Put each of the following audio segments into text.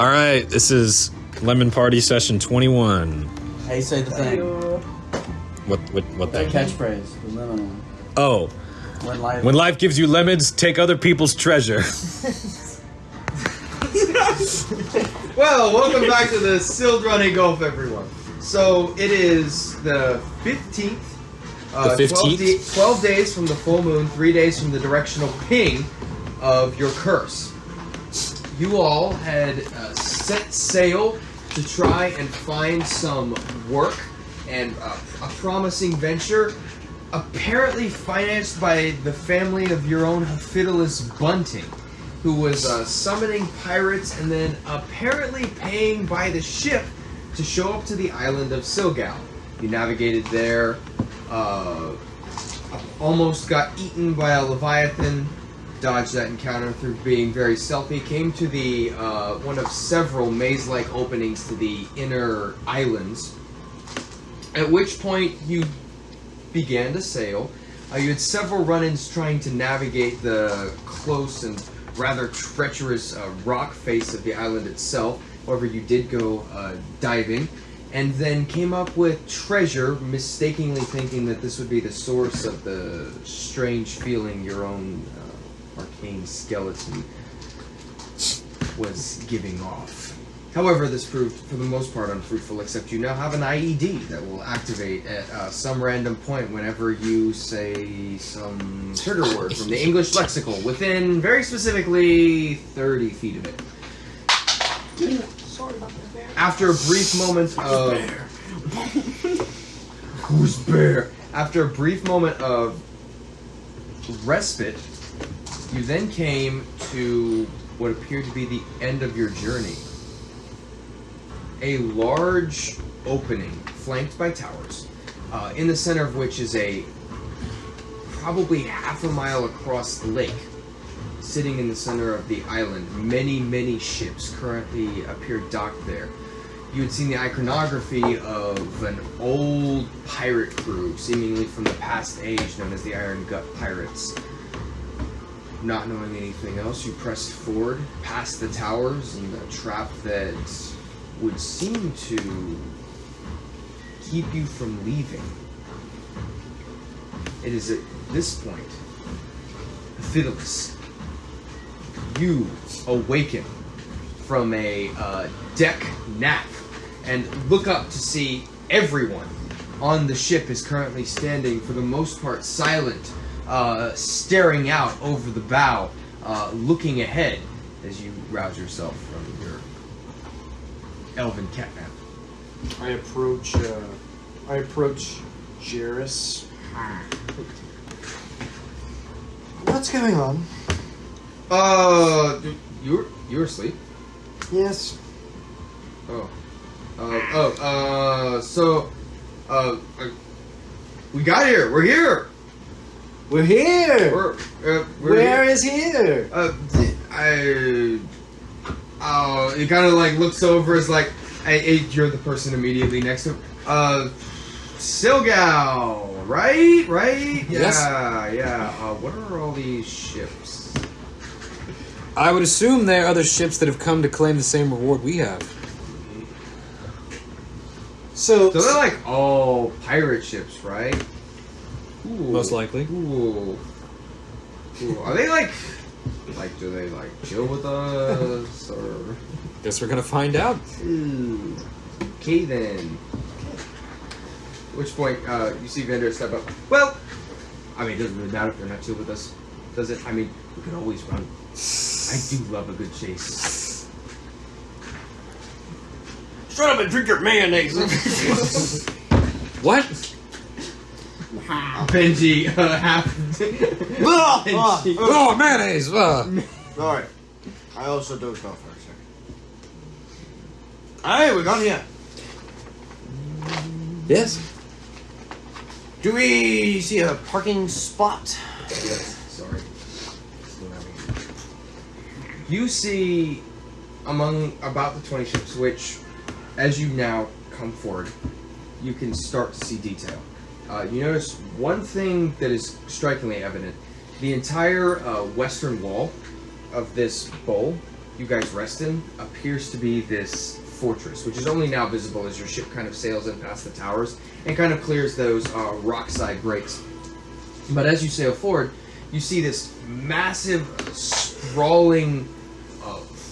All right, this is Lemon Party Session 21. How you say the thing? What That thing? catchphrase, the lemon one. Oh, when life gives you lemons, take other people's treasure. Well, welcome back to the Sildrani Gulf, everyone. So it is the 15th. The 15th? 12 days from the full moon, 3 days from the directional ping of your curse. You all had set sail to try and find some work and a promising venture, apparently financed by the family of your own Hephidelus Bunting, who was summoning pirates and then apparently paying by the ship to show up to the island of Silgal. You navigated there, almost got eaten by a leviathan, dodged that encounter through being very stealthy, came to the one of several maze-like openings to the inner islands, at which point you began to sail. You had several run-ins trying to navigate the close and rather treacherous rock face of the island itself. However, you did go diving, and then came up with treasure, mistakenly thinking that this would be the source of the strange feeling your own arcane skeleton was giving off. However, this proved, for the most part, unfruitful, except you now have an IED that will activate at some random point whenever you say some trigger word from the English lexical, within, very specifically, 30 feet of it. Sorry about that, bear. After a brief moment of... Who's bear? After a brief moment of respite, you then came to what appeared to be the end of your journey. A large opening flanked by towers, in the center of which is a probably half a mile across the lake. Sitting in the center of the island, many ships currently appear docked there. You had seen the iconography of an old pirate crew, seemingly from the past age, known as the Iron Gut Pirates. Not knowing anything else, you pressed forward past the towers and a trap that would seem to keep you from leaving. It is at this point, Hephidelus, you awaken from a deck nap and look up to see everyone on the ship is currently standing, for the most part silent, staring out over the bow, looking ahead as you rouse yourself from your elven catnap. I approach Jairus. What's going on? You were asleep? Yes. We got here. We're here. We're here. Where is here? It kind of like looks over as like, you're the person immediately next to him. Silgal, right? Yes. Yeah. What are all these ships? I would assume there are other ships that have come to claim the same reward we have. So they're like all pirate ships, right? Ooh. Most likely. Ooh. Are they like, do they like chill with us or? Guess we're gonna find out. Ooh. Okay then. At which point, you see Vander step up. Well, I mean, it doesn't really matter if they're not chill with us, does it? I mean, we can always run. I do love a good chase. Shut up and drink your mayonnaise. What? Benji, half. Benji. Oh, mayonnaise! Alright. I also dozed off for a second. Alright, we got here. Yes. Do we see a parking spot? Yes, sorry. You see, among about the 20 ships, which, as you now come forward, you can start to see detail. You notice one thing that is strikingly evident. The entire western wall of this bowl, you guys rest in appears to be this fortress, which is only now visible as your ship kind of sails in past the towers and kind of clears those rockside breaks. But as you sail forward, you see this massive, sprawling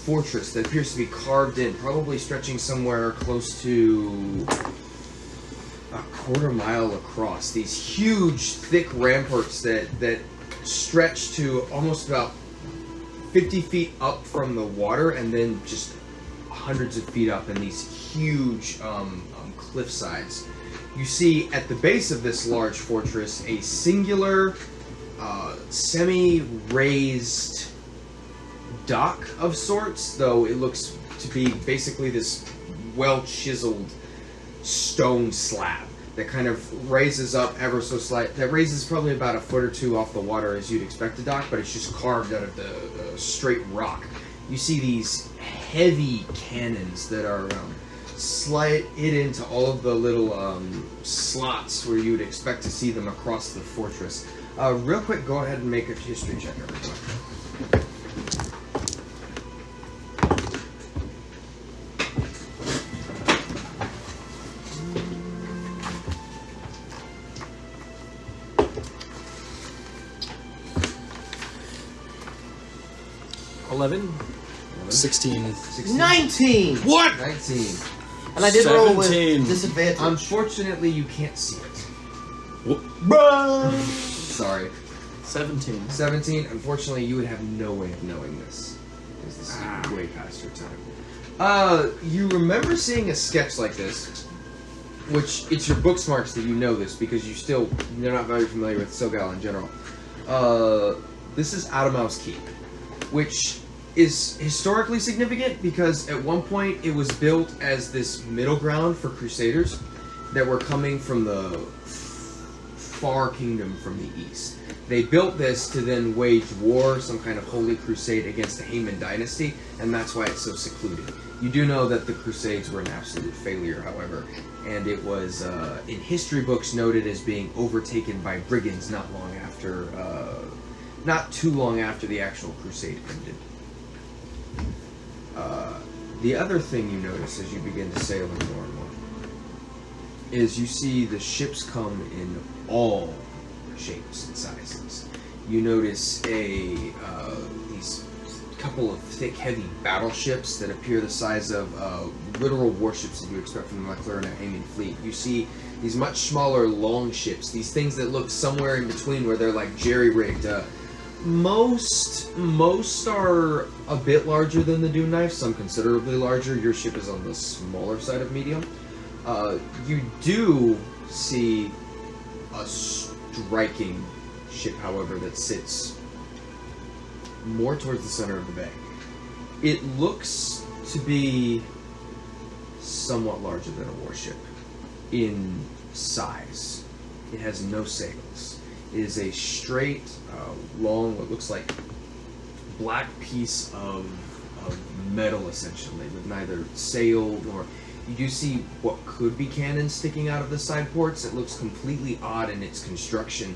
fortress that appears to be carved in, probably stretching somewhere close to a quarter mile across. These huge, thick ramparts that stretch to almost about 50 feet up from the water, and then just hundreds of feet up in these huge cliff sides. You see at the base of this large fortress a singular semi-raised dock of sorts, though it looks to be basically this well-chiseled stone slab that kind of raises up ever so slight. That raises probably about a foot or two off the water as you'd expect a dock, but it's just carved out of the straight rock. You see these heavy cannons that are slide it into all of the little slots where you would expect to see them across the fortress. Real quick, go ahead and make a history check, everyone. $11. 16. 19! What? 19. And I did roll with 17. disadvantage. Unfortunately, you can't see it. Bruh! Sorry. 17. 17. Unfortunately, you would have no way of knowing this, because this is way past your time. You remember seeing a sketch like this, which it's your book smarts that you know this, because you're not very familiar with Silgal in general. This is Adamau's Keep, which is historically significant because at one point it was built as this middle ground for crusaders that were coming from the far kingdom from the east. They built this to then wage war, some kind of holy crusade against the Hayman dynasty, and that's why it's so secluded. You do know that the crusades were an absolute failure, however, and it was in history books noted as being overtaken by brigands not too long after the actual crusade ended. The other thing you notice as you begin to sail in more and more is you see the ships come in all shapes and sizes. You notice these couple of thick, heavy battleships that appear the size of literal warships that you expect from the McLaren and Hayman fleet. You see these much smaller long ships, these things that look somewhere in between where they're like jerry-rigged. Most are a bit larger than the Dune Knife, some considerably larger. Your ship is on the smaller side of medium. You do see a striking ship, however, that sits more towards the center of the bay. It looks to be somewhat larger than a warship in size. It has no sails. It is a straight, long, what looks like black piece of metal, essentially, with neither sail nor... You do see what could be cannons sticking out of the side ports. It looks completely odd in its construction.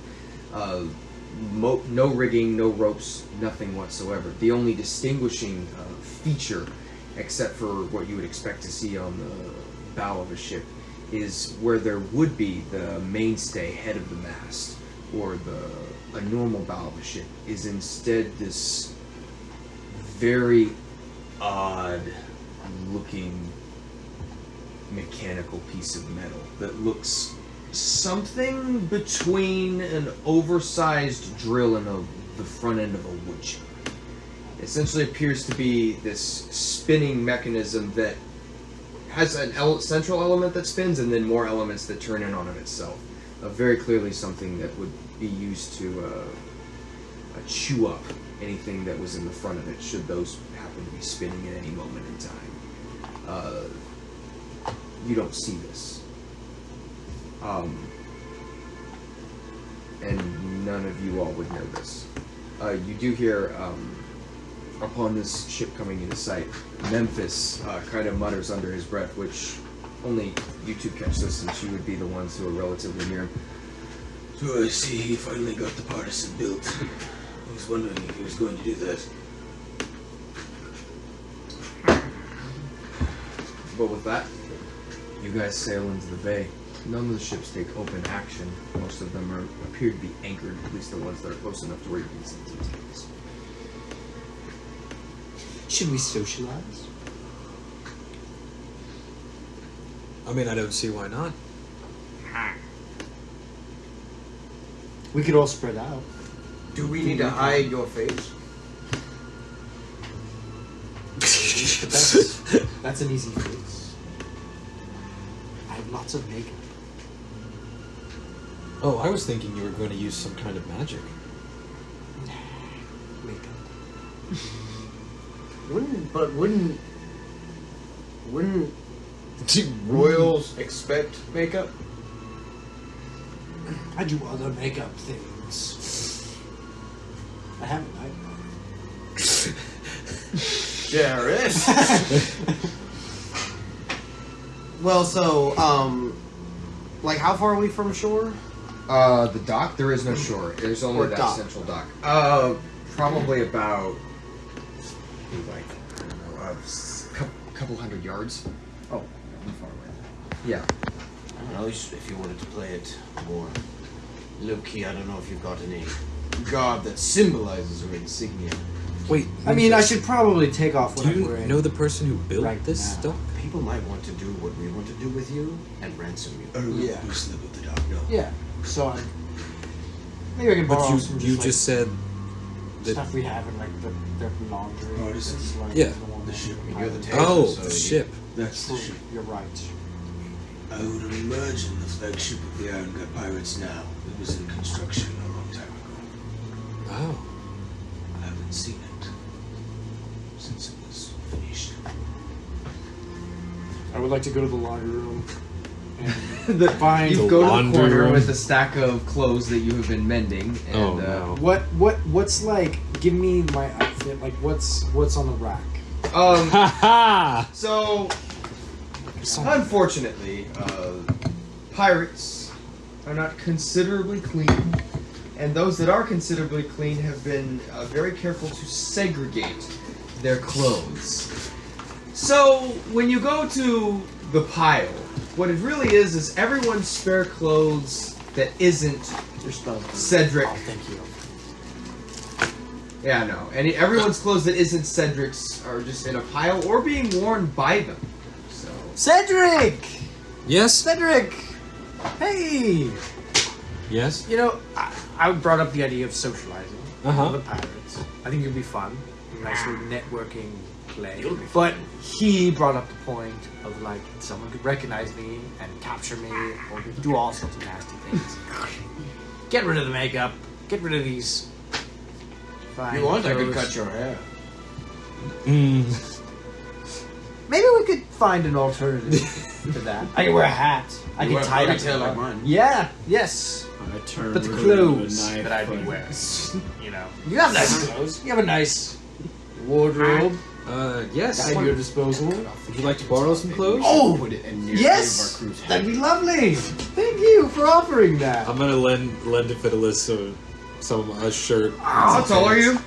No rigging, no ropes, nothing whatsoever. The only distinguishing feature, except for what you would expect to see on the bow of a ship, is where there would be the mainstay head of the mast, or a normal bow of a ship, is instead this very odd looking mechanical piece of metal that looks something between an oversized drill and the front end of a wood chip. It essentially appears to be this spinning mechanism that has an central element that spins and then more elements that turn in on it itself. Very clearly something that would be used to chew up anything that was in the front of it, should those happen to be spinning at any moment in time. You don't see this. And none of you all would know this. You do hear, upon this ship coming into sight, Memphis kind of mutters under his breath, which only you two catch this since you would be the ones who are relatively near him. So I see he finally got the partisan built. I was wondering if he was going to do that. But with that, you guys sail into the bay. None of the ships take open action. Most of them appear to be anchored, at least the ones that are close enough to where you can see things. Should we socialize? I mean, I don't see why not. We could all spread out. Do we need to hide your face? But that's an easy fix. I have lots of makeup. Oh, I was thinking you were going to use some kind of magic. Makeup. Wouldn't royals expect makeup? I do other makeup things. I have a nightmare. Jarrett. Well, so, like, how far are we from shore? The dock? There is no shore. There's only Or that dock. central dock. Probably about, like, I don't know, a couple hundred yards. Oh, not far away. Yeah. I don't know, at least if you wanted to play it more low-key, I don't know if you've got any garb that symbolizes her insignia. Wait, I mean, I should probably take off what do I'm you wearing. know the person who built right this now. stuff? People might want to do what we want to do with you and ransom you. I don't know Yeah. who slept with the dog, no. Yeah. So maybe I can borrow But some you just, just said like, that. stuff we have in like the laundry. Oh, this is- It's like yeah. the one The that- ship. I mean, you're the I- tailor, Oh, so the you- ship. That's the ship. You're right. I would imagine the flagship of the Iron Gut Pirates now. It was in construction a long time ago. Oh. I haven't seen it since it was finished. I would like to go to the laundry room and You find go to the laundry corner room. with a stack of clothes that you have been mending. And, Oh, no. what's like. Give me my outfit. Like what's on the rack. Ha So, unfortunately, pirates are not considerably clean, and those that are considerably clean have been very careful to segregate their clothes. So, when you go to the pile, what it really is everyone's spare clothes that isn't Your spell. Cedric. Oh, thank you. Yeah, no. Everyone's clothes that isn't Cedric's are just in a pile or being worn by them. So. Cedric! Yes? Cedric! Hey! Yes? You know, I brought up the idea of socializing Uh-huh. with the pirates. I think it would be fun. A nice little networking play. It would be But he brought up the point of, like, someone could recognize me and capture me, or we could do all sorts of nasty things. Get rid of the makeup. Get rid of these. Fine You want, I could clothes. cut your hair. Mm. Maybe we could find an alternative to that. I can wear a hat. I can tie it up. tail like mine. Yeah. Yes. I turn But the with a clothes knife, that I'd be but- wearing, you know. You have nice clothes. You have a nice wardrobe Yes. at your disposal. Would you like to borrow some clothes? Oh, Put it in near yes! any of our crews. That'd be lovely. Thank you for offering that. I'm gonna lend to Fidelis a shirt. How tall are you?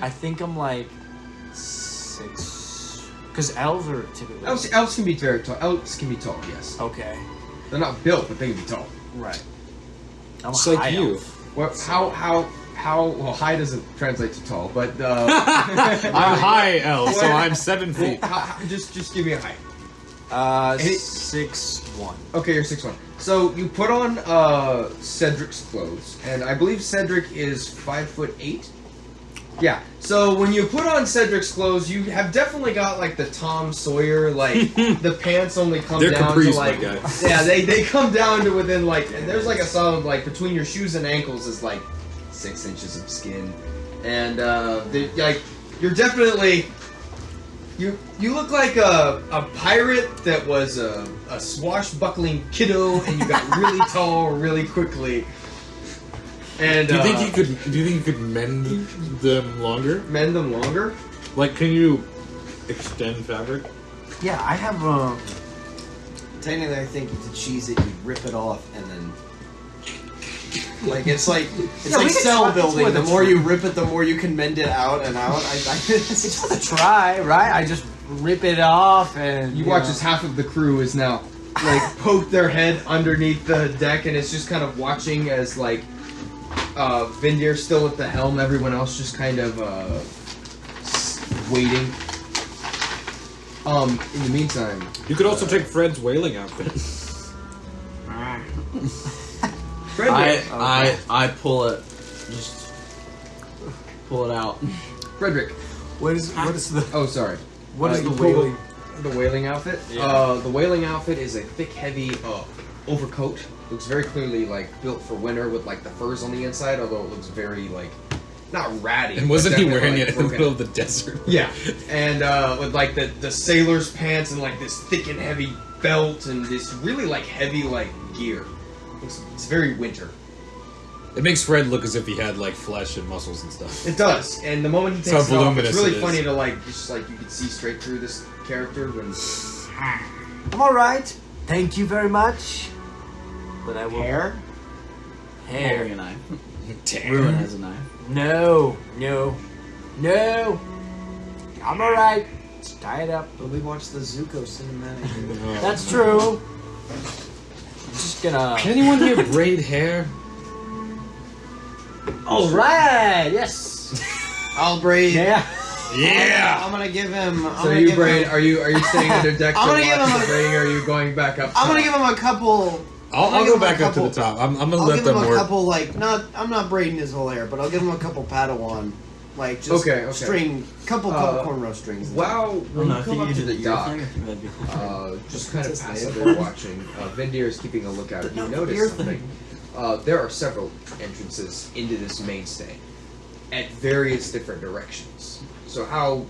I think I'm like 6. Because elves are typically. Elves can be very tall. Elves can be tall, yes. Okay. They're not built, but they can be tall. Right. I'm Just a like high you. elf. Well, well, high doesn't translate to tall, but I'm high elf, so I'm 7 feet. just give me a height. 6'1". Okay, you're 6'1". So you put on Cedric's clothes, and I believe Cedric is 5'8". Yeah. So when you put on Cedric's clothes, you have definitely got like the Tom Sawyer, like the pants only come They're down capris, to like my guy. yeah, they come down to within like, and there's like a solid like between your shoes and ankles is like 6 inches of skin, and like you're definitely. You look like a pirate that was a swashbuckling kiddo, and you got really tall really quickly. And Do you think you could mend them longer? mend them longer? Like, can you extend fabric? Yeah, I have Technically, I think to cheese it, you rip it off and then Like it's like Yeah, we can cell try- it's building. worth The a more try. you rip it, the more you can mend it out and out. It's worth a try, right? I just rip it off and You watch as half of the crew is now like poke their head underneath the deck, and it's just kind of watching as like Vindir's still at the helm, everyone else just kind of waiting. In the meantime, You could also take Fred's whaling outfit. Frederick. I pull it, just pull it out. Frederick. What is the Oh, sorry. what is the you pull whaling? The whaling outfit. Yeah. The whaling outfit is a thick, heavy overcoat. Looks very clearly like built for winter with like the furs on the inside, although it looks very like not ratty. And but wasn't he definitely, wearing like, it in the broken. middle of the desert? Yeah, and with like the sailor's pants and like this thick and heavy belt and this really like heavy like gear. It's very winter. It makes Fred look as if he had like flesh and muscles and stuff. It does, and the moment he That's how takes it off, voluminous it's really it is. funny to like just like you can see straight through this character when. I'm all right. Thank you very much. But I will Hair? hair. Holding a knife. Damn. Ruin has a knife. No. I'm all right. Just tie it up. But we watched the Zuko cinematic. That's true. I'm just gonna. Can anyone here braid hair? All right. Yes. I'll braid. Yeah. Yeah! I'm gonna give him. So you braid? Are you staying under deck to I'm watch gonna give him the a- braiding, or are you going back up? I'm gonna top? give him a couple. I'll go back up to the top. I'm gonna I'll let give them him a work. couple I'm not braiding his whole hair, but I'll give him a couple Padawan, like just Okay. couple cornrow strings. Wow, when you come up to the dock, That'd be cool. just kind of Just passively watching, Vindir is keeping a lookout. You No, notice ear something. There are several entrances into this mainstay at various different directions. So how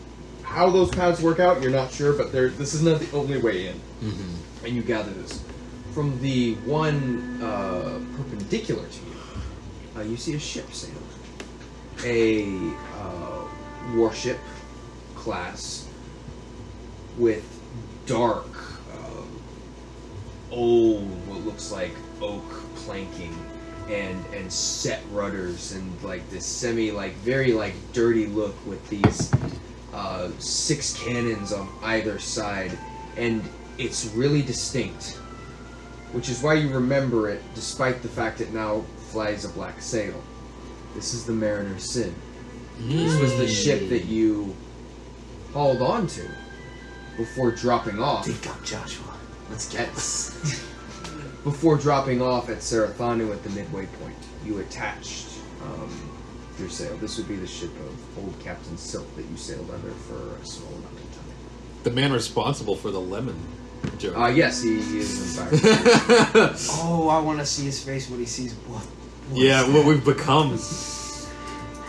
those paths work out, you're not sure, but this is not the only way in. Mm-hmm. And you gather this. From the one perpendicular to you, you see a ship sail. A warship class with dark, old, what looks like oak planking and set rudders and like this very dirty look with these 6 cannons on either side, and it's really distinct, which is why you remember it despite the fact it now flies a black sail. This is the Mariner's Sin. This was the ship that you hauled onto before dropping off. Wake up, Joshua. Let's get this. Before dropping off at Sarathanu at the midway point, you attached your sail. This would be the ship of old Captain Silk that you sailed under for a small amount of time. The man responsible for the lemon joke. Yes, he is in fact. Oh, I want to see his face when he sees what. Yeah, what we've become.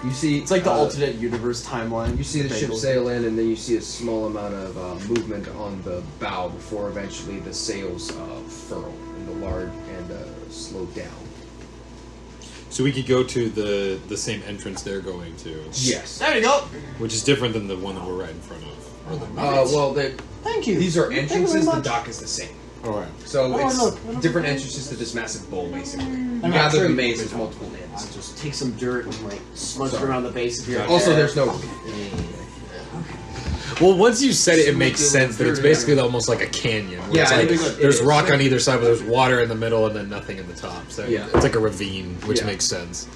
You see, It's like the alternate universe timeline. You see the ship sail in, and then you see a small amount of movement on the bow before eventually the sails furl in the large and slow down. So we could go to the same entrance they're going to. Yes. There you go. Which is different than the one that we're right in front of. Or the Well, Thank you. these are Thank you entrances. very The much. dock is the same. Alright. So Oh, it's look. different entrances to this massive bowl, basically. You I'm gather sure the you maze, can there's multiple ends. I'll just take some dirt and like smudge it Sorry. around the base of your head. Also, there's no. Well, once you said it, it makes Smooth sense that it's little basically almost like a canyon. Where Yeah, it's I like, think it there's is. rock Like- on either side, but there's water in the middle and then nothing in the top. So Yeah. it's like a ravine, which Yeah. makes sense.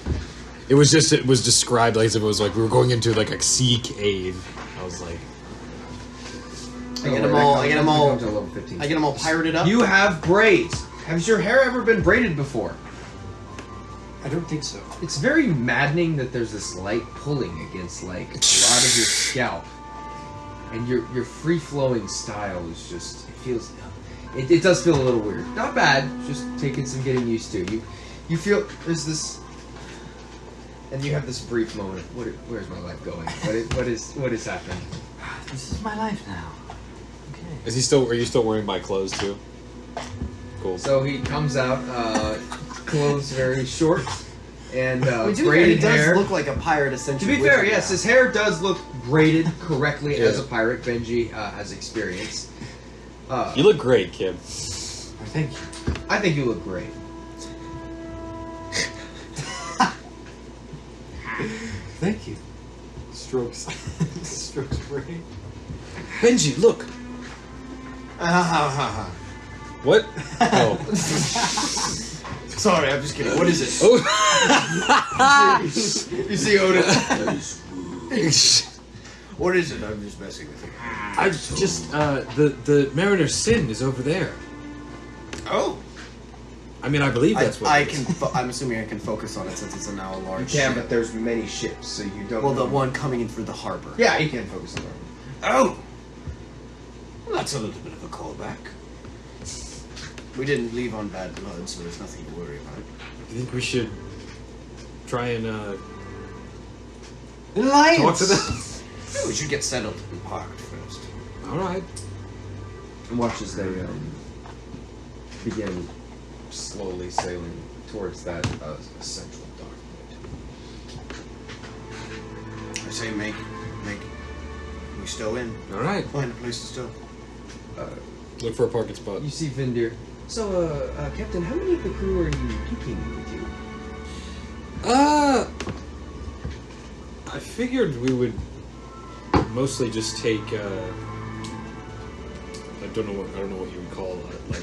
It was described like as if it was like we were going into like a sea cave. I was like, I get them all. I get them all. To level 15. I get them all pirated up. You have braids. Has your hair ever been braided before? I don't think so. It's very maddening that there's this light pulling against like a lot of your scalp, and your free flowing style is just it does feel a little weird. Not bad, just taking some getting used to. You feel there's this, and you have this brief moment. Where's my life going? What is happening? This is my life now. Okay. are you still wearing my clothes too? Cool. So he comes out, clothes very short, and He braided does hair. look like a pirate, To essentially. be fair, wizard yes, now. his hair does look braided correctly Yeah. as a pirate. Benji has experience. You look great, kid. Thank you. I think you look great. Thank you. Strokes. Strokes brain. Benji, look. What? Oh. Sorry, I'm just kidding. What is it? Oh. You see Odin? I What is it? I'm just messing with you. just the Mariner's Sin is over there. Oh. I mean, I believe that's what. I it is. can. I'm assuming I can focus on it since it's now a You large. can, ship. but there's many ships, so you don't. Well, the know. one coming in through the harbor. Yeah, you can focus on that. Oh! Well, that's a little bit of a callback. We didn't leave on bad blood, so there's nothing to worry about. You think we should try and Alliance. talk to them? Yeah, we should get settled and parked first. All right. And watch as they begin slowly sailing towards that central dock point. I say make. We stow in. All right. Find a place to stow. Look for a parking spot. You see Vindir. So, Captain, how many of the crew are you taking with you? I figured we would mostly just take. I don't know what you would call like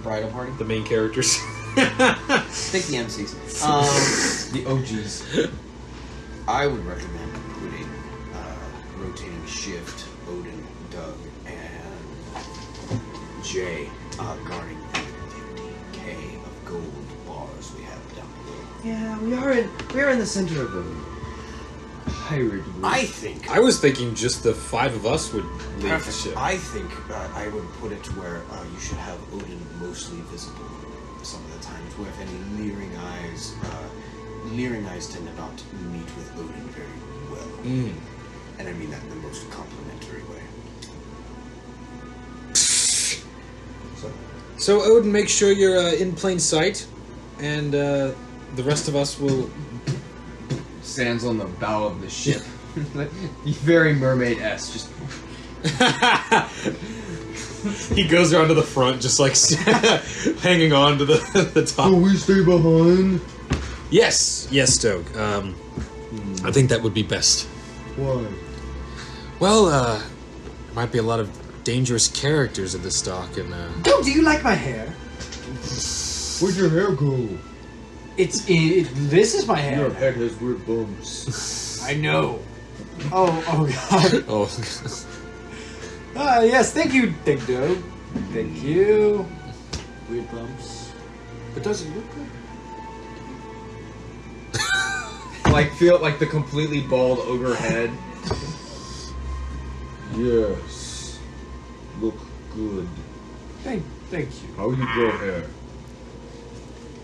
Bridal party. the main characters. Take the MCs. The OGs. I would recommend putting rotating shift, Odin, Doug, and Jay guarding the 50K of gold bars we have down below. Yeah, we are in the center of a pirate group. I think. I was thinking just the 5 of us would leave the Perfect. ship. I think I would put it to where you should have Odin mostly visible some of the times, where if any leering eyes tend to not meet with Odin very well. Mm. And I mean that in the most complimentary way. So Odin, make sure you're in plain sight, and the rest of us will. Stands on the bow of the ship. Very mermaid-esque. Just He goes around to the front, just like hanging on to the top. we stay behind. Yes, Doug. I think that would be best. Why? Well, might be a lot of dangerous characters at this dock, and Oh, do you like my hair? Where'd your hair go? This is my hair. Your head has weird bumps. I know. Oh God. oh, Yes, thank you, Big Doe. Thank you. Weird bumps. But does it look good? Feel like the completely bald ogre head. Yes. Look good. Thank you. How you grow hair?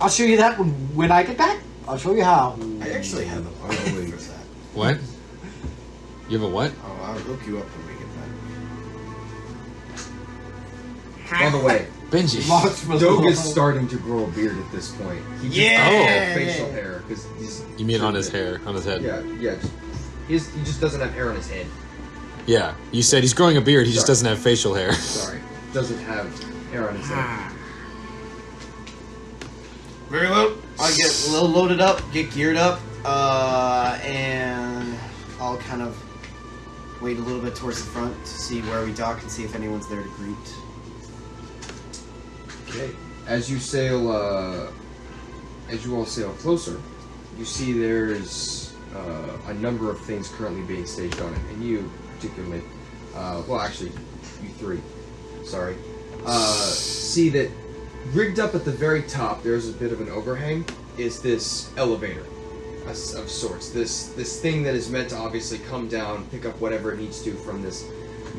I'll show you that when I get back. I'll show you how. I actually have a plan for that. what? You have a what? Oh, I'll hook you up when we get back. By the way, Benji. Doug is starting to grow a beard at this point. He just has facial hair because he's. You mean on his hair, on his head? Yeah. He just doesn't have hair on his head. Yeah. You said he's growing a beard. He just Sorry. doesn't have facial hair. Sorry, doesn't have hair on his head. Very well. I'll get a little loaded up, get geared up, and I'll kind of wait a little bit towards the front to see where we dock and see if anyone's there to greet. Okay. As you all sail closer, you see there's a number of things currently being staged on it, and you particularly, well, actually, you three, sorry, see that rigged up at the very top, there's a bit of an overhang, is this elevator of sorts. This thing that is meant to obviously come down, pick up whatever it needs to from this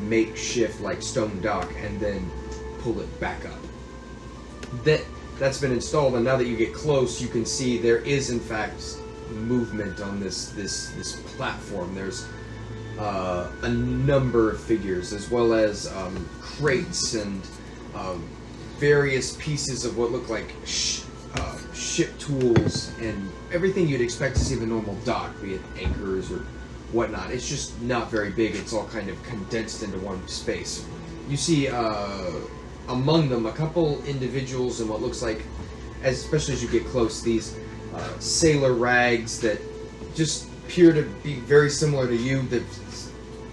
makeshift like stone dock, and then pull it back up. That's been installed, and now that you get close, you can see there is in fact movement on this platform. There's a number of figures, as well as crates and various pieces of what look like ship tools and everything you'd expect to see the normal dock, be it anchors or whatnot. It's just not very big. It's all kind of condensed into one space. You see among them a couple individuals in what looks like, especially as you get close, these sailor rags that just appear to be very similar to you. The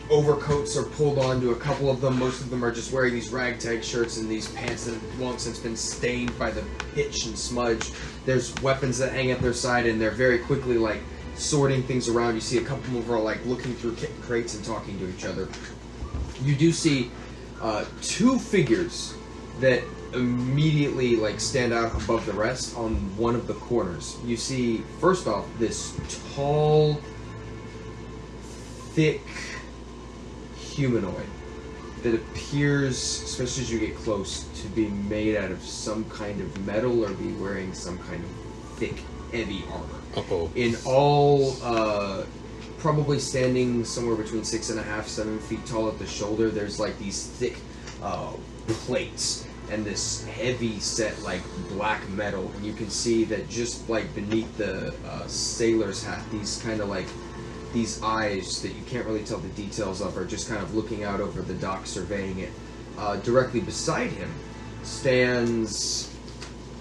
overcoats are pulled onto a couple of them. Most of them are just wearing these ragtag shirts and these pants that have long since been stained by the pitch and smudge. There's weapons that hang at their side, and they're very quickly like sorting things around. You see a couple of them are like looking through crates and talking to each other. You do see two figures that immediately like stand out above the rest on one of the corners. You see, first off, this tall, thick humanoid that appears, especially as you get close, to be made out of some kind of metal or be wearing some kind of thick, heavy armor. Uh-oh. In all, probably standing somewhere between 6.5, 7 feet tall at the shoulder, there's like these thick plates and this heavy set like black metal, and you can see that just like beneath the sailor's hat, these kind of like these eyes that you can't really tell the details of are just kind of looking out over the dock, surveying it. Directly beside him stands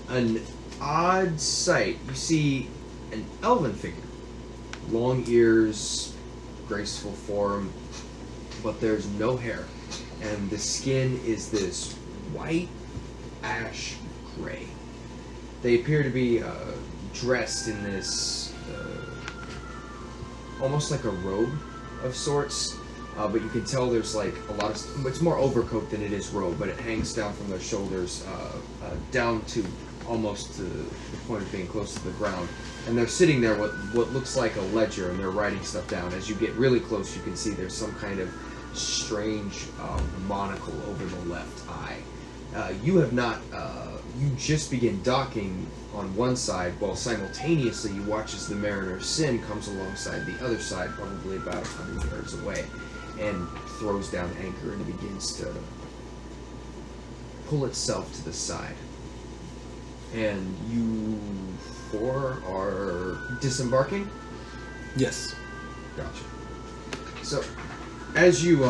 an odd sight. You see an elven figure, long ears, graceful form, but there's no hair, and the skin is this white ash gray. They appear to be dressed in this almost like a robe of sorts, but you can tell there's like a lot of, it's more overcoat than it is robe, but it hangs down from their shoulders down to almost to the point of being close to the ground. And they're sitting there with what looks like a ledger, and they're writing stuff down. As you get really close, you can see there's some kind of strange monocle over the left eye. You have not, you just begin docking on one side, while simultaneously you watch as the Mariner's Sin comes alongside the other side, probably about 100 yards away, and throws down anchor and begins to pull itself to the side. And you four are disembarking? Yes. Gotcha. So, as you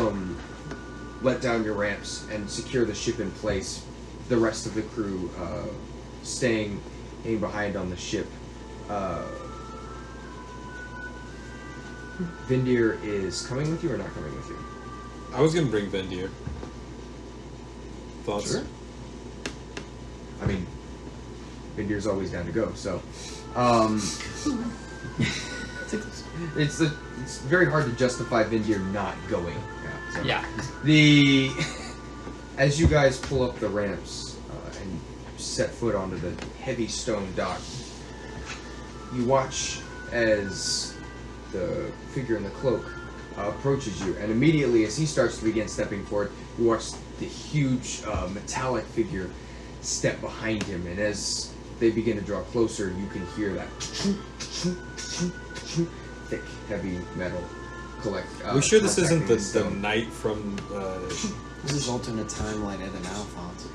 let down your ramps and secure the ship in place, the rest of the crew staying behind on the ship. Vindir is coming with you or not coming with you? I was gonna bring Vendir. Thoughts? Sure. I mean, Vindir's always down to go, so it's very hard to justify Vindir not going. Yeah. So. Yeah. As you guys pull up the ramps and set foot onto the heavy stone dock, you watch as the figure in the cloak approaches you, and immediately as he starts to begin stepping forward, you watch the huge metallic figure step behind him, and as they begin to draw closer, you can hear that thick, heavy metal collect. We're sure this isn't the stone. knight from. This is alternate timeline Ed and Alphonse.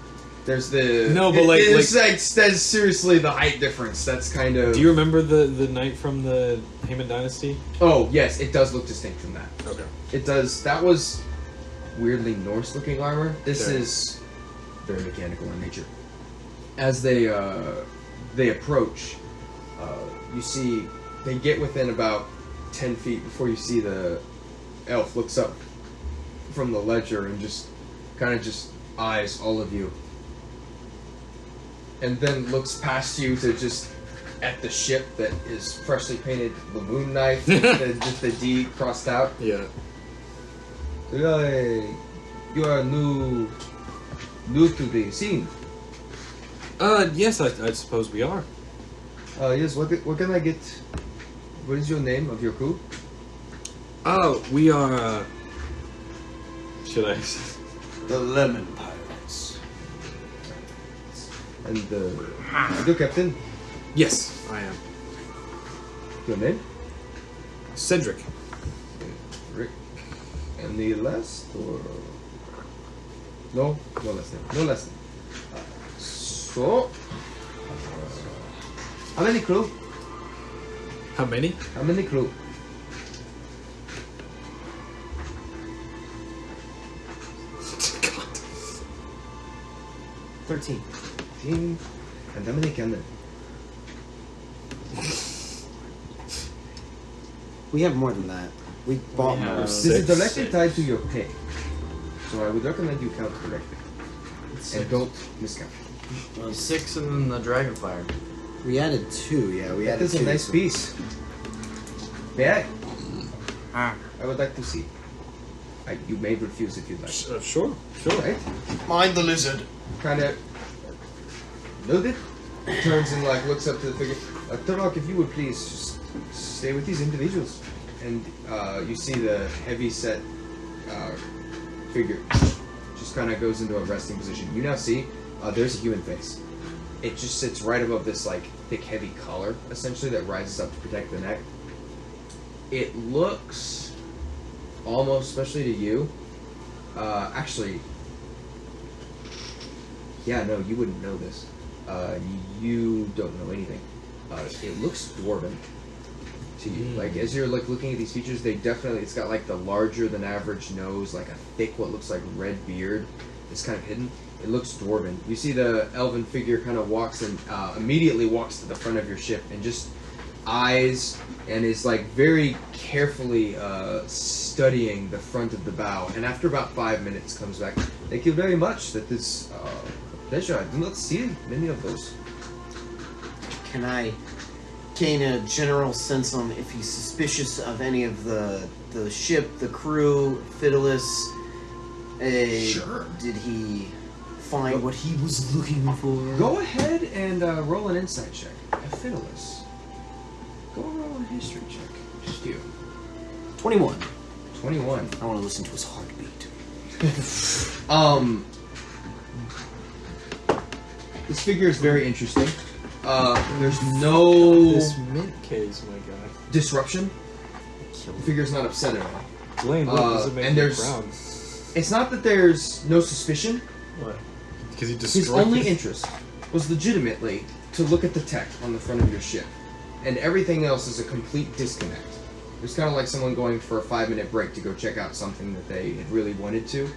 There's the No, but like that's seriously the height difference. That's kind of. do you remember the knight from the Hayman Dynasty? Oh yes, it does look distinct from that. Okay. It does. That was weirdly Norse-looking armor. This Sure. is very mechanical in nature. As they approach, you see they get within about 10 feet before you see the elf looks up from the ledger and just kind of just eyes all of you, and then looks past you to just at the ship that is freshly painted the moon knife, just the D crossed out. Yeah. You are new to the scene. Yes, I suppose we are. Yes. What can I get? What is your name of your crew? Oh, we are. Should I? The Lemon Pirates. And your captain. Yes, I am. Your name? Cedric. Rick. And the last or no last name. No last name. So, how many crew? How many? How many crew? God. 13. 15. And how many cannon? We have more than that. We bought more. have This is Six. directly tied to your pay. So I would recommend you count correctly. And don't miscount. 6 and then the dragonfire. We added 2, yeah. We That added is a 2. nice piece. May I? Ah. I would like to see. You may refuse if you'd like. Sure. Right? Mind the lizard. Kind of load it, turns and like looks up to the figure. Turok, if you would please just stay with these individuals. And you see the heavy set figure just kind of goes into a resting position. You now see there's a human face. It just sits right above this like thick, heavy collar, essentially that rises up to protect the neck. It looks almost, especially to you. Actually, yeah, no, you wouldn't know this. You don't know anything. It looks dwarven to you. Like as you're like looking at these features, it's got like the larger than average nose, like a thick, what looks like red beard. It's kind of hidden. It looks dwarven. You see the elven figure kind of walks and immediately walks to the front of your ship and just eyes and is like very carefully studying the front of the bow. And after about 5 minutes, comes back. Thank you very much. That is a pleasure. I do not see many of those. Can I gain a general sense on if he's suspicious of any of the ship, the crew, Fidelis? Sure. Did he find what he was looking for? Go ahead and roll an insight check. Fidelis. Go roll a history check. Just you. 21. 21. I want to listen to his heartbeat. This figure is very interesting. There's no This mint case, my god. disruption. The figure's not upset at all. Blaine, what does it make and you there's- brown? It's not that there's no suspicion. What? Because he His destroyed only it. interest was legitimately to look at the tech on the front of your ship. And everything else is a complete disconnect. It's kind of like someone going for a 5-minute break to go check out something that they had really wanted to,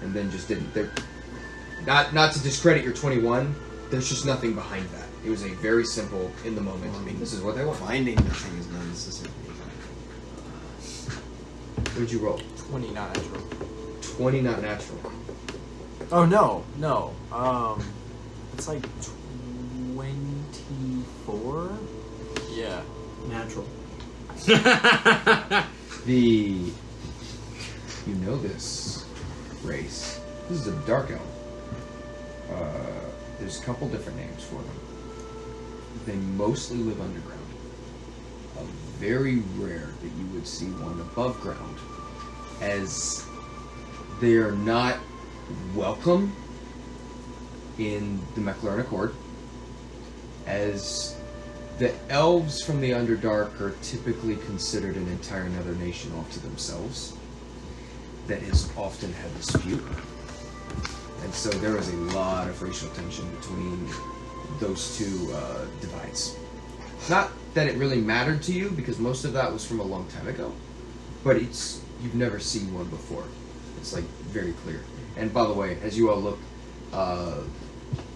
and then just didn't. They're not to discredit your 21. There's just nothing behind that. It was a very simple, in the moment. I mean, this is what they want. Finding nothing is not necessarily. What did you roll? 20 not natural. 20 not natural. Oh no. It's like 24. Yeah. Natural. You know this race. This is a dark elf. There's a couple different names for them. They mostly live underground. Very rare that you would see one above ground, as they are not welcome in the McLaren Accord, as the elves from the Underdark are typically considered an entire another nation off to themselves that has often had dispute. And so there is a lot of racial tension between those two divides. Not that it really mattered to you, because most of that was from a long time ago, but you've never seen one before. It's like very clear. And by the way, as you all look,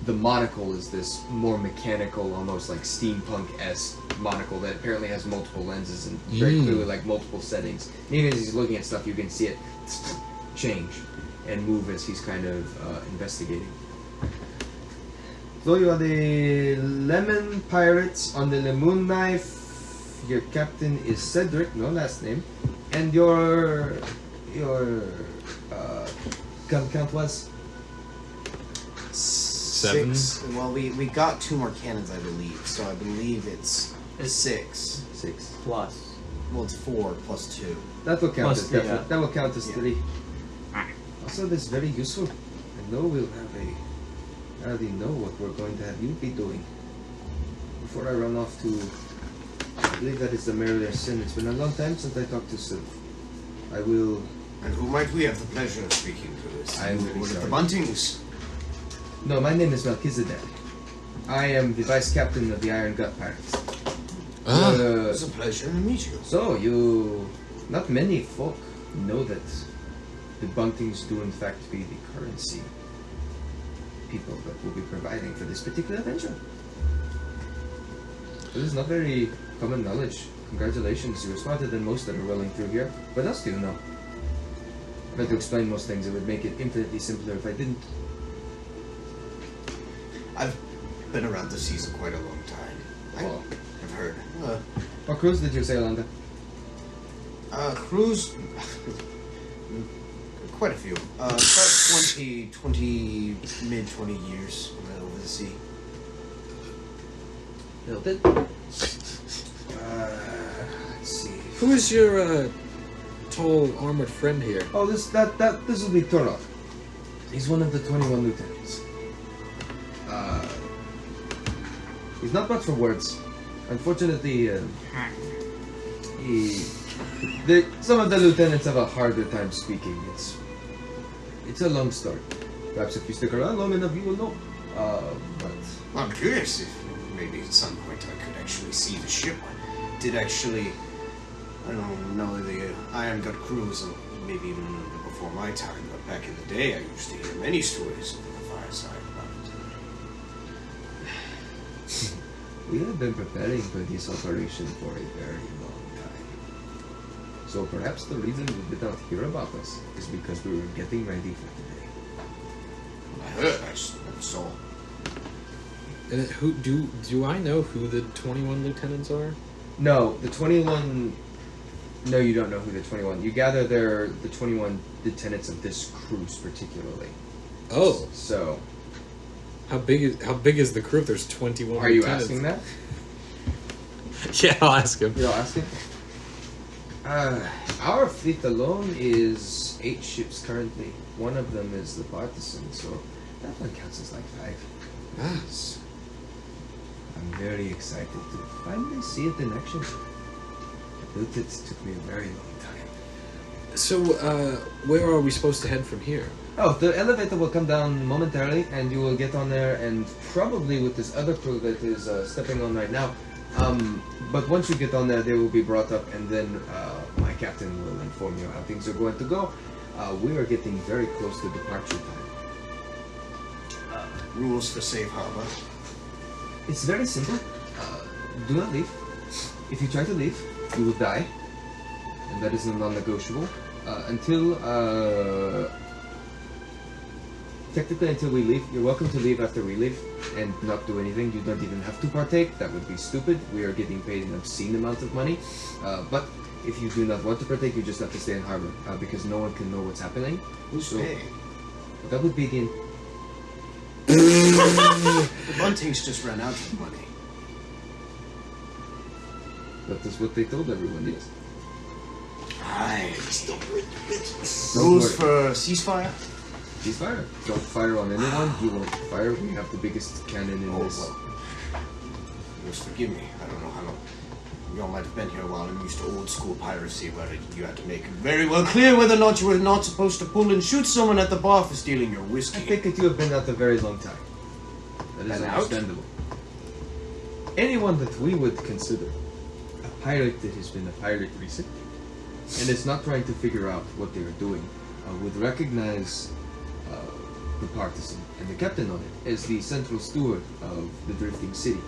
the monocle is this more mechanical, almost like steampunk-esque monocle that apparently has multiple lenses and very clearly like multiple settings. And even as he's looking at stuff, you can see it change and move as he's kind of investigating. So you are the Lemon Pirates on the Lemon Knife. Your captain is Cedric, no last name, and your gun count was 7. 6. Well, we got 2 more cannons, I believe. So I believe it's 6. 6. Plus. Well, it's 4 plus 2. That will count Plus as the, definitely. That will count as yeah. 3. Also, this is very useful. I know we'll have I already know what we're going to have you be doing. Before I run off to, I believe that is the Marillier Sin. It's been a long time since I talked to Sylph. I will. And who might we have the pleasure of speaking to this? I am really One of sorry. the Buntings. No, my name is Melchizedek. I am the vice captain of the Iron Gut Pirates. It's a pleasure to meet you. So not many folk know that the Buntings do in fact be the currency people that will be providing for this particular venture. This is not very common knowledge. congratulations, you were smarter than most that are rolling through here. But I'll still know. I've had to explain most things. It would make it infinitely simpler if I didn't. I've been around the seas quite a long time. I've heard. What cruise did you sail under? Cruise. Quite a few. About 20, mid-20 years over the sea. Built it. Let's see. Who is your tall armored friend here? Oh, this will be Torov. He's one of the 21 lieutenants. He's not much for words. Unfortunately, some of the lieutenants have a harder time speaking. It's a long story. Perhaps if you stick around long enough, you will know. But I'm curious if maybe at some point I could actually see the ship. I did actually, I don't know, the Iron Gut crew was maybe even a little bit before my time, but back in the day I used to hear many stories over the fireside about it. we have been preparing for this operation for a very long time. So perhaps the reason you did not hear about us is because we were getting ready for today. I heard, I saw. And who do I know who the 21 lieutenants are? No, the 21. No, you don't know who the 21. You gather they're the 21 lieutenants of this cruise, particularly. Oh, So, how big is the crew? If there's 21. are you lieutenants? asking that? Yeah, I'll ask him. You're asking? Our fleet alone is 8 ships currently. One of them is the Partisan, so that one counts as like 5. Yes. I'm very excited to finally see it in action. Built it took me a very long time. So, where are we supposed to head from here? Oh, the elevator will come down momentarily, and you will get on there, and probably with this other crew that is stepping on right now. But once you get on there, they will be brought up, and then my captain will inform you how things are going to go. We are getting very close to departure time. Rules for safe harbor. It's very simple. Do not leave. If you try to leave, you will die. And that is a non-negotiable. Technically until we leave. You're welcome to leave after we leave and not do anything. You don't even have to partake. That would be stupid. We are getting paid an obscene amount of money. But if you do not want to partake, you just have to stay in harbor. Because no one can know what's happening. Who's So- paying? That would be the... The Buntings just ran out of money. That is what they told everyone, yes. Aye. Don't Rules worry. for ceasefire? Ceasefire. Don't fire on anyone. You won't fire. We have the biggest cannon in this. Well. Just forgive me. I don't know how long. Y'all might have been here a while. I'm used to old school piracy where you had to make it very well clear whether or not you were not supposed to pull and shoot someone at the bar for stealing your I whiskey. think that you have been out a very long time. That is And out? understandable. Anyone that we would consider a pirate that has been a pirate recently and is not trying to figure out what they are doing would recognize the Partisan and the captain on it as the central steward of the drifting city.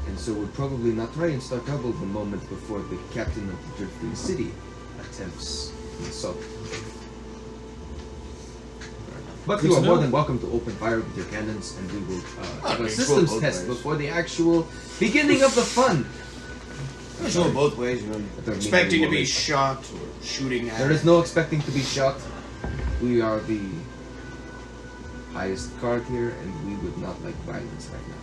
And so would probably not try and start trouble the moment before the captain of the drifting city attempts the assault. But Good you to are more know. than welcome to open fire with your cannons, and we will have a it's systems both test ways. before the actual beginning of the fun. It's all both ways, you know. don't Expecting mean to be any shot or shooting at. There is no expecting to be shot. We are the highest guard here, and we would not like violence right now.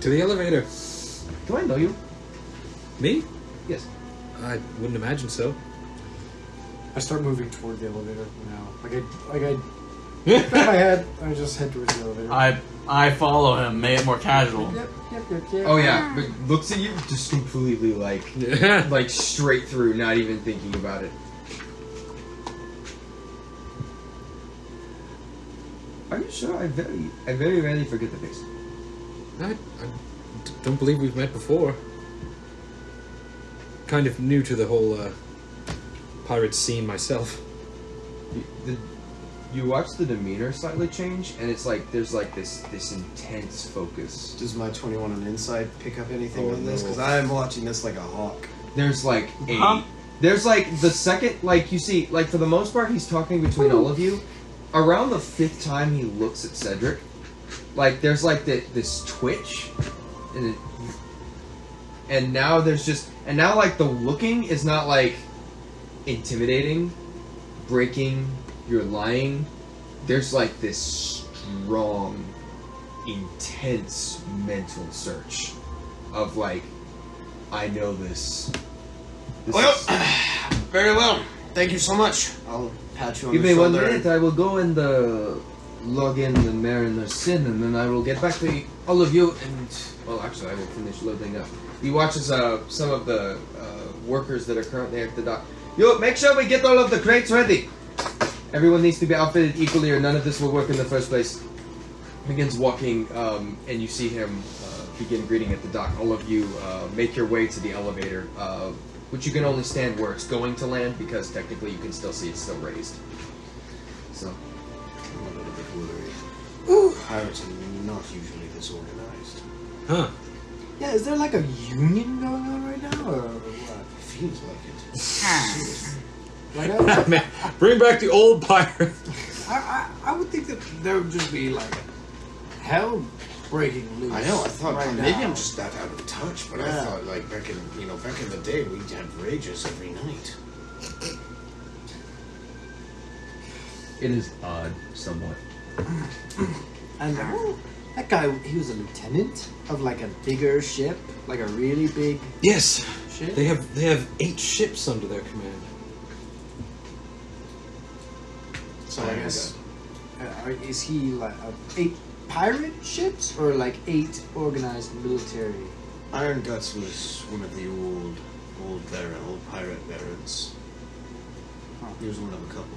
To the elevator. Do I know you? Me? Yes. I wouldn't imagine so. I start moving toward the elevator now. Back my head. I just head towards the elevator. I follow him, made it more casual. Yep. Oh yeah, but looks at you just completely like straight through, not even thinking about it. Are you sure? I very rarely forget the face. I don't believe we've met before. Kind of new to the whole pirate scene myself. You watch the demeanor slightly change, and it's like there's like this intense focus. Does my 21 on insight pick up anything Oh, on this? no. Because I'm watching this like a hawk. There's like a Huh? there's like the second, like you see, like for the most part he's talking between all of you. Around the 5th time he looks at Cedric, like there's like this twitch, and now there's just like the looking is not like intimidating, breaking, you're lying. There's like this strong, intense mental search of like, I know this. Well, is- very well. Thank you so much. I'll pat you on Give the me 1 shoulder. minute. I will go and log in the Mariner's Sin, and then I will get back to all of you. And well, actually, I will finish loading up. He watches some of the workers that are currently at the dock. Yo, make sure we get all of the crates ready. Everyone needs to be outfitted equally, or none of this will work in the first place. Begins walking, and you see him begin greeting at the dock. All of you make your way to the elevator, which you can only stand where it's going to land, because technically you can still see it's still raised. So, I'm a little bit worried. Pirates are not usually this organized. Huh. Yeah, is there like a union going on right now, or what? Feels like it. Like, Man, bring back the old pirate. I would think that there would just be like hell breaking loose. I know. I thought right maybe now. I'm just that out of touch, but I Yeah. thought like back in the day we'd have rages every night. it is odd, somewhat. And that guy, he was a lieutenant of like a bigger ship, like a really big Yes, ship. they have 8 ships under their command. So I guess is he like 8 pirate ships or like 8 organized military? Iron Guts was one of the old pirate barons. Huh. He was one of a couple.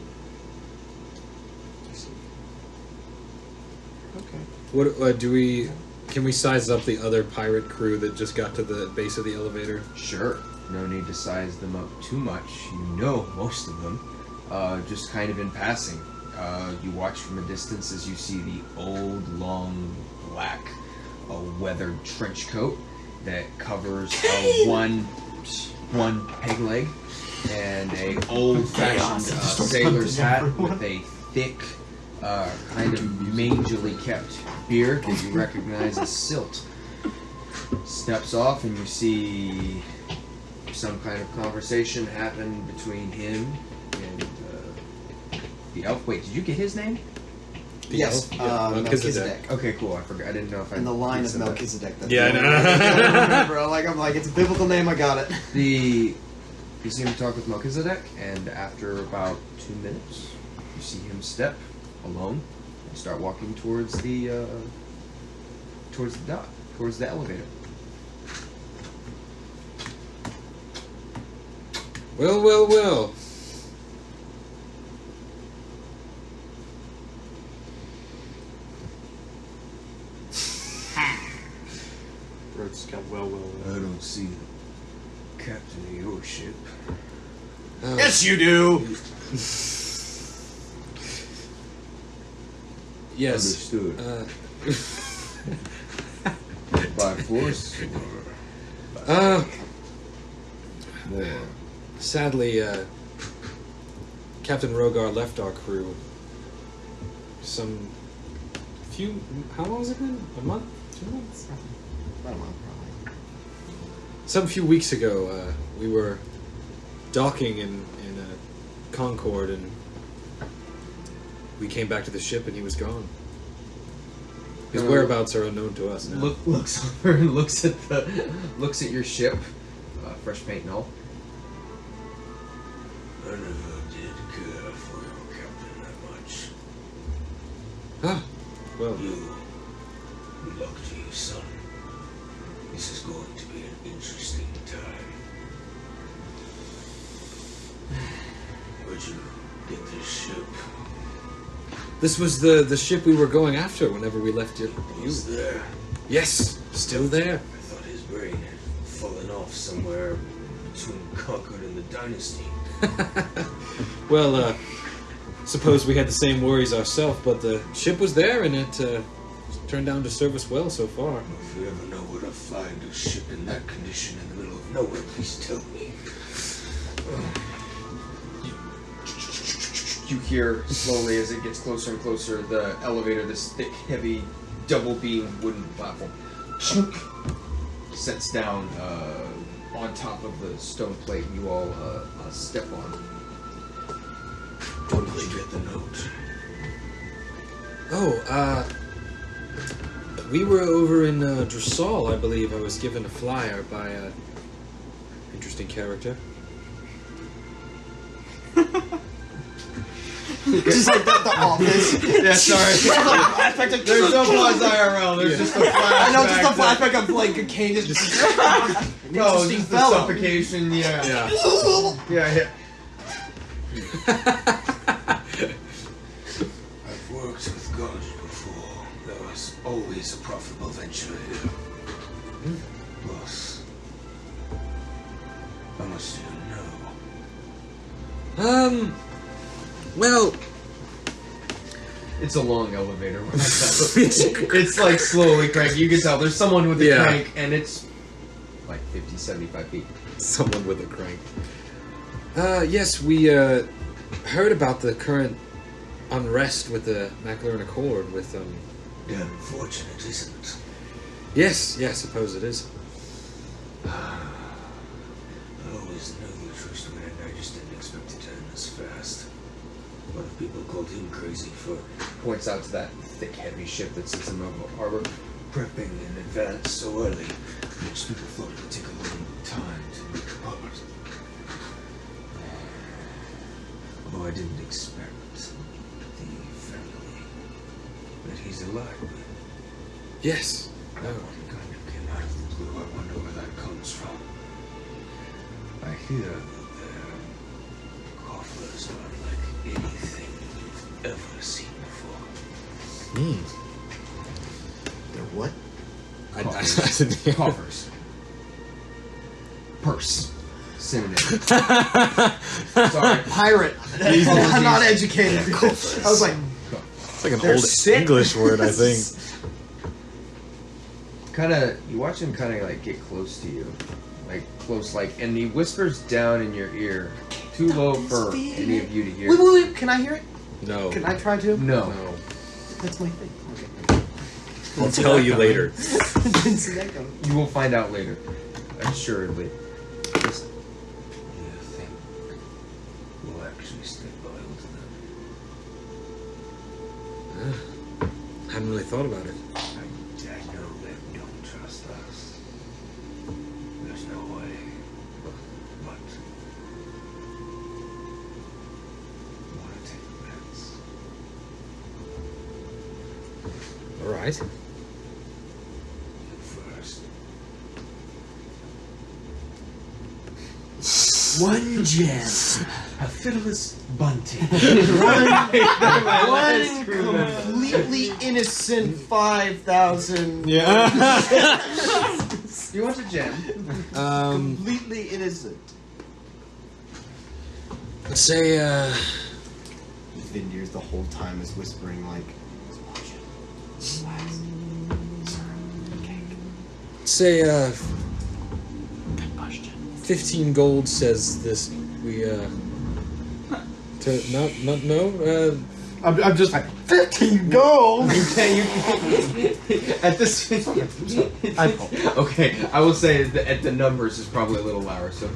Okay. What do we? Can we size up the other pirate crew that just got to the base of the elevator? Sure. No need to size them up too much. You know most of them. Just kind of in passing. You watch from a distance as you see the old, long, black, weathered trench coat that covers one peg leg, and a old-fashioned sailor's hat with a thick, kind of mangily kept beard that you recognize as Silt. Steps off, and you see some kind of conversation happen between him and the elf. Wait, did you get his name? The Yes, elf? Yeah, Melchizedek. Okay, cool. I forgot. I didn't know if I. In the line of said that. Melchizedek. That's Yeah, the I only know. one I can remember. I'm like, it's a biblical name. I got it. You see him talk with Melchizedek, and after about 2 minutes, you see him step alone and start walking towards the dock, towards the elevator. Well. Birds got well. I don't see the captain of your ship. Yes, you do. Yes. Understood. By force Uh, or more? sadly, Captain Rogar left our crew. How long has it been? A month? 2 months? About a month, probably. Some few weeks ago, we were docking in Concord, and we came back to the ship, and he was gone. His whereabouts are unknown to us now. Looks over and looks at your ship, fresh paint and all. I never did care for your captain that much. Ah, well, Luck to you, son. This is going to be an interesting time. Where'd you get this ship? this was the ship we were going after whenever we left it. It was there. Yes, still there. I thought his brain had fallen off somewhere between Concord and the Dynasty. Well, suppose we had the same worries ourselves, but the ship was there and it turned out to serve us well so far. If you ever know where to find a ship in that condition in the middle of nowhere, please tell me. You hear slowly as it gets closer and closer the elevator, this thick, heavy, double beam wooden platform, chunk, sets down on top of the stone plate you all step on. When did you get the note? Oh, we were over in Dressal, I believe. I was given a flyer by a interesting character. Just like the office. Yeah, sorry. There's no pause IRL. There's just a flashback. I know, just a flashback of like a cane is just. No, just the fellow. suffocation. Yeah. Yeah. I've worked with gods before. There was always a profitable venture here. Boss, how much do you know? Well, It's a long elevator. It's like slowly cranking. You can tell there's someone with a Yeah. crank, and it's like 50, 75 feet. someone with a crank. Yes, we heard about the current unrest with the McLaren Accord with Damn unfortunate, isn't it? Yes, I suppose it is. I always knew the truth when I just didn't expect it to end this fast. A lot of people called him crazy for Points out to that thick, heavy ship that sits in the harbor. prepping in advance so early. Most people thought it would take a long time to make apart. Although I didn't expect the family that he's alive with. Yes. That one kind of came out of the blue. I wonder where that comes from. I hear that their coffers are unlike anything you've ever seen before. They're what? I didn't hear. Coffers. Purse. Synonym. Sorry. Pirate. I'm not educated. I was like, It's like an They're old sick. English word, I think. You watch him kind of like get close to you, like close, like, and he whispers down in your ear, too low for any of you to hear. wait. Can I hear it? No. Can I try to? No. No. That's my thing. Okay. I'll tell you later. Didn't see that coming. You will find out later, assuredly. Listen. Do you think we'll actually stay loyal to them? Hadn't really thought about it. I know they don't trust us. There's no way. But want to take bets? All right. You first. One gem. A fiddler's bunting. One completely innocent 5,000. Yeah. You want a gem? Completely innocent. Let's say, Vindiers the whole time is whispering like, relax. say, Good question. 15 gold says this. We, no, I'm just like 15 gold. At this. Okay, I will say that at the numbers is probably a little louder. So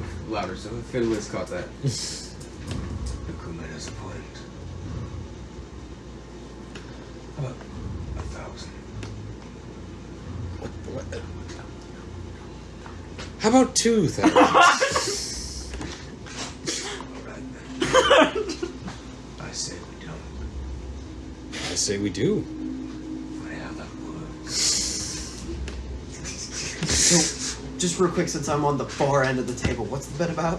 Fiddler's caught that. The crewman has a point. How about 1,000? how about 2,000? Alright then. I say we don't. I say we do. Funny how that works. So, just real quick, since I'm on the far end of the table, what's the bet about?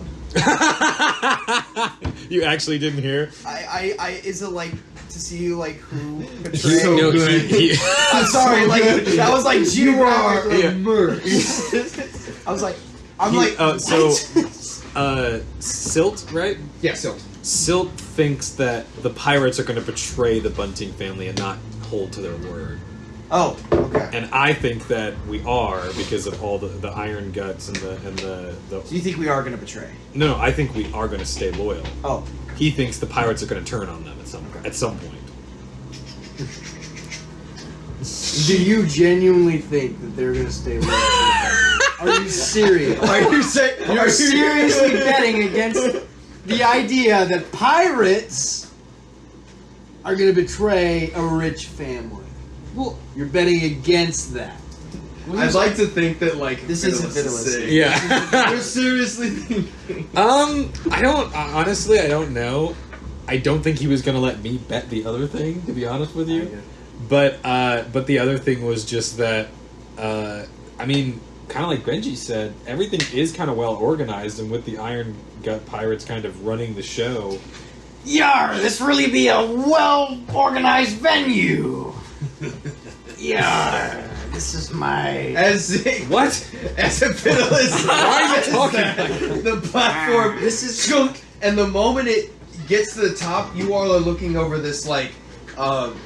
You actually didn't hear? I is it like to see like who He, betrayed? no, he, I'm sorry, like that was like You are geographically immersed. I was like, I'm like, so, what? Silt, right? Yeah, so Silt thinks that the pirates are going to betray the Bunting family and not hold to their word. Oh, okay. And I think that we are because of all the iron guts and the So you think we are going to betray? No, I think we are going to stay loyal. Oh. He thinks the pirates are going to turn on them at some point. Do you genuinely think that they're gonna stay loyal? Are you serious? You're seriously betting against the idea that pirates are gonna betray a rich family? Well, You're betting against that. I'd like to think that like This isn't Fiddler's Fiddler's. saying- Yeah. You're seriously thinking. I don't honestly. I don't know. I don't think he was going to let me bet the other thing. To be honest with you, but the other thing was just that. I mean, kind of like Benji said, everything is kind of well organized, and with the Iron Gut Pirates kind of running the show. Yar, this really be a well-organized venue. Yar, this is my... What? As a Fiddler's. Why are you talking like The platform. This is chunk, and the moment it gets to the top, you all are looking over this like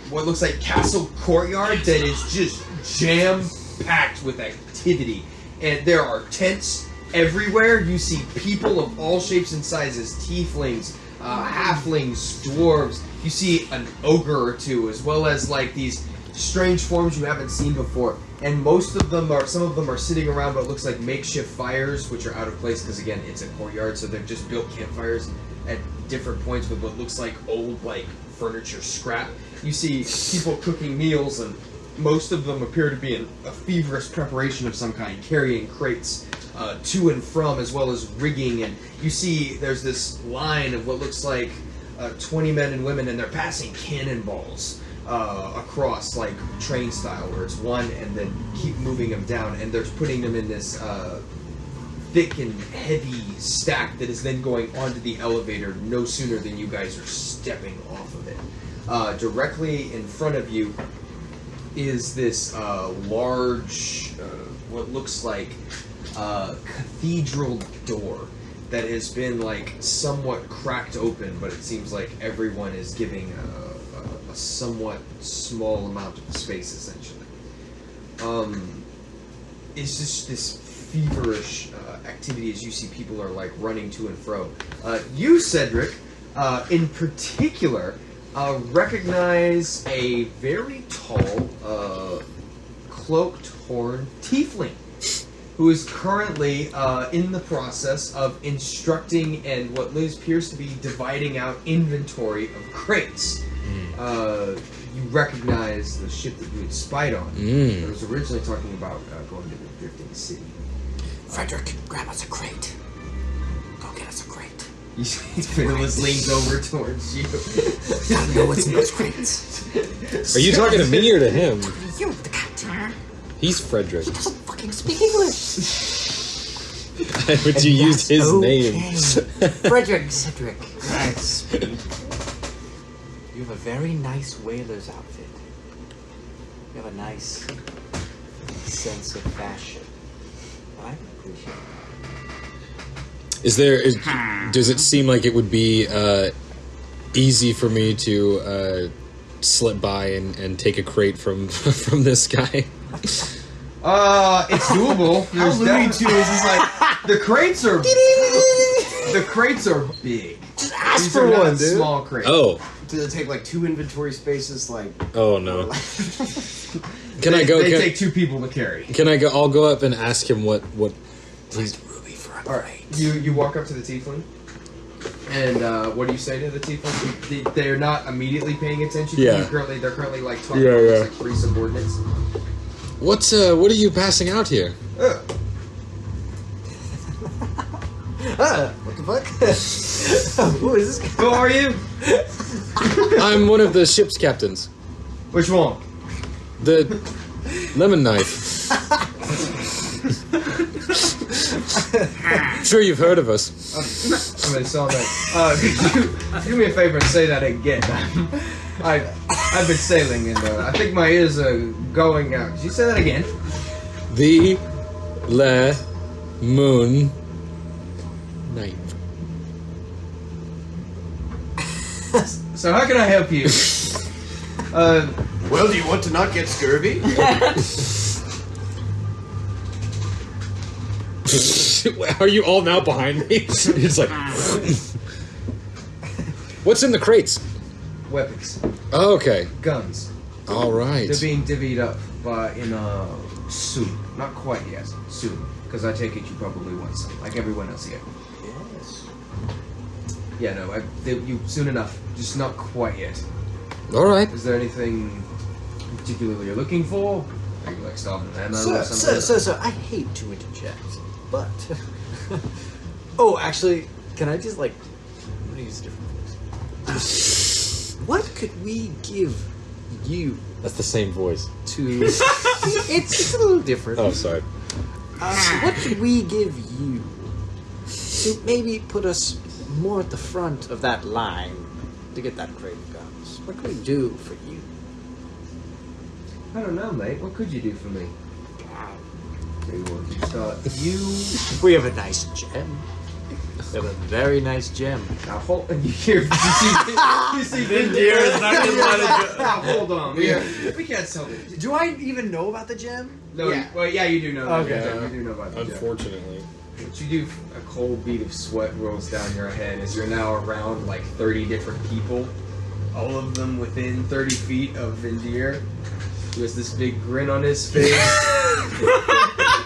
what looks like castle courtyard that is just jam packed with activity, and there are tents everywhere. You see people of all shapes and sizes: tieflings, halflings, dwarves. You see an ogre or two, as well as like these strange forms you haven't seen before. And some of them are sitting around what looks like makeshift fires, which are out of place because again, it's a courtyard, so they've just built campfires at different points with what looks like old like furniture scrap. You see people cooking meals, and most of them appear to be in a feverish preparation of some kind, carrying crates to and from, as well as rigging. And you see there's this line of what looks like 20 men and women, and they're passing cannonballs across, like train style, where it's one and then keep moving them down, and they're putting them in this thick and heavy stack that is then going onto the elevator no sooner than you guys are stepping off of it. Directly in front of you is this large, what looks like cathedral door that has been like somewhat cracked open, but it seems like everyone is giving a somewhat small amount of space, essentially. It's just this feverish activity as you see people are like running to and fro. You, Cedric, in particular, recognize a very tall, cloaked horn tiefling who is currently in the process of instructing and what appears to be dividing out inventory of crates. You recognize the ship that you had spied on. It was originally talking about going to the Drifting City. Frederick, grab us a crate. Go get us a crate. You see Fiddler's leans over towards you. I know what's in those crates. Are you talking to me or to him? You, the captain. He's Frederick. He doesn't fucking speak English. But you used his name. Frederick Cedric. Nice. You have a very nice whaler's outfit. You have a nice sense of fashion. I appreciate it. Does it seem like it would be easy for me to slip by and take a crate from this guy? It's doable. How Looney Tunes is like, the crates are big. Just ask These for are not one, dude. small crates. Oh. do they take like 2 inventory spaces? Like, Oh no. Can I go? They Can, take 2 people to carry. can I go? I'll go up and ask him what he's. Ruby for a All right. You walk up to the tiefling, and what do you say to the tiefling? They're not immediately paying attention. Yeah. To you. They're currently like talking Yeah, about yeah. like 3 subordinates. What are you passing out here? What the fuck? Who is this guy? Who are you? I'm one of the ship's captains. Which one? The lemon knife. Sure, you've heard of us. I'm gonna sell that. Could you do me a favor and say that again? I've been sailing and I think my ears are going out. Did you say that again? The Le Moon Knife. So how can I help you? Well, do you want to not get scurvy? Are you all now behind me? It's like, what's in the crates? Weapons, Oh, okay. guns. All right. They're being divvied up soon. Not quite yet. Soon, because I take it you probably want some, like everyone else here. Yes. Yeah, no, you soon enough. Just not quite yet. All right. Is there anything particularly you're looking for? Are you like starving ammo or something? Sir, I hate to interject, but oh, actually, can I just like I'm gonna use a different voice? What could we give you That's the same voice. to? It's a little different. Oh, sorry. What could we give you to maybe put us more at the front of that line to get that crate of guns? What could we do for you? I don't know, mate. What could you do for me? Tell you what, you start. We have a nice gem. We have a very nice gem. Now hold. You hear? You see Deer is not gonna let it go. Now hold on. We can't sell it. Do I even know about the gem? No. Yeah. Well, yeah, you do know. Okay. That. You do know about that. Unfortunately. What you do, a cold bead of sweat rolls down your head as you're now around like 30 different people, all of them within 30 feet of Vindir, who has this big grin on his face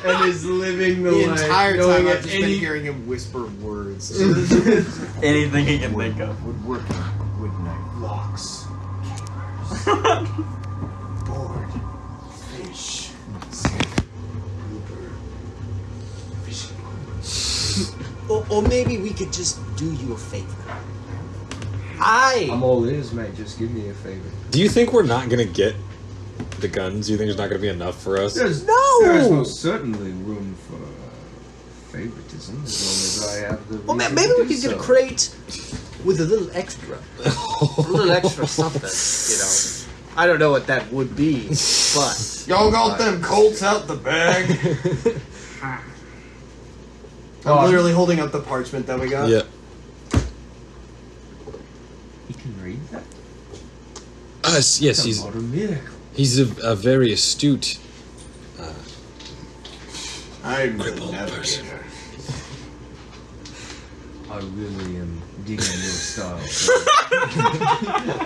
and is living the life. entire knowing time I've at just been hearing him whisper words. Anything he can think of. Woodworking, wood knife, locks, keepers, board, fish, snake, grouper, fishing pole. Or maybe we could just do you a favor. I'm all ears, mate. Just give me a favor. Do you think we're not gonna get the guns? Do you think there's not gonna be enough for us? There's most certainly room for favoritism as long as I have the. Well, reason maybe to we do could get a so. crate with a little extra. A little extra something, you know. I don't know what that would be, but Y'all got them Colts out the bag. I'm literally holding up the parchment that we got. Yeah. He can read that. Yes, It's a he's modern miracle. he's a very astute. I'm the Crippled navigator. I really am digging your style.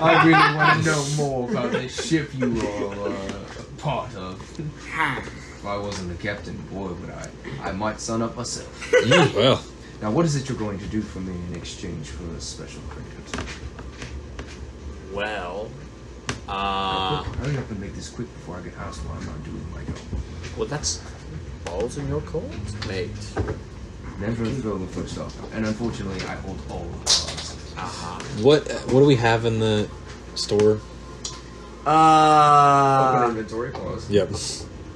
I really want to know more about the ship you are a part of. If I wasn't the captain, boy, would I might sign up myself. Well, Now, what is it you're going to do for me in exchange for a special credit? well, Hurry up and make this quick before I get asked why I'm not doing my job. well, that's balls in your court, mate. Never throw the first off, and unfortunately, I hold all the cards. what do we have in the store? Open inventory clause. Yep.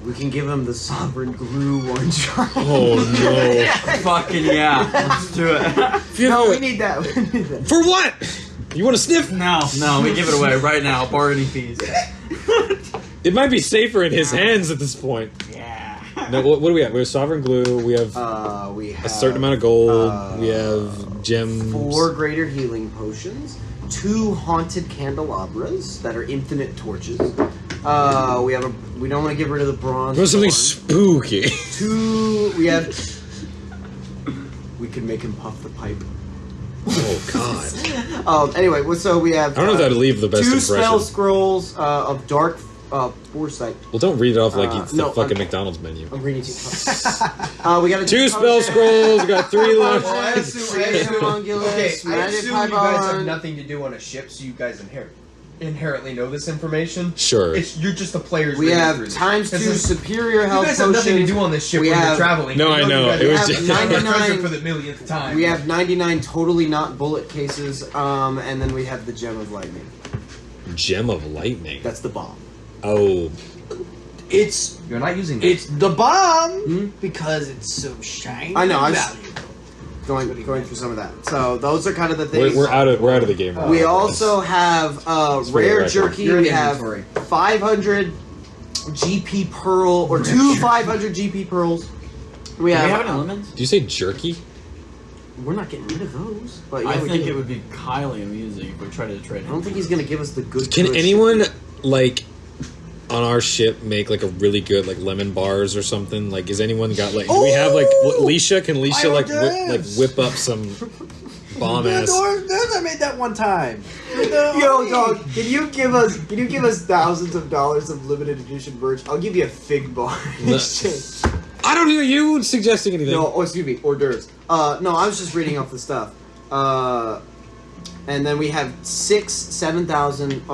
We can give him the sovereign glue one try. Oh no! Fucking yeah. Let's do it. No, we need that. We need that. For what? You want to sniff? No, we give it away right now. Bargaining fees. It might be safer in his hands at this point. Yeah. No, what do we have? We have sovereign glue. We have We have a certain amount of gold. We have gems. 4 greater healing potions, 2 haunted candelabras that are infinite torches. We don't want to get rid of the bronze. We want something horn. spooky. 2. We could make him puff the pipe. Oh god. Anyway, so we have. I don't know if that'd leave the best 2 impression. spell scrolls of dark foresight. Well, don't read it off like it's the no, fucking I'm- McDonald's menu. I'm reading to you. We got a 2 spell scrolls. We got 3 Well, left. I assume Okay, you guys have Python. nothing to do on a ship, so you guys inherently know this information. Sure. You're just the players. We reading have through this. times 2 Because superior you health guys have nothing to potions. do on this ship We when have- you're traveling. No, You I you know. guys It was have just- the 99 treasure for the millionth time. We have 99 totally not bullet cases, and then we have the gem of lightning. Gem of lightning. That's the bomb. Oh. It's You're not using that. it's the bomb because it's so shiny. I know, I and just- valuable. Going through some of that. So those are kind of the things. We're out of the game. We also have for the rare record. jerky. You're in We have inventory. 500 GP pearl or 2 500 GP pearls. We Do have. we have any lemons? Did you say jerky? We're not getting rid of those. But yeah, I we think can. it would be highly amusing if we tried to trade I don't think he's gonna give us the good. Can good anyone shit. like on our ship make like a really good like lemon bars or something? Like, has anyone got like? Do we have like Leisha? Can Leisha like whip up some bomb ass? I made that one time. Yo, dog, can you give us thousands of dollars of limited edition merch? I'll give you a fig bar. No. I don't hear you suggesting anything. No, oh, excuse me, hors d'oeuvres. No, I was just reading off the stuff. And then we have six 1,000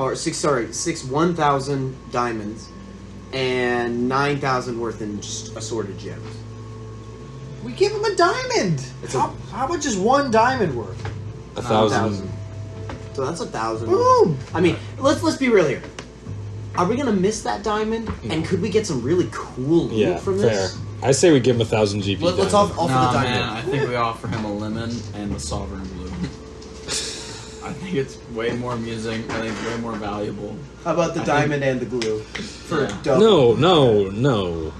diamonds and 9,000 worth in just assorted gems. We give him a diamond. How much is one diamond worth? 1,000. So that's 1,000. Boom. I mean, let's be real here. Are we gonna miss that diamond? And could we get some really cool loot Yeah, from fair. this? I say we give him 1,000 GP. Let's diamond. offer Nah, the diamond. man, I think we offer him a lemon and the sovereign blue. I think it's way more amusing. I think it's way more valuable. How about the diamond and the glue for a double? No.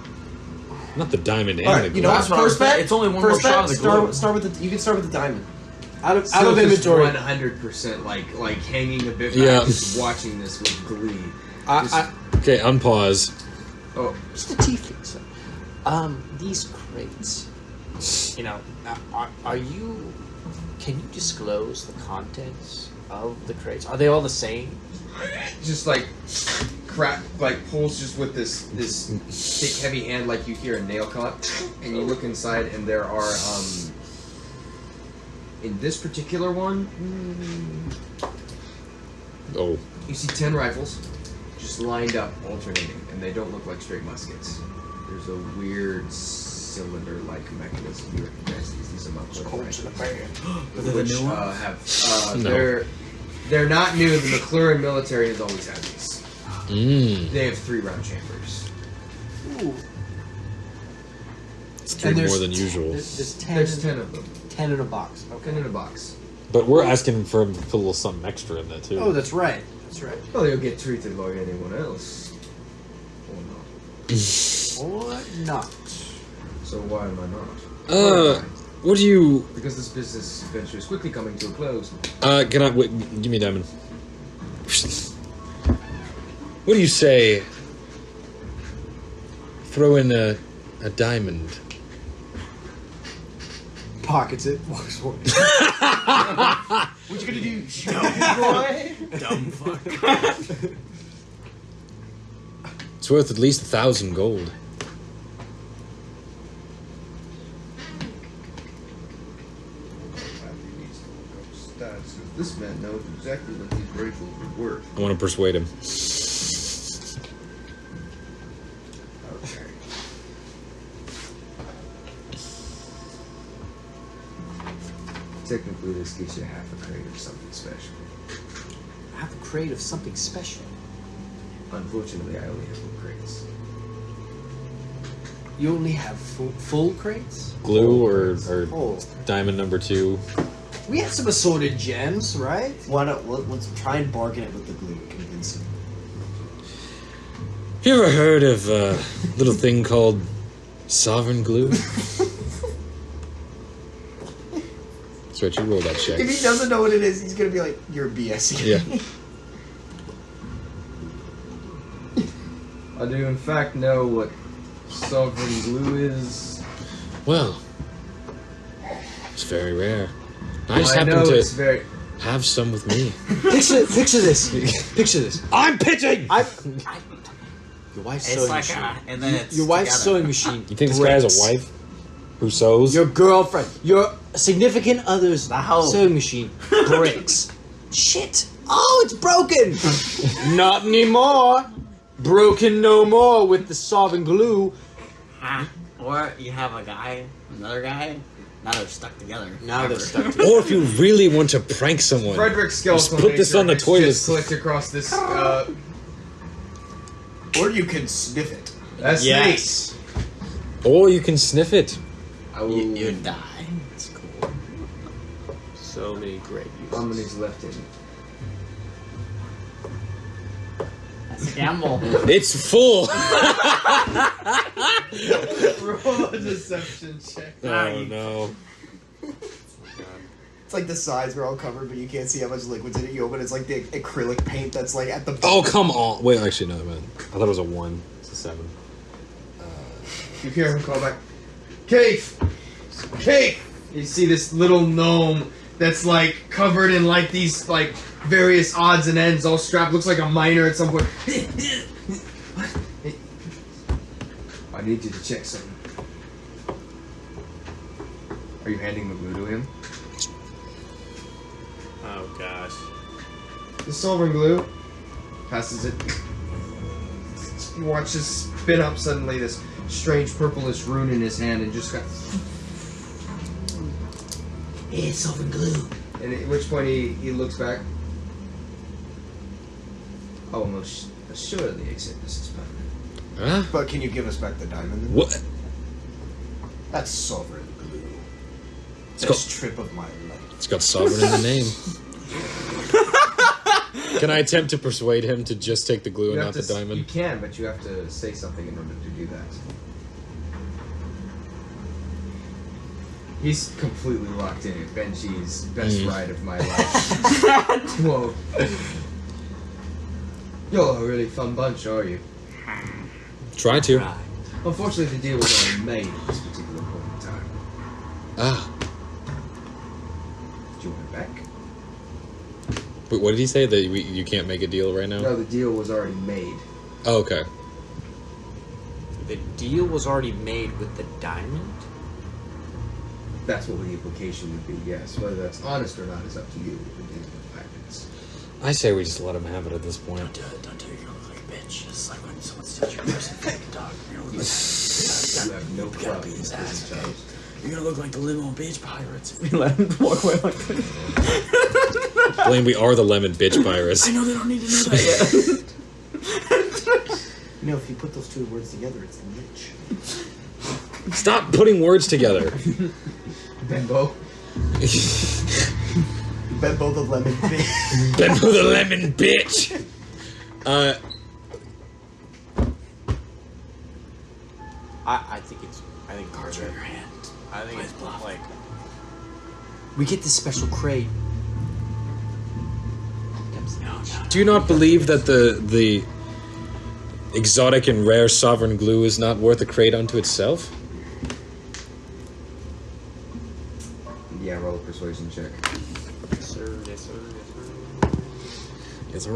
Not the diamond and All the right, gold. you know what? That's what I was First bet. thinking. It's only one First more shot bet. of the glue. Start with the. You can start with the diamond. Out of Just inventory. 100% like hanging a bit back, Yeah. just watching this with glee. Okay, unpause. Oh, Just a tea fixer. These crates. You know, are you? Can you disclose the contents of the crates? Are they all the same? just like crack, like pulls just with this thick, heavy hand, like you hear a nail cut, and you look inside, and there are in this particular one, Oh. you see 10 rifles, just lined up, alternating, and they don't look like straight muskets. There's a weird cylinder-like mechanism. You recognize these? These are muskets. Are they the new ones? No. They're not new. The McLaren military has always had these. Mmm. They have 3 round chambers. It's 3 more than usual. There's 10. There's 10 of them. 10 in a box. 10 in a box. But we're asking for him to put a little something extra in that too. Oh, that's right. That's right. Well, you'll get treated like anyone else. Or not. Or not. So why am I not? What do you? Because this business venture is quickly coming to a close. Can I wait, give me a diamond? What do you say? Throw in a diamond. Pockets it. Walks away. What you gonna do? Dumb fuck. It's worth at least 1,000 gold. This man knows exactly what these rifles are worth. I want to persuade him. Okay. Technically, this gives you half a crate of something special. I have a crate of something special. Unfortunately, I only have 2 crates. You only have full crates? Glue or Oh. diamond number 2. We have some assorted gems, right? Why not? Let's try and bargain it with the glue. Convince him. You ever heard of a little thing called sovereign glue? That's right, you roll that check. If he doesn't know what it is, he's gonna be like, "You're BSing." Yeah. I do, in fact, know what sovereign glue is. Well, it's very rare. I just I happen know to it's very. have some with me. Picture this. Picture this. I'm pitching! Your wife's It's sewing like machine. and then it's Your wife's together. sewing machine. You think this guy has a wife who sews? Your girlfriend, your significant other's Wow. sewing machine breaks. Shit! Oh, it's broken. Not anymore. Broken no more with the solvent glue. Or you have a guy, another guy. Now they're stuck together. Now they're stuck together. Or if you really want to prank someone, Frederick's skeletal Just put this nature on the has toilet. just clicked across this. Or you can sniff it. That's Yes. or you can sniff it. neat. I will. You die. It's cool. So many great How many's left in? That's a gamble. It's full. Roll a deception check. Oh no. It's like the sides are all covered, but you can't see how much liquid's in it. You open it's like the acrylic paint that's like at the Oh, come on. Wait, actually, no, man. I thought it was a 1. It's a 7. You hear him call back, Keith! Keith! You see this little gnome that's like covered in like these like various odds and ends, all strapped, looks like a miner at some point. I need you to check something. Are you handing the glue to him? Oh gosh. The sovereign glue passes it. You watch this spin up suddenly, this strange purplish rune in his hand, and just got. It's sovereign glue. And at which point he looks back. Oh, most assuredly, accept this is permanent. Huh? But can you give us back the diamond then? What? That's sovereign glue. It's Best got, trip of my life. it's got sovereign in the name. Can I attempt to persuade him to just take the glue You and have not the You diamond? can, but you have to say something in order to do that. He's completely locked in. Benji's best ride of my life. Whoa. You're a really fun bunch, are you? Try to. Right. Unfortunately, the deal was already made at this particular point in time. Ah. Do you want it back? But what did he say? That you can't make a deal right now? No, the deal was already made. Oh, okay. The deal was already made with the diamond? That's what the implication would be, yes. Whether that's honest or not is up to you. I say we just let him have it at this point. Don't do it. Don't do it. You're gonna look like a bitch. It's like when someone steals your person from the dog. You're gonna look like You have no you gotta club beat in his this ass. child. Okay? You're gonna look like the Lemon Bitch Pirates if we let him walk away like this. Blaine, we are the lemon bitch virus. I know they don't need to know that yet. You know, if you put those two words together, it's lich. Stop putting words together. Bembo. Bembo the lemon bitch. Bembo the lemon bitch. I think Cards are in your hand. I think it's bluff. like we get this special crate. Do you not believe that the exotic and rare sovereign glue is not worth a crate unto itself? Yeah, roll a persuasion check. Yes, sir, yes, sir, yes, sir. Yes, sir.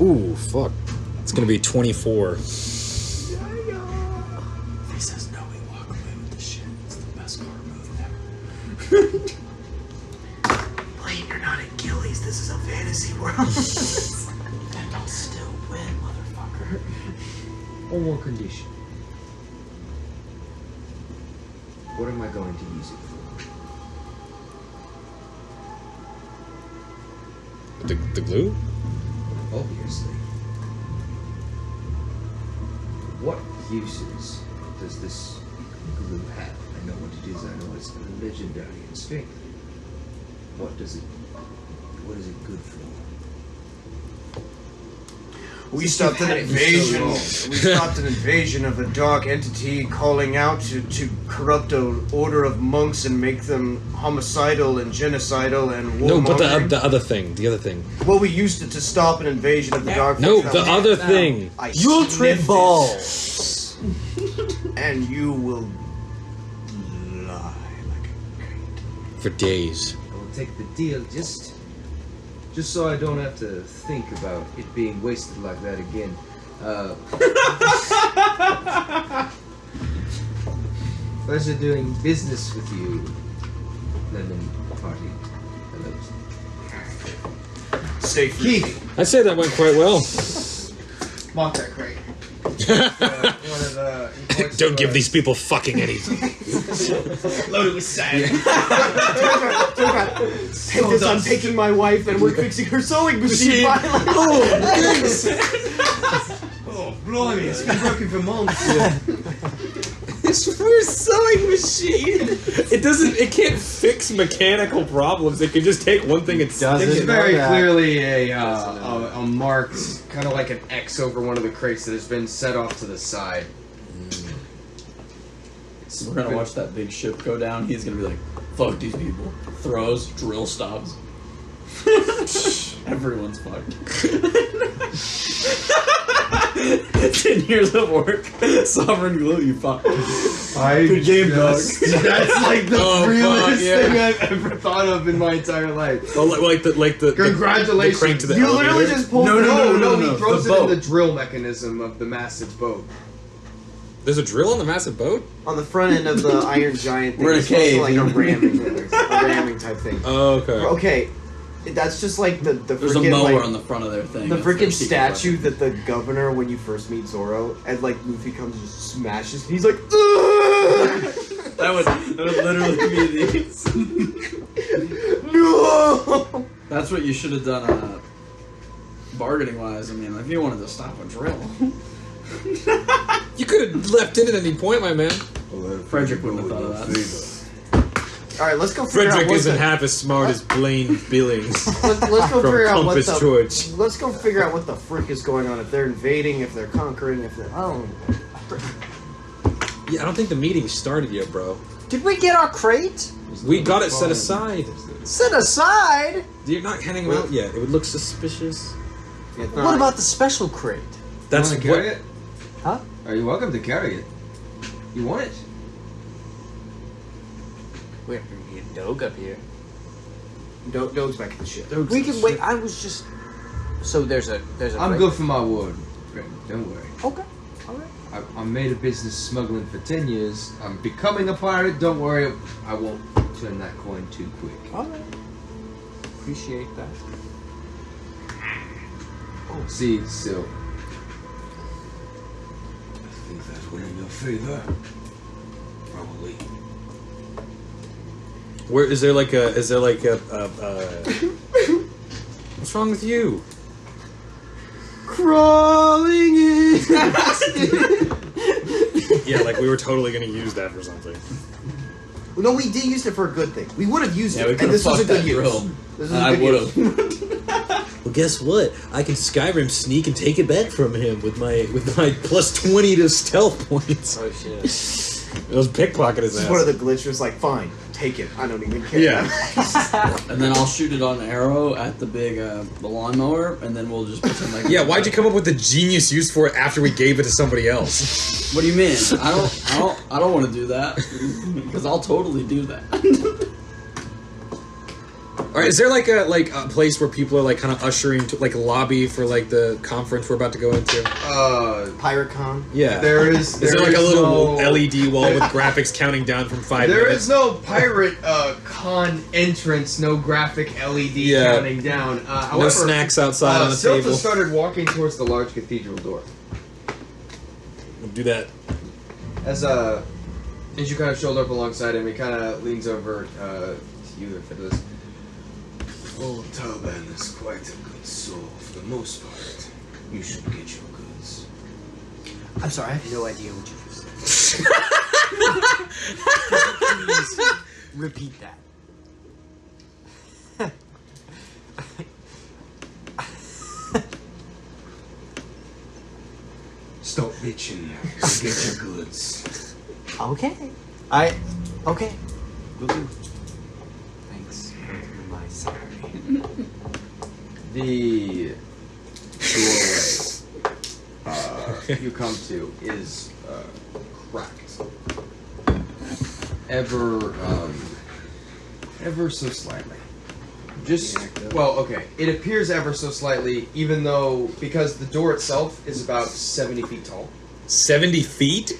Ooh, fuck. It's gonna be 24. If he says no, we walk away with the shit. It's the best card move ever. Blaine, you're not at Gillies. This is a fantasy world. And I'll still win, motherfucker. On one condition. What am I going to use it for? The glue? Obviously. What uses does this glue have? I know what it is. I know it's legendary in strength. What is it good for? We stopped an invasion. We stopped an invasion of a dark entity calling out to corrupt an order of monks and make them homicidal and genocidal and No, but warmongering. the other thing. The other thing. Well, we used it to stop an invasion of the dark. No, forces. the other thing. I You'll trip sniffed it, balls. and you will lie like a kite. For days. I will take the deal just so I don't have to think about it being wasted like that again. Pleasure doing business with you, Lemon Party. Hello. Stay free. Keith! I'd say that went quite well. Mark that crate. Don't give these people fucking anything. Loaded with sand. Take this, I'm taking my wife and we're fixing her sewing machine. Oh, blimey, it's been working for months. It's for a sewing machine. It can't fix mechanical problems. It can just take one thing and stick There's it. very clearly a marked, kind of like an X over one of the crates that has been set off to the side. It We're gonna watch that big ship go down. He's gonna be like, "Fuck these people." Throws, drill stops. Everyone's fucked. 10 years of work. Sovereign glue, you fuck. Good game, dog. That's like the Oh, realest fuck, yeah. thing I've ever thought of in my entire life. Oh, like the Congratulations. the crank to the You elevator. literally just pulled. No, no, he throws the it in boat. the drill mechanism of the massive boat. There's a drill on the massive boat. On the front end of the Iron Giant thing, We're in a it's supposed to cave, like you a know? ramming type thing. Oh, okay. Okay, that's just like the There's a freaking mower like, on the front of their thing. the That's their freaking secret statue weapon. that the governor, when you first meet Zoro, and like Luffy comes and just smashes, and he's like, "Ugh!" That would literally be these. No. That's what you should have done bargaining wise. I mean, if you wanted to stop a drill. You could have left in at any point, my man. Frederick wouldn't have thought of that. All right, let's go figure Frederick out what isn't the, half as smart as Blaine Billings let's go from figure out what Compass the George. let's go figure out what the frick is going on. If they're invading, if they're conquering, if they're Yeah, I don't think the meeting started yet, bro. Did we get our crate? We got it set aside. Set aside? You're not handing them out yet. It would look suspicious. What about the special crate? That's you wanna what. carry it? Huh? Are you welcome to carry it? You want it? Wait, we get Dog up here. Dog's back at the ship. We can wait. I was just. So there's a. I'm crate? good for my word. Don't worry. Okay. All right. I made a business smuggling for 10 years. I'm becoming a pirate. Don't worry. I won't turn that coin too quick. All right. Appreciate that. See, Sil. I think that's winning your favor. Probably. Where is there like a? Is there like a? What's wrong with you? Crawling in. Yeah, like we were totally gonna use that for something. No, we did use it for a good thing. We would have used Yeah, it, we and could have this was a fucked good that use. drill. This is a I good would use. have. Well, guess what? I can Skyrim sneak and take it back from him with my plus 20 to stealth points. Oh shit. It was pickpocket his This is ass. one of the glitches. Like, fine, take it. I don't even care. Yeah. And then I'll shoot it on an arrow at the big the lawnmower, and then we'll just pretend like. Yeah, why'd you come up with the genius use for it after we gave it to somebody else? What do you mean? I don't want to do that because I'll totally do that. Alright, is there like a place where people are like kind of ushering to like a lobby for like the conference we're about to go into? Pirate Con. Yeah. There is. Is there like a little no, LED wall with graphics counting down from 5 There minutes? is no pirate con entrance. No graphic LED Yeah. counting down. No However, snacks outside on the Silta table. started walking towards the large cathedral door. We'll do that. As you kind of shoulder up alongside him, he kind of leans over to you if it is. Old Taliban is quite a good soul for the most part. You should get your goods. I'm sorry, I have no idea what you just said. Please repeat that. Stop bitching. Get your goods. Okay. Okay. Will do. Thanks for my salary. The doorway you come to is cracked. Ever so slightly. Just, well, okay. It appears ever so slightly, even though, because the door itself is about 70 feet tall. 70 feet?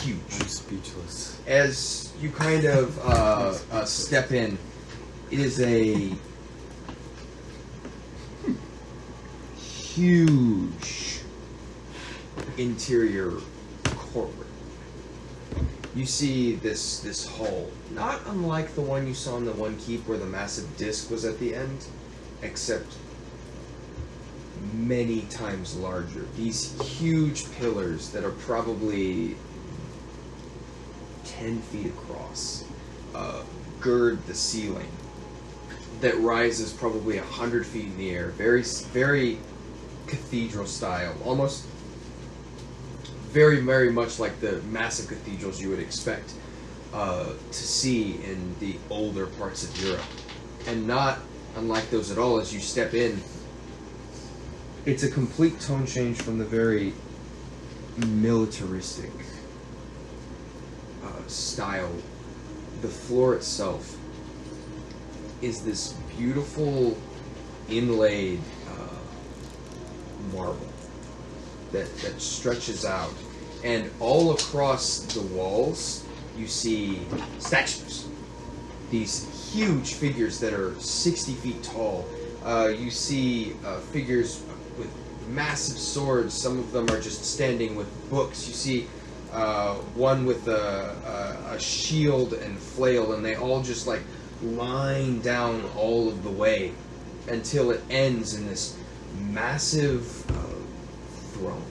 Huge. I'm speechless. As you kind of step in, it is a huge interior courtroom. You see this hall, not unlike the one you saw in the One Keep where the massive disc was at the end, except many times larger. These huge pillars that are probably 10 feet across gird the ceiling that rises probably 100 feet in the air. Very, very cathedral style, almost very, very much like the massive cathedrals you would expect to see in the older parts of Europe. And not unlike those at all, as you step in, it's a complete tone change from the very militaristic style. The floor itself is this beautiful inlaid marble that stretches out, and all across the walls you see statues, these huge figures that are 60 feet tall. You see figures with massive swords. Some of them are just standing with books. You see one with a shield and flail, and they all just like line down all of the way until it ends in this massive throne.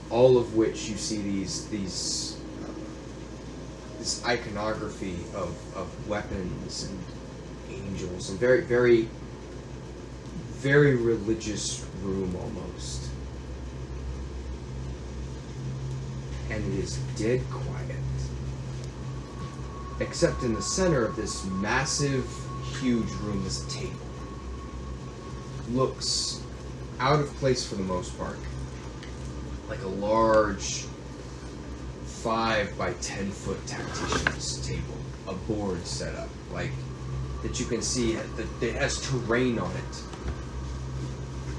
All of which you see this iconography of weapons and angels, and very, very, very religious room almost. And it is dead quiet, except in the center of this massive, huge room is a table. Looks out of place for the most part, like a large 5 by 10 foot tactician's table, a board set up, like that you can see that it has terrain on it.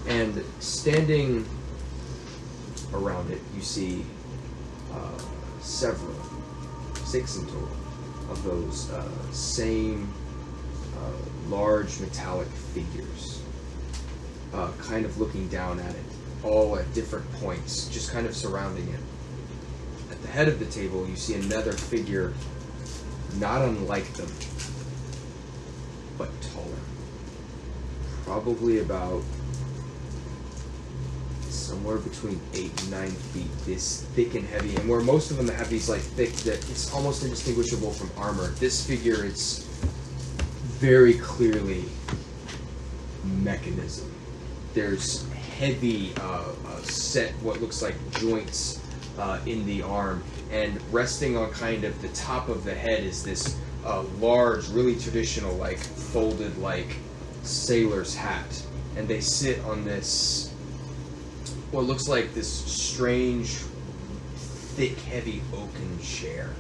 And standing around it, you see several, 6 in total, of those same large metallic figures, kind of looking down at it, all at different points, just kind of surrounding it. At the head of the table, you see another figure, not unlike them, but taller. Probably about somewhere between 8 and 9 feet, this thick and heavy, and where most of them have these like thick, that it's almost indistinguishable from armor. This figure, it's very clearly mechanism. There's heavy set, what looks like joints in the arm, and resting on kind of the top of the head is this large, really traditional, like folded like sailor's hat, and they sit on this what looks like this strange, thick, heavy oaken chair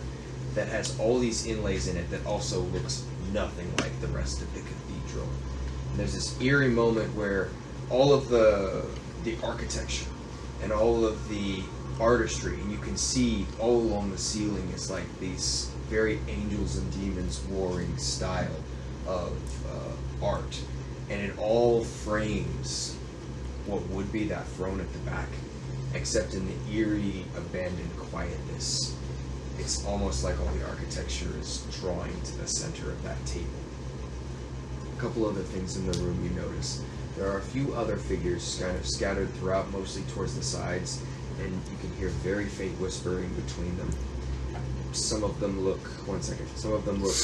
that has all these inlays in it that also looks nothing like the rest of the cathedral. And there's this eerie moment where all of the architecture and all of the artistry, and you can see all along the ceiling is like these very angels and demons warring style of art, and it all frames what would be that throne at the back, except in the eerie, abandoned quietness. It's almost like all the architecture is drawing to the center of that table. A couple other things in the room you notice. There are a few other figures kind of scattered throughout, mostly towards the sides, and you can hear very faint whispering between them. Some of them look, some of them look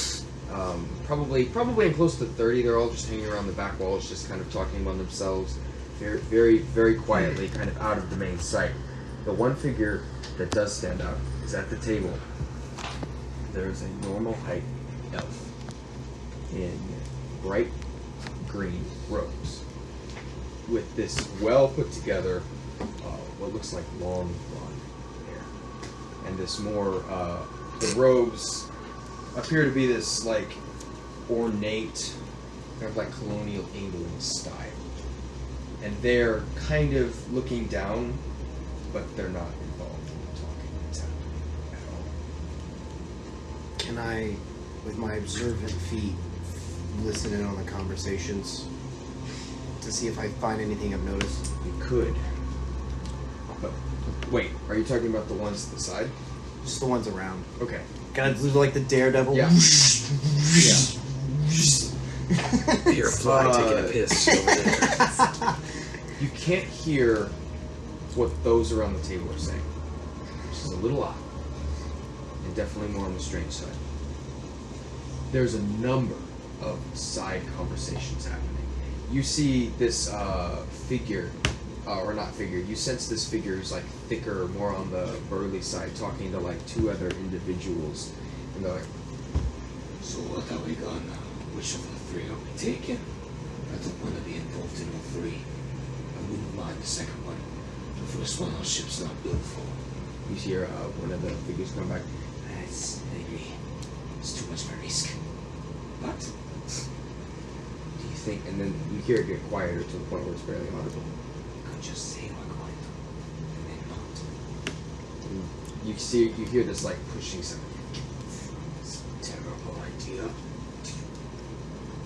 probably in close to 30. They're all just hanging around the back walls, just kind of talking among themselves, very, very, very quietly, kind of out of the main sight. The one figure that does stand out is at the table. There's a normal height elf in bright green robes with this well put together, what looks like long blonde hair, and this more the robes appear to be this like ornate, kind of like colonial England style, and they're kind of looking down, but they're not involved in the talking that's happening at all. Can I, with my observant feet, listen in on the conversations to see if I find anything of notice? You could. But wait, are you talking about the ones to the side? Just the ones around. Okay. Can I do like the daredevil? Yeah. Hear a fly taking a piss over there. You can't hear what those around the table are saying, which is a little odd, and definitely more on the strange side. There's a number of side conversations happening. You see this figure or not figure. You sense this figure is like thicker, more on the burly side, talking to like two other individuals, and they're like, So what are we gonna? Which of the three are we taking? I don't want to be involved in all three. I wouldn't mind the second one. The first one our ship's not built for. you hear one of the figures come back. That's maybe. It's too much of a risk. But Do you think? And then you hear it get quieter to the point where it's barely audible. could just say we're going to, and then not. And you hear this like pushing sound. It's a terrible idea.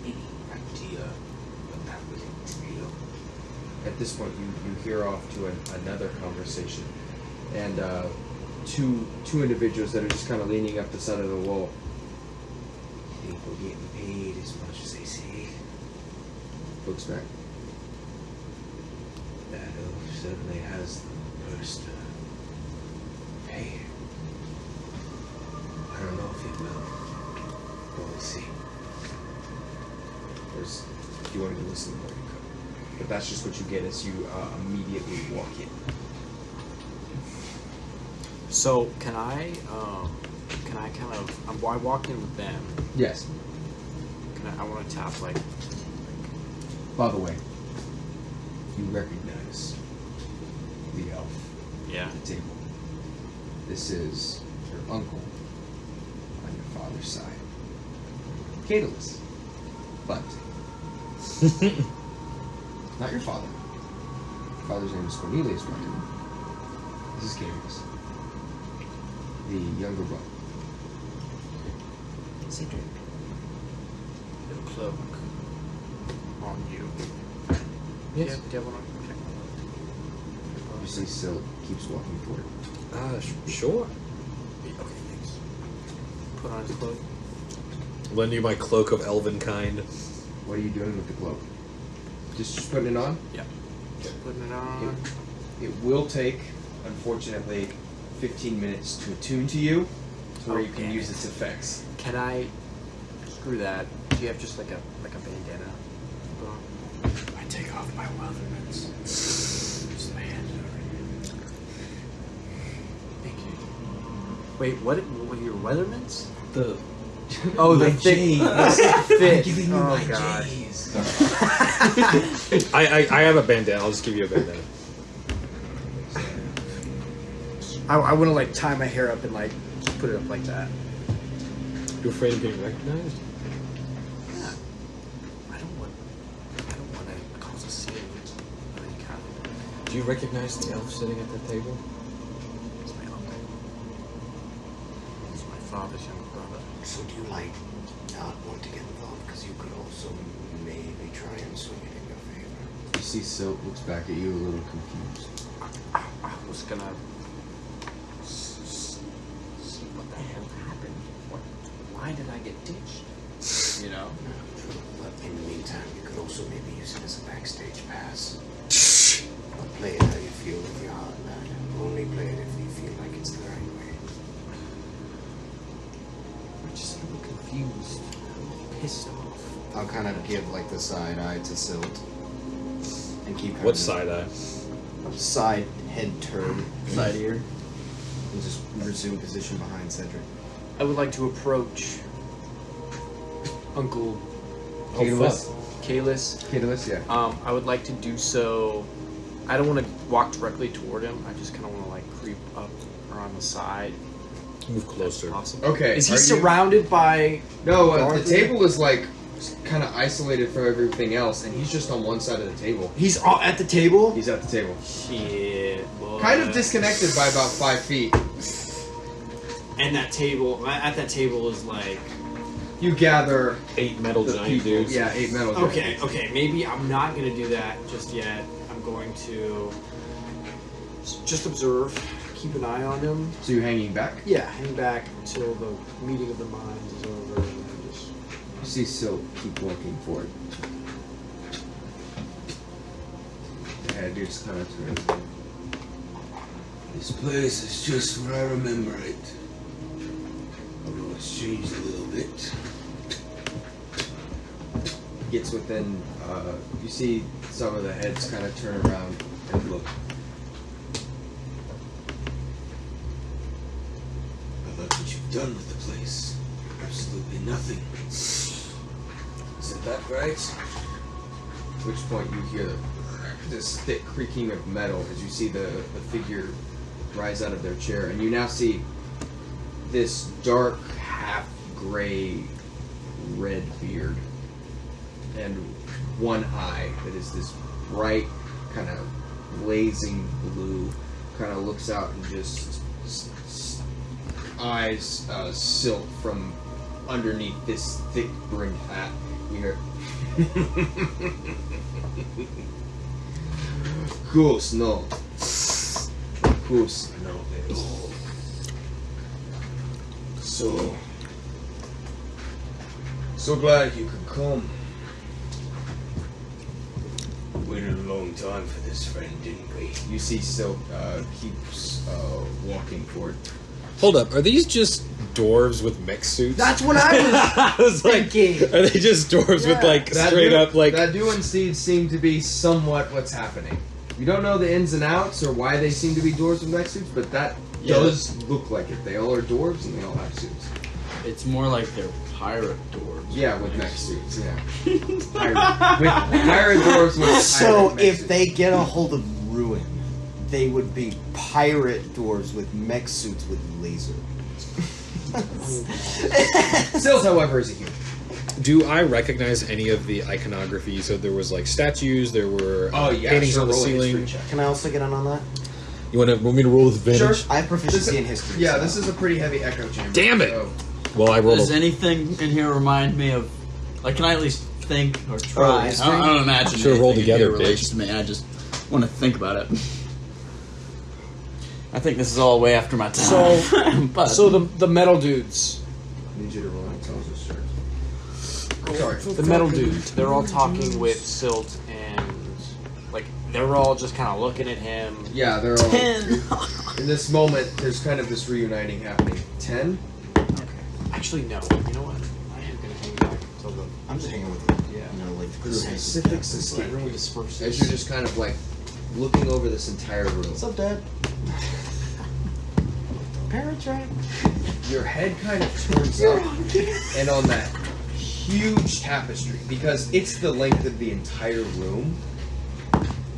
Any idea what that will entail? At this point, you hear off to another conversation, and two individuals that are just kind of leaning up the side of the wall. I think we're getting paid as much as they say. Looks back. That elf certainly has the purse to pay. I don't know if he will. But we'll see. If you wanted to listen more, you could. But that's just what you get as you immediately walk in. So can I kind of I walk in with them? Yes. I want to tap like By the way, you recognize the elf yeah. at the table. This is your uncle on your father's side. Catalus. But not your father. Your father's name is Cornelius Bunting. This is Catalus. The younger brother. Cedric, your cloak on you. Yes. Do you have one on? You see Sil keeps walking forward. Sure. Okay, thanks. Put on his cloak. Lend you my cloak of elven kind. What are you doing with the cloak? Just putting it on? Yeah. Putting it on. It will take, unfortunately, 15 minutes to attune to you, to where you can use its effects. Can I screw that? Do you have just like a bandana? Put on? I take off my weatherments. Just my hand over here. Thank you. Wait, what were your weatherments? The Oh, the My thick J's. fit. I'm giving you Oh my god. J's. I have a bandana. I'll just give you a bandana. I want to like tie my hair up and like just put it up like that. You afraid of being recognized? Yeah. I don't want to cause a scene of any kind. Do you recognize the elf sitting at that table? It's my uncle. It's my father's younger brother. So do you not want to get involved? Because you could also maybe try and swing it in your favor. You see Sil looks back at you a little confused. I was gonna see what the hell happened. Why did I get ditched? You know? But in the meantime, you could also maybe use it as a backstage pass. Play it how you feel with your heart, lad. Only play it if you feel like it's the right way. I'm just a little confused. Pissed off. I'll kind of give like the side eye to Silt. And keep kind What of side eye? side head turn side ear. And just resume position behind Cedric. I would like to approach Uncle Catalus? Kalis. Catalus, yeah. I would like to do so. I don't want to walk directly toward him. I just kind of want to like creep up or on the side. Move closer. If possible. Okay. Is he are you- surrounded by? No, the guards? table is like kind of isolated from everything else, and he's just on one side of the table. He's at the table. He's at the table. Shit. Boy. Kind of disconnected by about 5 feet. And that table, at that table is like. You gather 8 metal the giant people. dudes. Yeah, 8 metal Okay, giants. okay. Maybe I'm not gonna do that just yet. I'm going to just observe, keep an eye on him. So you're hanging back? Yeah, hang back until the meeting of the minds is over, and then just. You see Sil keep walking forward. The head just kind of turns. This place is just where I remember it. Although it's changed a little bit. Gets within, you see some of the heads kind of turn around and look. I love what you've done with the place. Absolutely nothing. Isn't that right? At which point you hear this thick creaking of metal as you see the figure rise out of their chair, and you now see this dark, half-gray, red beard, and one eye that is this bright, kind of blazing blue, kind of looks out and just eyes silk from underneath this thick brimmed hat. You hear, Goose, no. Goose, no. So glad you could come. Waited a long time for this, friend, didn't we? You see Silk keeps walking forward. Hold up, are these just dwarves with mech suits? That's what I was I was like, thinking. are they just dwarves with like straight up like? That do indeed seem to be somewhat what's happening. You don't know the ins and outs or why they seem to be dwarves with mech suits, but that does look like it. They all are dwarves and they all have suits. It's more like they're pirate dwarves. Yeah, with mech suits. Yeah, pirate dwarves with So pirate mech if suits. they get a hold of Ruin, they would be pirate dwarves with mech suits with lasers. Sills, however, is a human. Do I recognize any of the iconography? So there was like statues, there were paintings sure, on the roll a history ceiling. check. Can I also get in on that? You want me to roll with advantage? Sure. I have proficiency in history. Yeah, so- this is a pretty heavy echo chamber. Damn it! So, Well, I rolled. Does anything in here remind me of? Like, can I at least think or try? history? I don't imagine. Sure, roll anything in together, here relates bitch. to me. I just want to think about it. I think this is all way after my time. So, but so the metal dudes, I need you to roll intelligence check. Sorry. the metal dudes, they're all talking with Silt and like they're all just kind of looking at him. Yeah, they're all. In this moment, there's kind of this reuniting happening. 10? Actually, no. You know what? I am gonna hang back until the I'm just hanging with it. Yeah. You know, like The the specifics is like like, disperses. as you're just kind of like looking over this entire room. What's up, Dad? Parent track. Your head kind of turns up, and on that huge tapestry, because it's the length of the entire room,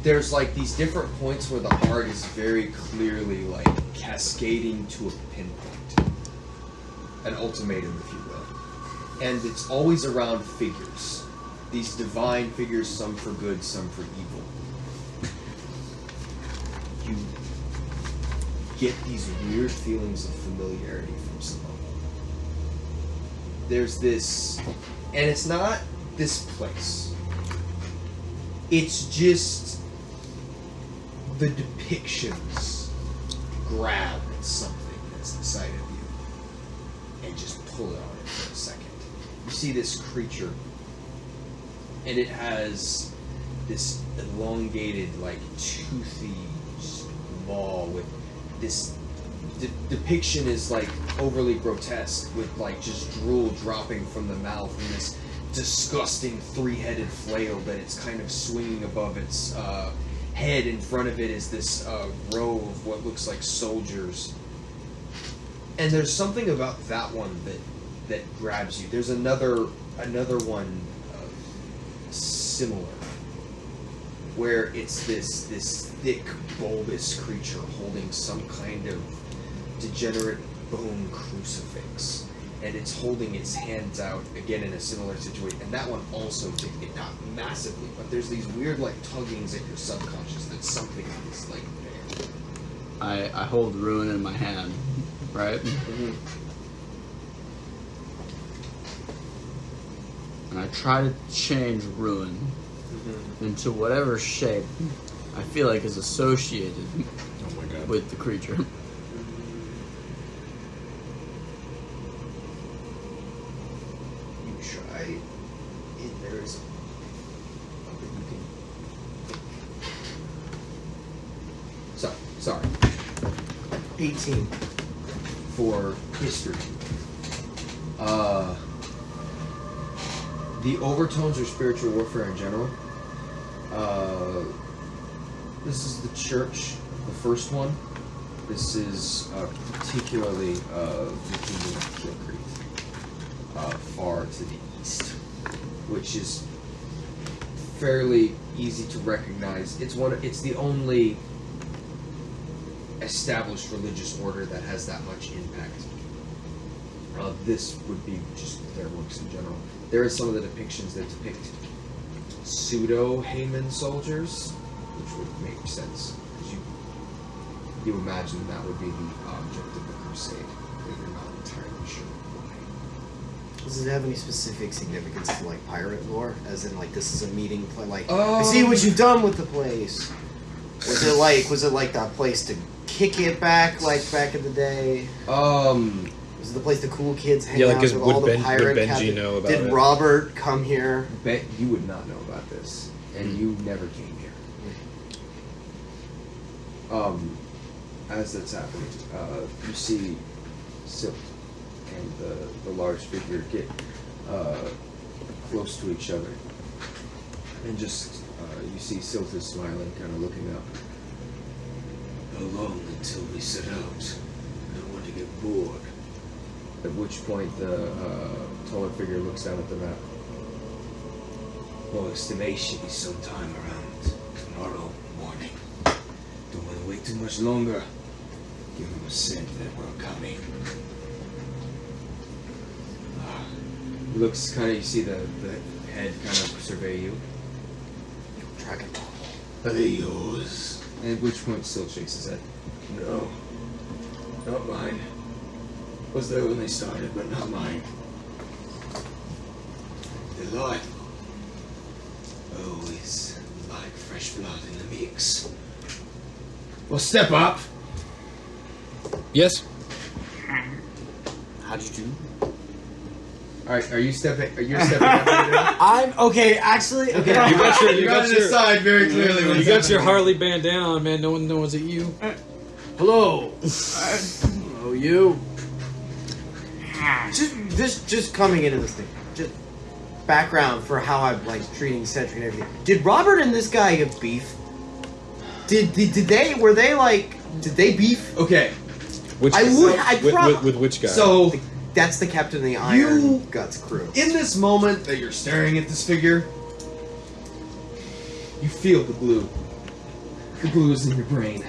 there's like these different points where the art is very clearly like cascading to a pinpoint, an ultimatum, if you will, and it's always around figures, these divine figures, some for good, some for evil. You get these weird feelings of familiarity from some of them. There's this, and it's not this place. It's just the depictions grab at something that's inside of you and just pull it on it for a second. You see this creature, and it has this elongated, like toothy maw with this depiction is like overly grotesque with like just drool dropping from the mouth and this disgusting three-headed flail that it's kind of swinging above its head. In front of it is this row of what looks like soldiers, and there's something about that one that grabs you. There's another one similar where it's this thick, bulbous creature holding some kind of degenerate bone crucifix, and it's holding its hands out again in a similar situation. And that one also, not massively, but there's these weird like tuggings at your subconscious that something is like there. I hold Ruin in my hand, right? And I try to change Ruin into whatever shape I feel like is associated Oh my god. with the creature. You try, and there is something you can. So, sorry. 18. For history. The overtones of spiritual warfare in general This is the church, the first one. This is particularly the kingdom of Kilcreeth, far to the east, which is fairly easy to recognize. It's the only established religious order that has that much impact. This would be just their works in general. There are some of the depictions that depict pseudo-Hayman soldiers, which would make sense, because you imagine that would be the object of the crusade, but you're not entirely sure why. Does it have any specific significance to like pirate lore? As in, like, this is a meeting place. Like, I see what you've done with the place. Was it like that place to kick it back, like back in the day? Was it the place the cool kids hang out with all the pirate captains? Know about Did it? Robert come here? Bet you would not know about this, and you never came here. As that's happening, you see Silt and the large figure get close to each other, and just you see Silt is smiling, kind of looking up. How long until we set out? I don't want to get bored. At which point the taller figure looks down at the map. Well, estimation is sometime around tomorrow morning. Don't want to wait too much longer. Give them a scent that we're coming. He looks kind of, you see the head kind of survey you. Dragon. Are they yours? At which point Silt shakes his head. No. Not mine. Was there when they started, but not mine. Delightful. Always like fresh blood in the mix. Well, step up. Yes. How'd you do? Alright, are you stepping up? Right I'm okay. Actually, okay. You got your decide very clearly. you got your Harley bandana on, man. No one knows it's you. Hello. Hello, you. Just coming into this thing. Just background for how I'm like treating Cedric and everything. Did Robert and this guy have beef? Did they beef? Okay, Which with which guy? so That's the captain of the Iron Guts crew. in this moment that you're staring at this figure, you feel the glue. The glue is in your brain.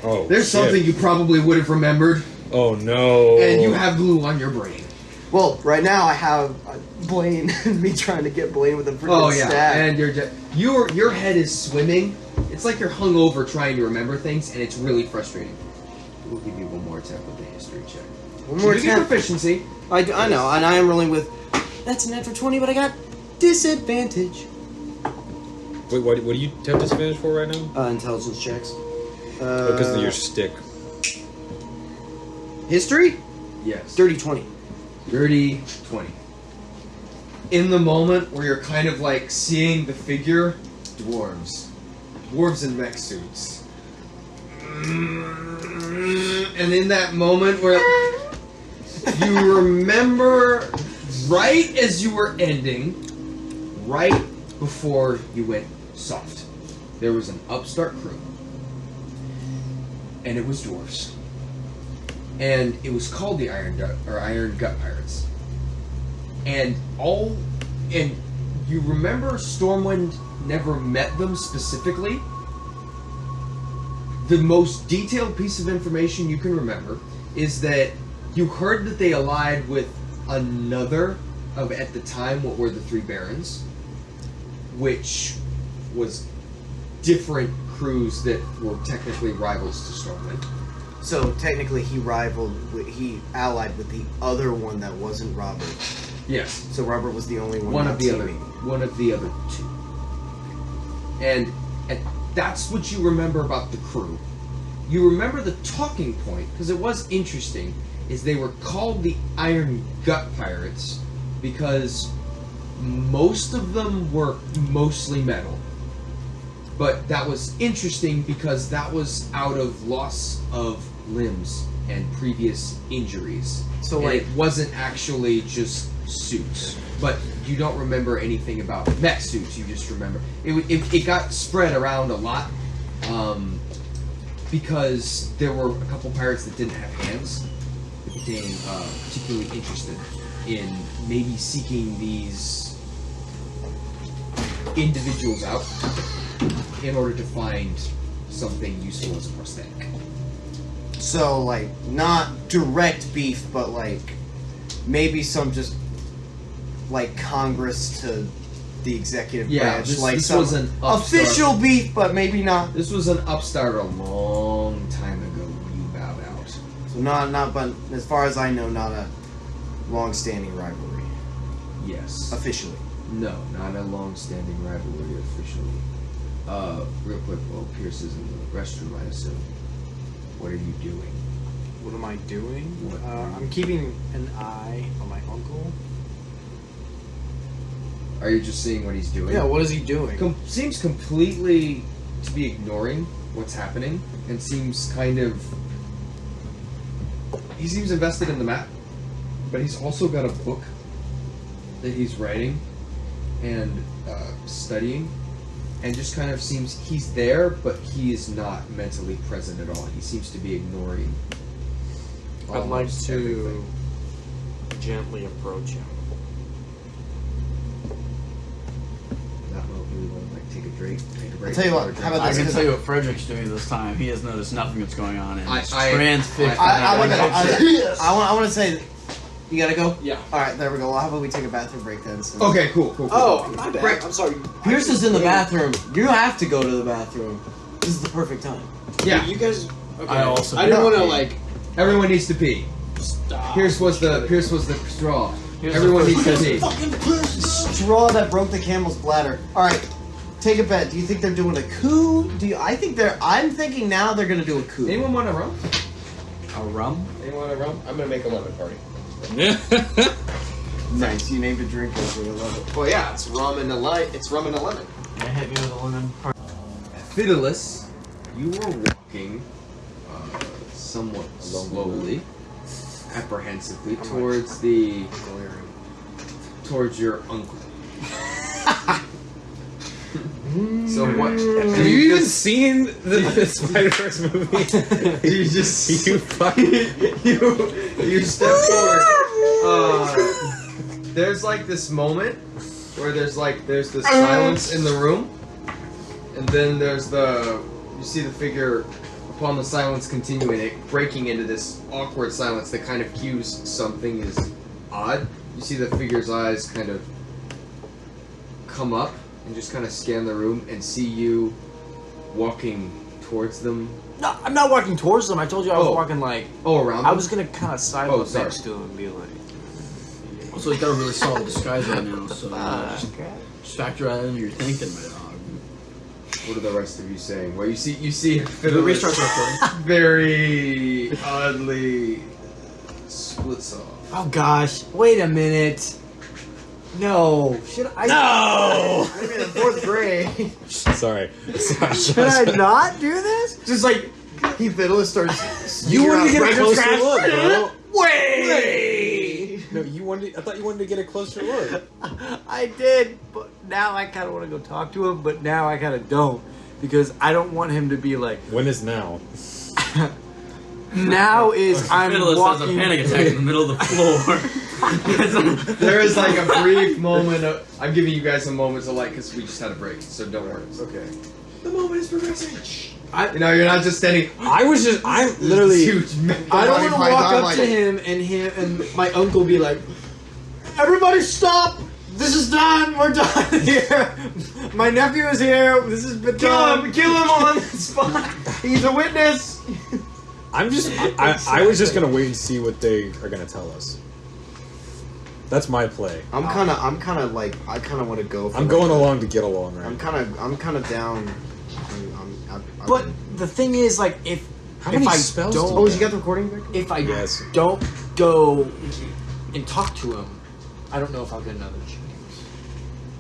oh, There's shit. something you probably would have remembered, Oh no! and you have glue on your brain. Well, right now I have Blaine and me trying to get Blaine with a freaking Oh yeah, stab. and your head is swimming. It's like you're hungover trying to remember things, and it's really frustrating. We'll give you one more attempt with the history check. One more You get attempt. proficiency. I know, and I am rolling with. That's an natural 20, but I got disadvantage. Wait, what do you have disadvantage for right now? Intelligence checks. Because of your stick. History? Yes. Dirty 20. Dirty 20. In the moment where you're kind of like seeing the figure, dwarves in mech suits. And in that moment where you remember right as you were ending, right before you went soft, there was an upstart crew. And it was dwarves. And it was called the Iron Gut Pirates. And you remember Stormwind never met them specifically. The most detailed piece of information you can remember is that you heard that they allied with another of, at the time, what were the Three Barons, which was different crews that were technically rivals to Stormwind. So technically, he allied with the other one that wasn't Robert. Yes. So Robert was the only one. One not of the teaming. other two. And that's what you remember about the crew. You remember the talking point, because it was interesting, is they were called the Iron Gut Pirates because most of them were mostly metal. But that was interesting because that was out of loss of limbs and previous injuries. So, and like, it wasn't actually just suits. But you don't remember anything about mech suits. You just remember it got spread around a lot, because there were a couple pirates that didn't have hands, that became particularly interested in maybe seeking these individuals out in order to find something useful as a prosthetic. So, like, not direct beef, but, like, maybe some just, like, Congress to the executive branch. This, like, this some was an upstart. official beef, but maybe not. This was an upstart a long time ago when you bowed out. So not, but as far as I know, not a long-standing rivalry. Yes. Officially. No, not a long-standing rivalry officially. Real quick, while Pierce is in the restroom, I assume. What are you doing? What am I doing? What? I'm keeping an eye on my uncle. Are you just seeing what he's doing? Yeah, what is he doing? Seems completely to be ignoring what's happening, and seems kind of... He seems invested in the map, but he's also got a book that he's writing and studying, and just kind of seems he's there, but he is not mentally present at all. He seems to be ignoring I'd like almost to everything. gently approach him. Not really want to like take a break. I'll tell you what, how about I this? can tell you what Frederick's doing this time. He has noticed nothing that's going on, and he's I- transfixed. I want to say, you gotta go? Yeah. Alright, there we go. Well, how about we take a bathroom break then? So. Okay, cool. Oh, my bad. Right. I'm sorry. Pierce is in the bathroom. You have to go to the bathroom. This is the perfect time. Yeah, You guys. Okay. I also I didn't No. want to like. everyone needs to pee. stop. Pierce was the straw. Here's Everyone the needs to pee. Straw that broke the camel's bladder. Alright, take a bet. Do you think they're doing a coup? I'm thinking now they're gonna do a coup. Anyone want a rum? A rum? Anyone want a rum? I'm gonna make a lemon party. Nice, you named a drink over. I love it. Well, yeah, it's rum and a It's rum and a lemon. Can I hit me with a lemon? Fidelis, you are walking somewhat slowly, apprehensively towards your uncle. So what? Have you even seen the Spider-Verse movie? You just You fucking... you step forward. There's like this moment where there's the silence in the room, and then you see the figure upon the silence continuing, it breaking into this awkward silence that kind of cues something is odd. You see the figure's eyes kind of come up and just kind of scan the room and see you walking towards them. No, I'm not walking towards them. I told you I was Oh. walking like. Oh, around them? I was gonna kind of side Oh, up sorry. next to him and be like. Also, he's got a really solid disguise right now, so Fuck. just factor that into your thinking, my dog. What are the rest of you saying? Well, you see Did we Fidelis restart the recording? very oddly splits off. Oh gosh! Wait a minute. No. Should I? No! I'm in the 4th grade. Sorry. Should I not do this? Just like, he Fiddler starts. You wanted to get a Brendan closer Scratch. look, bro. Wait! No, you wanted to get a closer look. I did, but now I kind of want to go talk to him. But now I kind of don't because I don't want him to be like. When is now? Now is I'm Fiddlist has a walking. panic attack in the middle of the floor. There is like a brief moment of. I'm giving you guys a moment to like, because we just had a break, so don't worry. Okay. The moment is progressing. You're not just standing. I'm This literally. huge. I don't want to Monty walk Python, up like- to him and my uncle be like, "Everybody stop! This is done. We're done here. My nephew is here. This has been done. Kill him on the spot. He's a witness. I was just gonna wait and see what they are gonna tell us. That's my play. I'm kind of like, I kind of want to go. I'm going along to get along, right? I'm kind of down. But the thing is, like, if How if many I spells don't, do Oh, you got the recording back? if I Yes. don't go and talk to him, I don't know if I'll get another chance.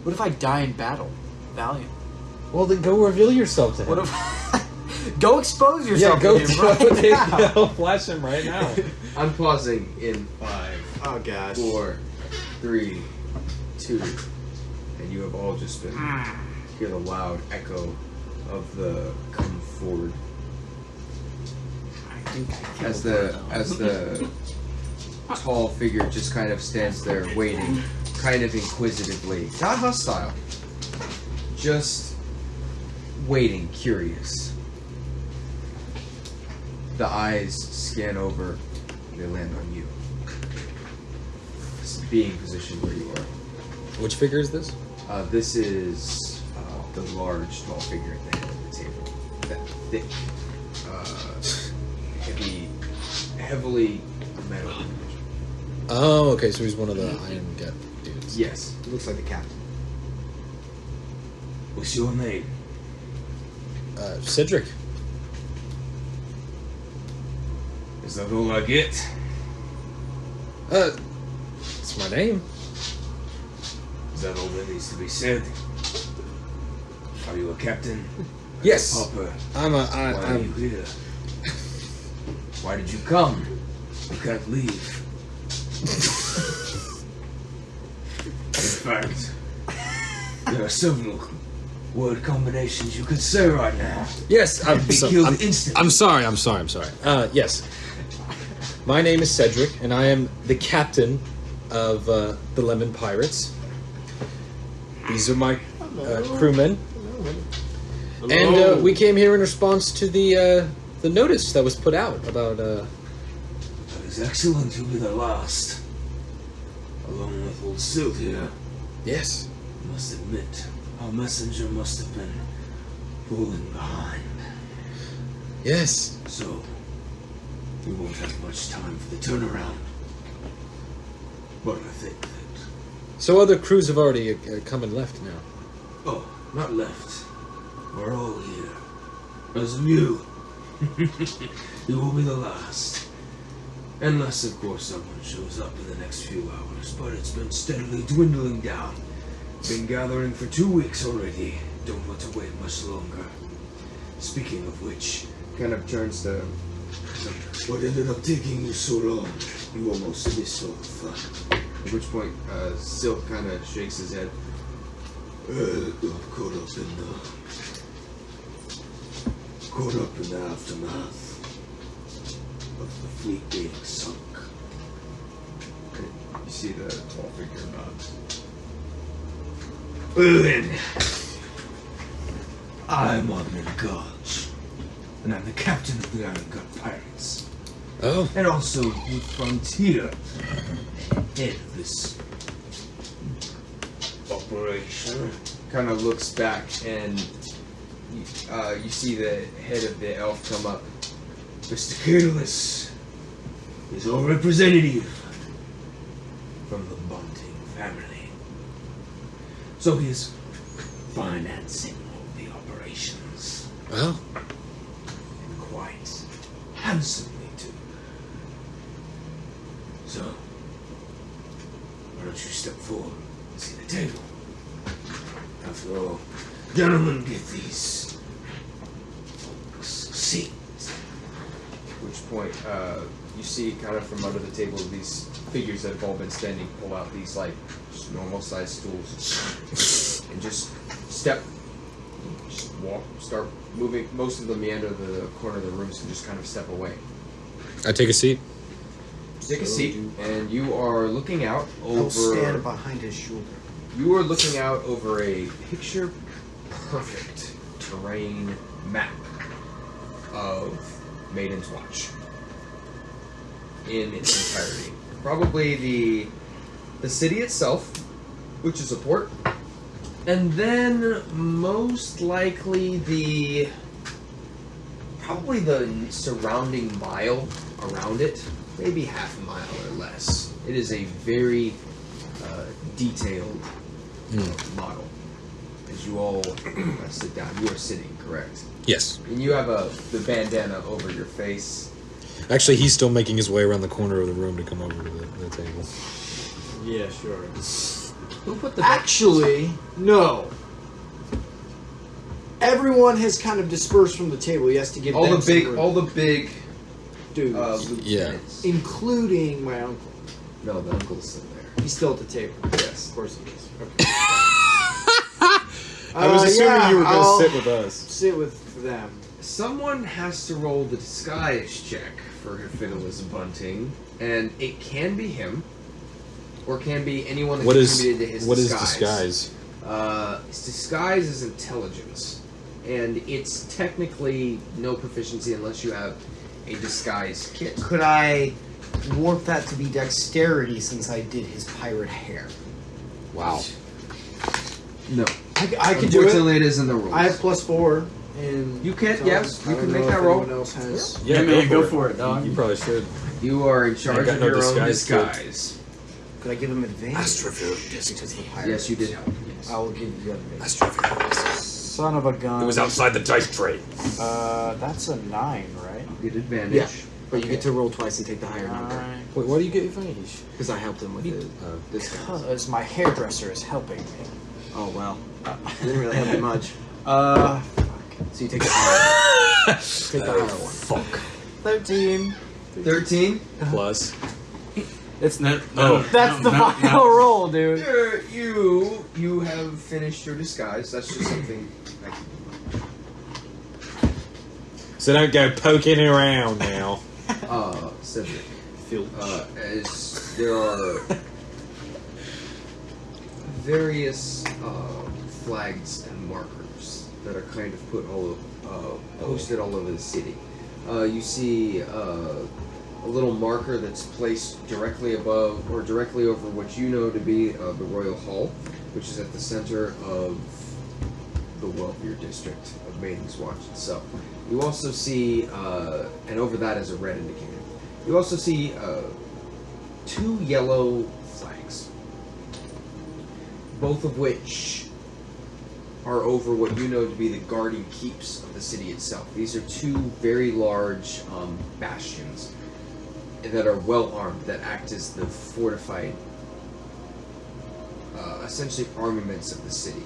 What if I die in battle, valiant? Well, then go reveal yourself to him. What if go expose Yeah, yourself go to him right now? I'll flash him right now. I'm pausing in 5, Oh gosh. 4, 3, 2, and you have all just been hear the loud echo of the come forward I think I as killed the tall figure just kind of stands there waiting, kind of inquisitively, not hostile, just waiting, curious. The eyes scan over, they land on you. Being positioned where you are. Which figure is this? This is the large, tall figure at the head of the table. That thick, heavily metal. Oh, okay, so he's one of the Iron Gut dudes. Yes. He looks like the captain. What's your name? Cedric. Is that all I get? It's my name. Is that all that needs to be said? Are you a captain? Yes. Papa, I'm why are you here? Why did you come? You can't leave. In fact, there are several word combinations you could say right now. Yes, Be killed instantly. I'm sorry. Yes. My name is Cedric, and I am the captain of the Lemon Pirates. These are my crewmen. And we came here in response to the notice that was put out about... That is excellent. You'll be the last. Along with old Silt here. Yes. I must admit, our messenger must have been falling behind. Yes. So, we won't have much time for the turnaround. But I think that... So other crews have already come and left now. Oh, not left. We're all here. As you. You will be the last. Unless, of course, someone shows up in the next few hours. But it's been steadily dwindling down. Been gathering for 2 weeks already. Don't want to wait much longer. Speaking of which, Kind of turns to... what ended up taking you so long? You almost missed all the fun. At which point, Silk kind of shakes his head. Got caught up in the aftermath of the fleet being sunk. You see the tall figure nods. Well then, I'm Maidens Watch, and I'm the captain of the Iron Gut Pirates, Oh. and also the Frontier, head of this operation. Kind of looks back and you see the head of the elf come up. Mr. Careless is our representative from the Bunting family. So he is financing all the operations. Well, And quite handsomely too. So, why don't you step forward and see the table? After all, gentlemen, get these folks seats. At which point, you see kind of from under the table these figures that have all been standing pull out these like just normal sized stools and just walk, start moving. Most of them meander the corner of the room, so just kind of step away. I take a seat. Take a seat, and you are looking out I'll over. stand behind his shoulder. You are looking out over a picture perfect terrain map of Maidens Watch in its entirety. Probably the city itself, which is a port, and then most likely probably the surrounding mile around it, maybe half a mile or less. It is a very detailed model. As you all sit down, you are sitting, correct? Yes. And you have the bandana over your face. Actually, he's still making his way around the corner of the room to come over to the table. Yeah, sure. Who put the Actually, no. Everyone has kind of dispersed from the table. He has to give all them the big some room. all the big dudes, lieutenants. including my uncle. No, the uncle's still there. He's still at the table. Yes. Of course he is. Okay. I was assuming you were going I'll to sit with us. Sit with them. Someone has to roll the disguise check for Fiddler's Bunting, and it can be him, or can be anyone that contributed to his what disguise. Is disguise? His disguise is intelligence, and it's technically no proficiency unless you have a disguise kit. Could I warp that to be dexterity since I did his pirate hair? Wow. No. I can do it. Unfortunately, it is in the rules. I have +4. And You can, so yes, I you don't can know make if that roll. anyone else has. Yeah, man, go go for it, dog. You probably should. You are in charge got of no your own disguise kit. disguise. Could I give him advantage? Because the pirate. Yes, you did. I will give you advantage. Son of a gun. It was outside the dice tray. That's a 9, right? You get advantage. Yeah. But you get to roll twice and take the higher number. Alright. Wait, why do you get advantage? Because I helped him with the disguise. Because my hairdresser is helping me. Oh, well. Didn't really help me much. Fuck. So you take the higher one. Take the higher one. Fuck. 13. 13. Plus. It's No, That's the final roll, dude. You have finished your disguise. That's just something. So don't go poking around now. Cedric. Filch. As there are various flags and markers that are kind of posted all over the city. You see a little marker that's placed directly above or directly over what you know to be the Royal Hall, which is at the center of the wealthier district of Maidens Watch itself. You also see, and over that is a red indicator. You also see 2 yellow flags, both of which are over what you know to be the guarding keeps of the city itself. These are 2 very large bastions that are well armed, that act as the fortified, essentially armaments of the city.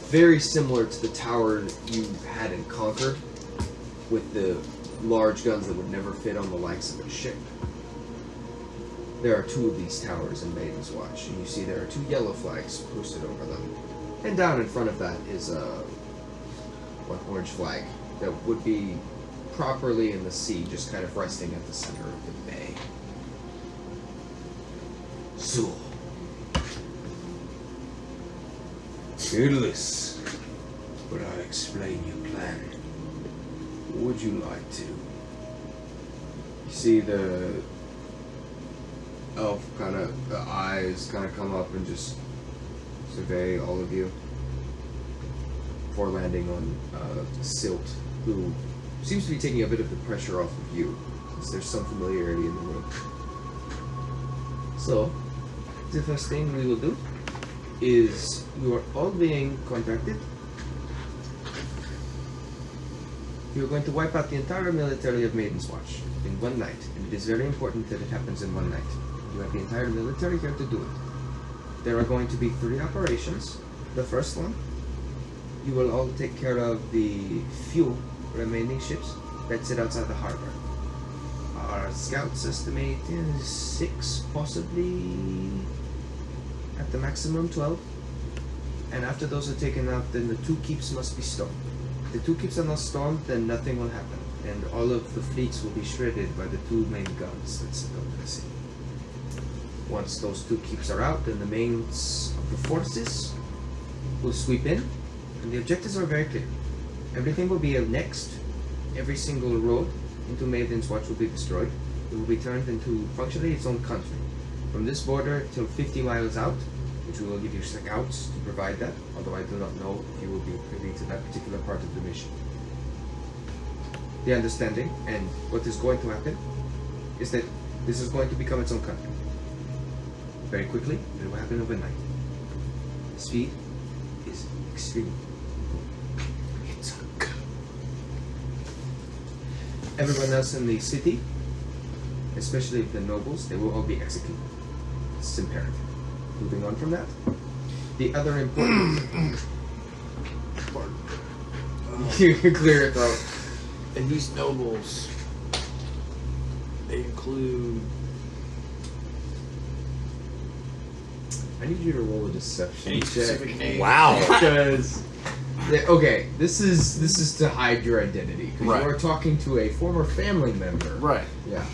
Very similar to the tower you had in Concord, with the large guns that would never fit on the likes of a ship. There are 2 of these towers in Maidens Watch, and you see there are 2 yellow flags posted over them. And down in front of that is one orange flag that would be properly in the sea, just kind of resting at the center of the bay. So, Fearless, but I'll explain your plan. What would you like to? you see the elf the eyes kind of come up and just survey all of you before landing on Silt, who seems to be taking a bit of the pressure off of you, because there's some familiarity in the room. So, the first thing we will do is you are all being contracted. You are going to wipe out the entire military of Maidens Watch in one night, and it is very important that it happens in one night. You have the entire military here to do it. There are going to be 3 operations. The first one, you will all take care of the few remaining ships that sit outside the harbor. Our scouts estimate 6, possibly at the maximum 12. And after those are taken out, then the 2 keeps must be stormed. If the 2 keeps are not stormed, then nothing will happen, and all of the fleets will be shredded by the 2 main guns that sit over the sea. Once those 2 keeps are out, then the mains of the forces will sweep in, and the objectives are very clear. Everything will be annexed. Every single road into Maidens Watch will be destroyed. It will be turned into functionally its own country. From this border till 50 miles out, which we will give you scouts to provide that, although I do not know if you will be privy to that particular part of the mission. The understanding, and what is going to happen, is that this is going to become its own country. Very quickly, it will happen overnight. Speed is extremely important. It's a go. Everyone else in the city, especially the nobles, they will all be executed. It's imperative. Moving on from that, the other important. You can clear it though. And these nobles, they include. I need you to roll a deception Any check. specific name? Wow. Because Okay, this is to hide your identity because Right. you are talking to a former family member. Right. Yeah.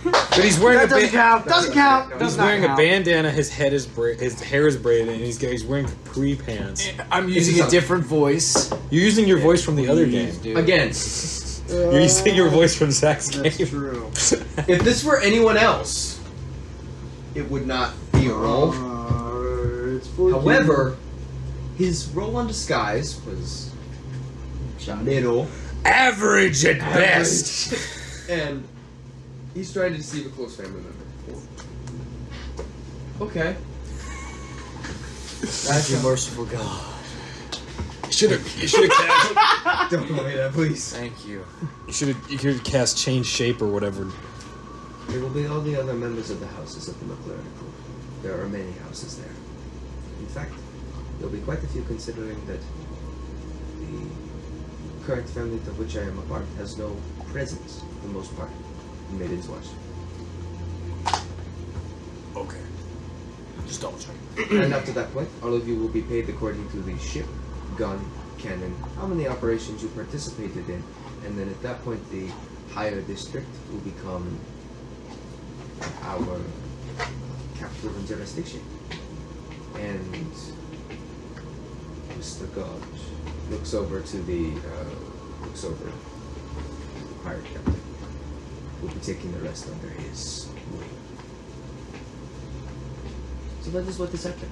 But he's wearing That doesn't count. Doesn't count. He's He's Does not wearing a count. bandana. His hair is braided, and he's wearing capri pants. I'm using a different voice. You're using your voice from the other game. Dude. Again, You're using your voice from Zach's That's game. true. if this were anyone else, it would not be a roll. It's for However, his roll on disguise was middle, Average at best. and he's trying to deceive a close family member. Okay. That's your merciful God. You should have cast. Don't call me that, please. Thank you. You could have cast change shape or whatever. There will be all the other members of the houses of the McClurkin group. There are many houses there. In fact, there'll be quite a few considering that the current family of which I am a part has no presence, for the most part, in Maidens Watch. Okay. Just double check. And up to that point, all of you will be paid according to the ship, gun, cannon, how many operations you participated in, and then at that point the higher district will become our capital and jurisdiction. And Mr. God looks over to the pirate captain. Will be taking the rest under his wing. So that is what is happening.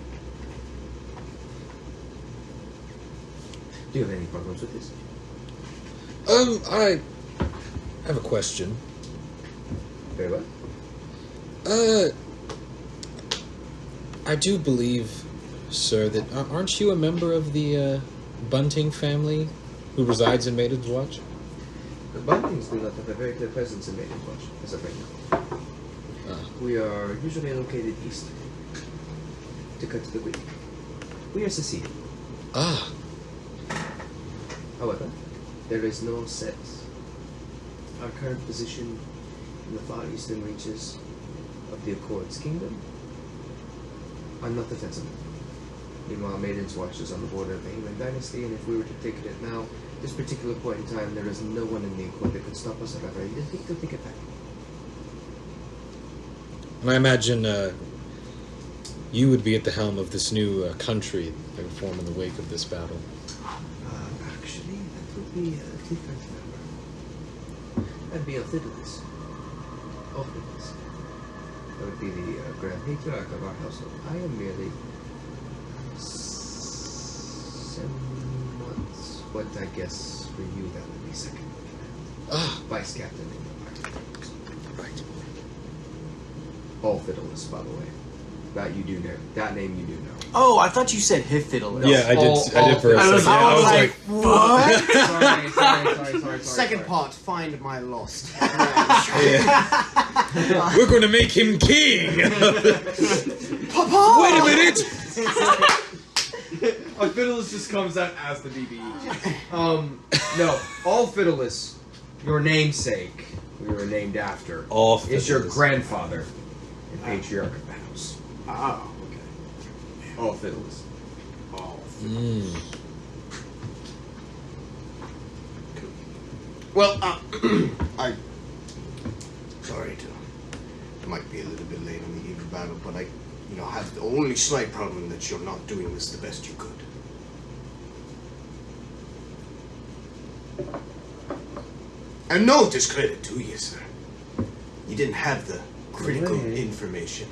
Do you have any problems with this? I have a question. Very well. I do believe, sir, that aren't you a member of the Bunting family who resides in Maidens Watch? The Buntings do not have a very clear presence in Maidens Watch, as of right now. We are usually located east. To cut to the quick. We are Sicilian. Ah, However, there is no set. Our current position in the far eastern reaches of the Accords Kingdom are not defensible. Meanwhile, Maidens Watch is on the border of the Human Dynasty, and if we were to take it now, this particular point in time, there is no one in the Accord that could stop us at our very to take it back. and I imagine you would be at the helm of this new country that would form in the wake of this battle. Actually, that would be a different member. That'd be Ophidius. Ophidius. That would be the Grand Patriarch of our household. I am merely months. What I guess for you that would be second in command. Ah, Vice Captain in the pirate. right. Ophidius, by the way. That you do know. That name you do know. Oh, I thought you said Hifidalus. Yeah, I did for a I was, second. I was like, what? sorry. Second part, find my lost. We're going to make him king. Papa! Wait a minute. Ophidius just comes out as the DBE. No, Ophidius, your namesake, who you were named after, is your grandfather and patriarch of the house. Oh, okay. Ophidius. Mm. Well, I. Sorry to. It might be a little bit late on the eve of battle, but I, have the only slight problem that you're not doing this the best you could. And no discredit to you, sir. You didn't have the critical information.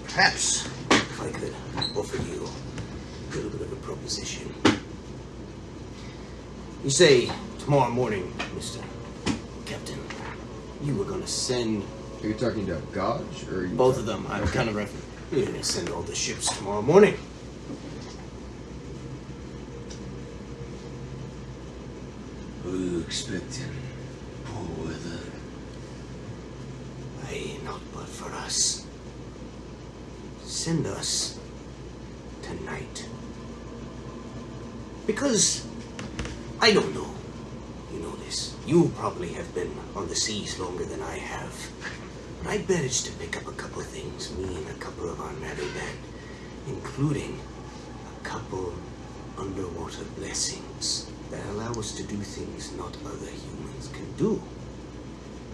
Perhaps, if I could offer you a little bit of a proposition. You say tomorrow morning, Mr. Captain, you were going to send Are you talking to Gauge or are you both of them. I'm kind of you're going to send all the ships tomorrow morning. Who are you expecting? Poor weather. Aye, not but for us. Send us tonight. Because I don't know. You know this. You probably have been on the seas longer than I have. But I managed to pick up a couple of things, me and a couple of our merry men, including a couple underwater blessings that allow us to do things not other humans can do.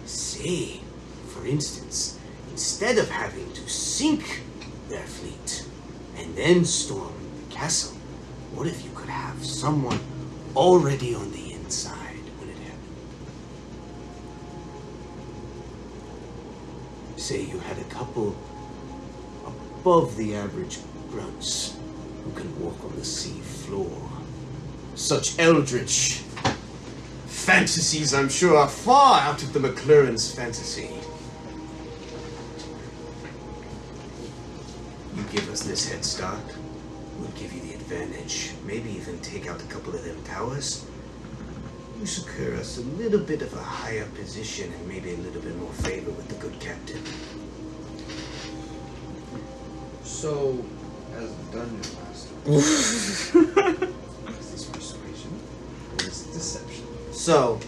Say, for instance, instead of having to sink their fleet and then storm the castle, what if you could have someone already on the inside when it happened? Say you had a couple above the average grunts who can walk on the sea floor. Such eldritch fantasies, I'm sure, are far out of the McLuhan's fantasy. You give us this head start, we'll give you the advantage. Maybe even take out a couple of them towers. You secure us a little bit of a higher position and maybe a little bit more favor with the good captain. So, as the dungeon master, is this persuasion or is it deception? So,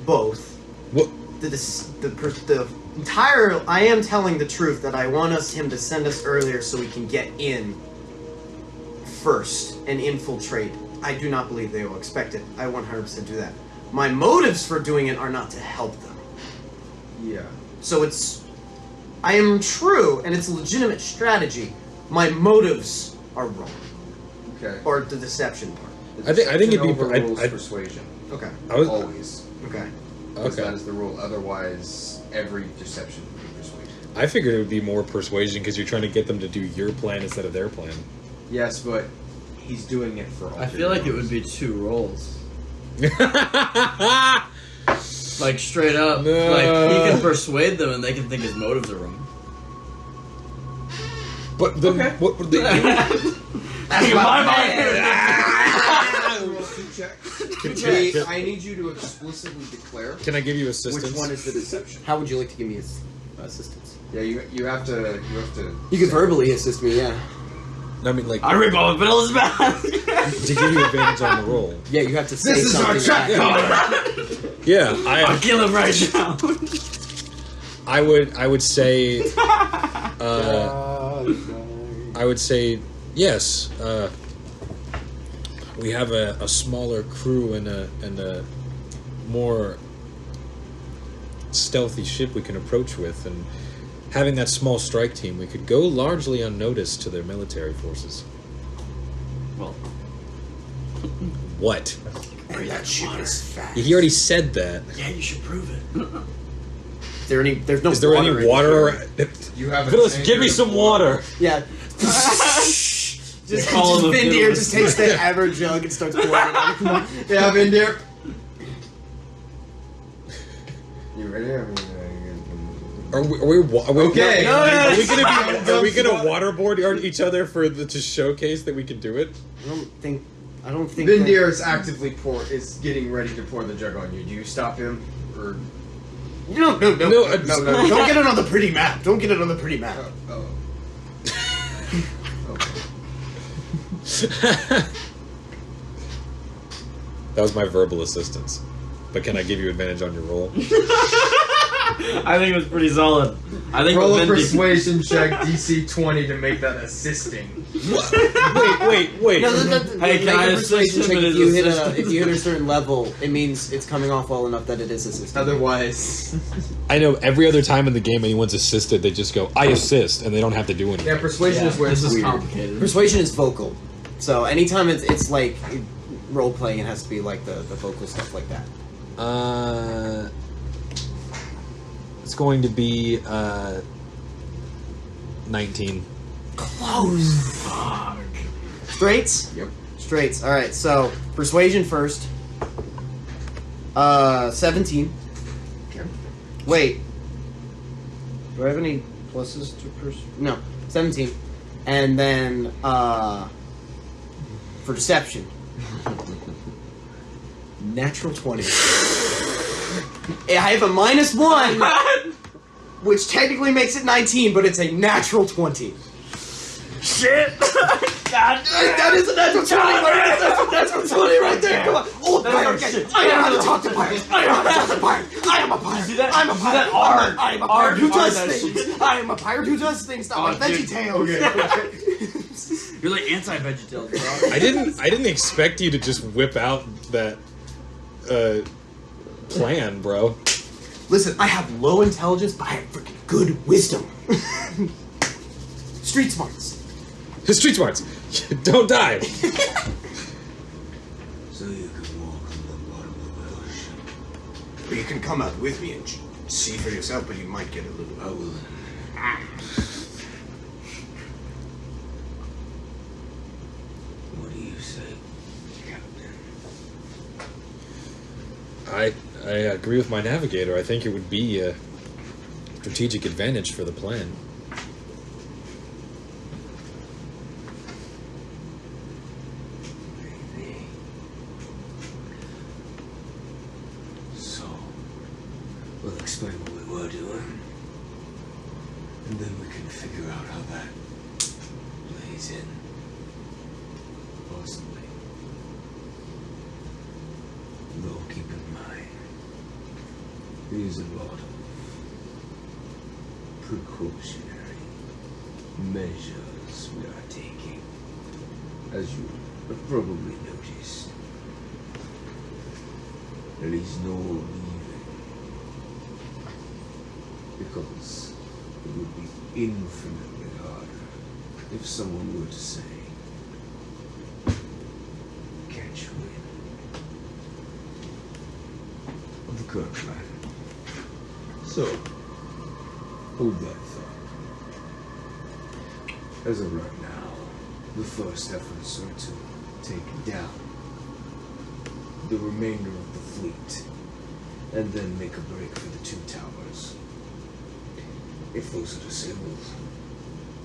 both. What? The entire. I am telling the truth that I want him to send us earlier so we can get in first and infiltrate. I do not believe they will expect it. I 100% do that. My motives for doing it are not to help them. Yeah. So it's. I am true, and it's a legitimate strategy. My motives are wrong. Okay. Or the deception part. I think it'd be- overrules I- persuasion. Okay. Always. Okay. Because Okay. that is the rule. Otherwise, every deception would be persuasion. I figured it would be more persuasion because you're trying to get them to do your plan instead of their plan. Yes, but he's doing it for all. I feel like it would be 2 rolls. Like straight up. No. Like he can persuade them and they can think his motives are wrong. But then Okay. what would they do? That's my I need you to explicitly declare Can I give you assistance? which one is the deception. How would you like to give me assistance? Yeah, you have to. You can verbally assist me, yeah. I mean, like, I rip off Vanilla's mask. to give you advantage on the roll. Yeah, you have to say This is our something. check. Yeah, I'll kill him right now. I would say, I would say yes. We have a smaller crew and a more stealthy ship we can approach with, and having that small strike team, we could go largely unnoticed to their military forces. Well, What? That ship is fast. He already said that. yeah, you should prove it. Is there any? There's no. Is there any in water? here. You have. Phyllis, give me some water. Yeah. Just call him a Vindir Phyllis. just takes the ever jug and starts pouring it out. Come on. Yeah, Vindir. You ready? Are we Okay. Are we No. gonna waterboard each other to showcase that we can do it? I don't think. Vindir is actively is getting ready to pour the jug on you. Do you stop him or? No. No, Don't get it on the pretty map. Don't get it on the pretty map. Oh. That was my verbal assistance. But can I give you advantage on your roll? I think it was pretty solid. I think Roll a Vindir- persuasion check DC 20 to make that assisting. Wait. No, Hey, can I assist him in his assistance? if you hit a certain level, it means it's coming off well enough that it is assistant. Otherwise, I know every other time in the game anyone's assisted, they just go, I assist, and they don't have to do anything. yeah, persuasion is where This it's is weird. complicated. Persuasion is vocal, so anytime it's like role playing, it has to be like the vocal stuff like that. It's going to be 19. Close. Fuck. Straights. Yep. Straights. All right. So persuasion first. 17. Okay. Wait. Do I have any pluses to No. 17. And then for deception. Natural 20. I have a -1, which technically makes it 19, but it's a natural 20. Shit! God That is a natural 20! That's a natural 20 right there! Come on! Oh, pirate! shit. I know how to talk to pirates! I know how to talk to pirates! I am a pirate! see that? I'm a You see pirate! that? Arg. I am a Arg, pirate who arg does that things! I am a pirate who does things! Not like dude. Veggie Tales! You're like anti-vegetarian, dog. I didn't expect you to just whip out that plan, bro. Listen, I have low intelligence, but I have freaking good wisdom. Street smarts. Street smarts. Don't die. So you can walk on the bottom of the ocean. But you can come out with me and see for yourself, but you might get a little... I will. What do you say, Captain? I agree with my navigator. I think it would be a strategic advantage for the plan. Maybe. So, we'll explain what we were doing, and then we can figure out how that plays in. Possibly. Though keep in mind, there's a lot of precautionary measures we are taking, as you have probably noticed. There is no leaving, because it would be infinitely harder if someone were to say, "Can't you win?" Of the current plan. So, hold that thought. As of right now, the first efforts are to take down the remainder of the fleet, and then make a break for the 2 towers. If those are disabled,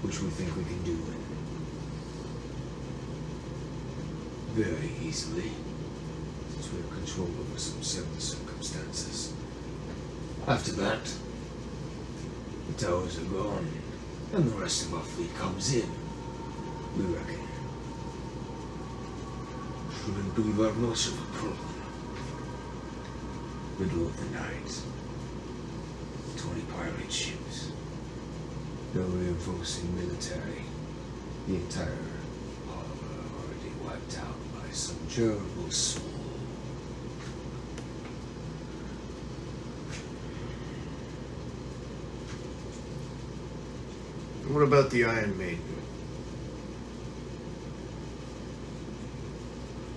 which we think we can do very easily, since we have control over some certain circumstances. After that, the towers are gone, and the rest of our fleet comes in, we reckon. Shouldn't be that much of a problem. Middle of the night, 20 pirate ships, no reinforcing military, the entire harbor already wiped out by some terrible swarm. What about the Iron Maiden?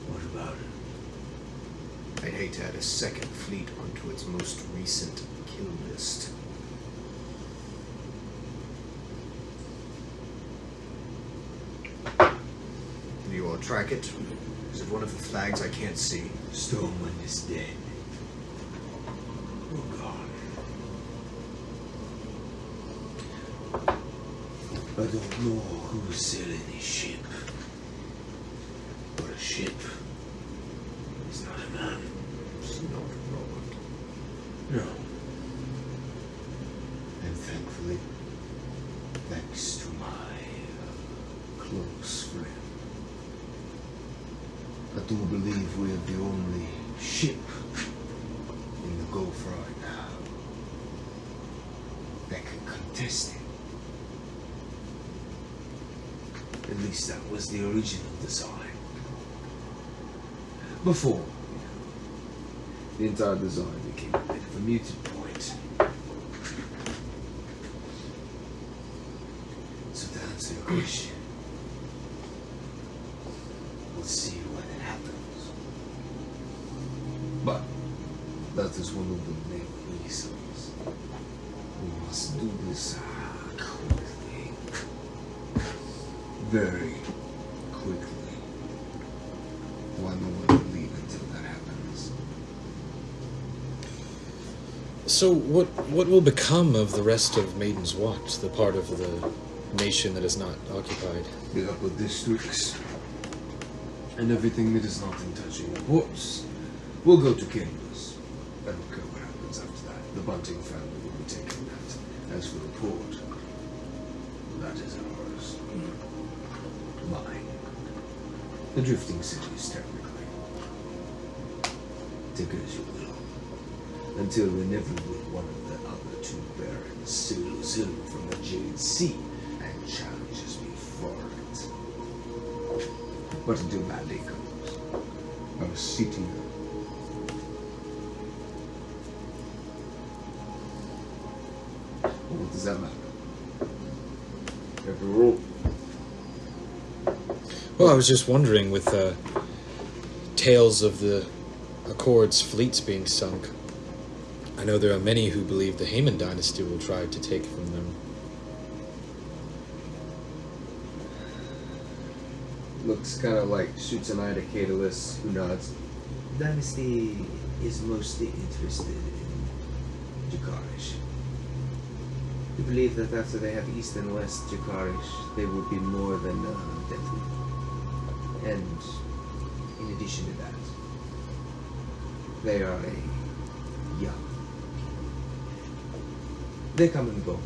What about it? I'd hate to add a second fleet onto its most recent kill list. Do you all track it? Is it one of the flags I can't see? Stormwind is dead. Oh God. I don't know who's sailing this ship. But a ship is not a man. It's not wrong. No. And thankfully, thanks to my close friend, I do believe we are the only ship in the Gulf right now that can contest it. At least that was the original design. Before, the entire design became a bit of a muted point. So to answer your question, we'll see when it happens. But that is one of the main reasons we must do this quickly. Very quickly. Why no one will leave until that happens? So what will become of the rest of Maidens Watch, the part of the nation that is not occupied? The upper districts and everything that is not in touching the ports will go to Canvas. I don't care what happens after that. The Bunting family will be taking that. As for the port, that is ours. Mine. The drifting cities, technically. Take it as you will. Until inevitably one of the other 2 barons sails in from the Jade Sea and challenges me for it. What do badly comes? Our city. What does that matter? Every rule. Well, I was just wondering, with tales of the Accord's fleets being sunk, I know there are many who believe the Haman dynasty will try to take from them. Looks kind of like shoots an eye to Catalyst, who nods. Dynasty is mostly interested in Jakarish. We believe that after they have East and West Jakarish, they will be more than deadly. And in addition to that, they are a young. They come and go.